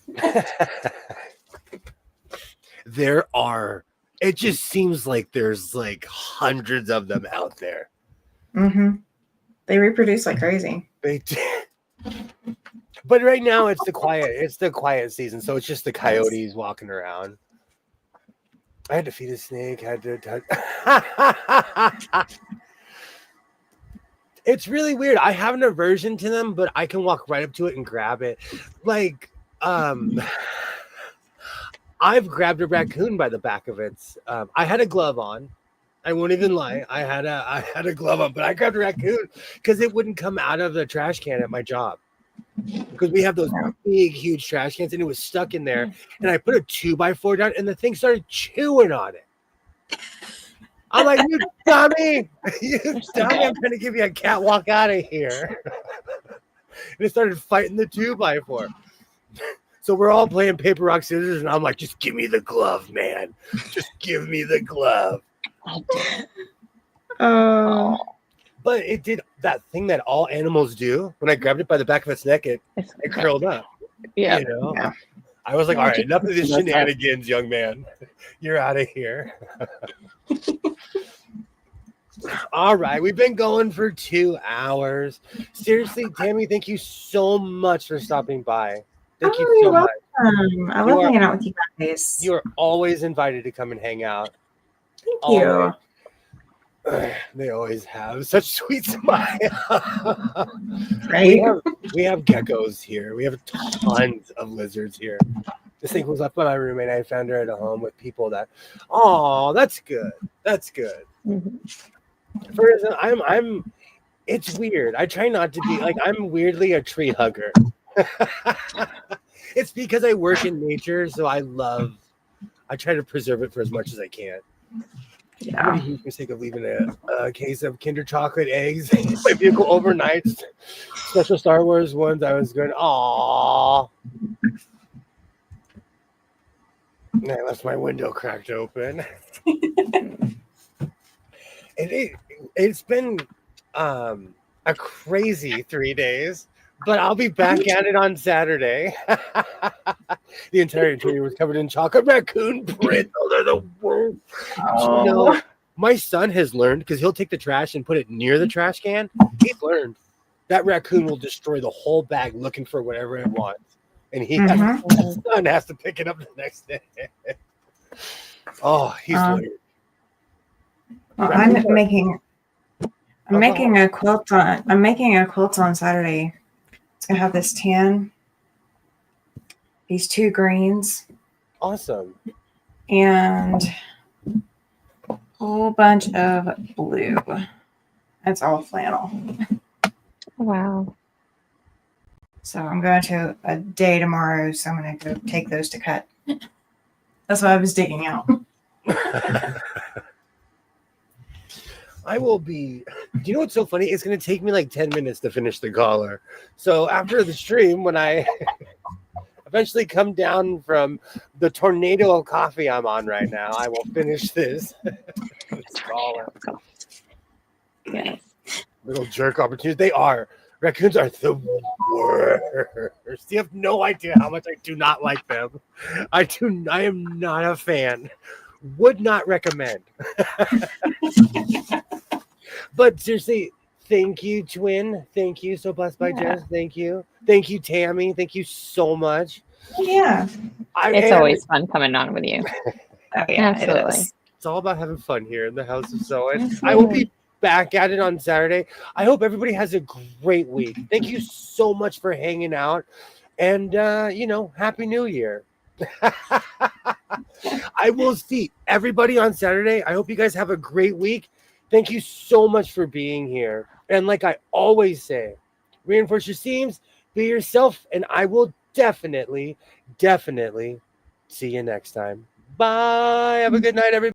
It just seems like there's like hundreds of them out there. Mm-hmm. They reproduce like crazy. They do. But right now it's the quiet season, so it's just the coyotes walking around. I had to feed a snake. It's really weird. I have an aversion to them, but I can walk right up to it and grab it. Like, I've grabbed a raccoon by the back of it. I had a glove on. I won't even lie. I had a glove on, but I grabbed a raccoon because it wouldn't come out of the trash can at my job. Because we have those big, huge trash cans, and it was stuck in there. And I put a 2x4 down, and the thing started chewing on it. I'm like, you dummy! You dummy! I'm trying to give you a catwalk out of here. And it started fighting the 2x4. So we're all playing paper, rock, scissors, and I'm like, just give me the glove, man. Just give me the glove. But it did that thing that all animals do. When I grabbed it by the back of its neck, it curled up. Yeah. You know? Yeah. I was like, all right, enough of this shenanigans, young man. You're out of here. All right, we've been going for 2 hours. Seriously, Tammy, thank you so much for stopping by. Thank you so much. I love hanging out with you guys. You are always invited to come and hang out. Thank you. They always have such sweet smile. Right? We have geckos here. We have tons of lizards here. This thing was left by my roommate. I found her at a home with people that. Oh, that's good. That's good. Mm-hmm. For instance, I'm. It's weird. I try not to be like. I'm weirdly a tree hugger. It's because I work in nature, so I try to preserve it for as much as I can. Yeah. I made a huge mistake of leaving a case of Kinder Chocolate eggs in my vehicle overnight. Special Star Wars ones. I was going, aww. And I left my window cracked open. It's been a crazy 3 days. But I'll be back at it on Saturday. The entire interior was covered in chocolate raccoon print. Oh, they're the worst. Oh. You know, my son has learned, because he'll take the trash and put it near the trash can. He's learned that raccoon will destroy the whole bag looking for whatever it wants. And his son has to pick it up the next day. Oh, he's learned. Well, I'm making a quilt on Saturday. It's gonna have this tan, these 2 greens, Awesome, and a whole bunch of blue. That's all flannel. Wow. So I'm going to a day tomorrow, so I'm gonna go take those to cut. That's what I was digging out. I will be. Do you know what's so funny? It's going to take me like 10 minutes to finish the collar. So after the stream, when I eventually come down from the tornado of coffee I'm on right now, I will finish this. Collar. Yes. Little jerk opportunities. They are. Raccoons are the worst. You have no idea how much I do not like them. I am not a fan. Would not recommend. But seriously, thank you, twin. Thank you. So blessed by Jess. Thank you. Thank you, Tammy. Thank you so much. Yeah. It's always fun coming on with you. Oh, yeah, Absolutely. it is. It's all about having fun here in the House of Sewing. I will be back at it on Saturday. I hope everybody has a great week. Thank you so much for hanging out. And, Happy New Year. I will see everybody on Saturday. I hope you guys have a great week. Thank you so much for being here. And like I always say, reinforce your seams, be yourself, and I will definitely see you next time. Bye. Have a good night, everybody.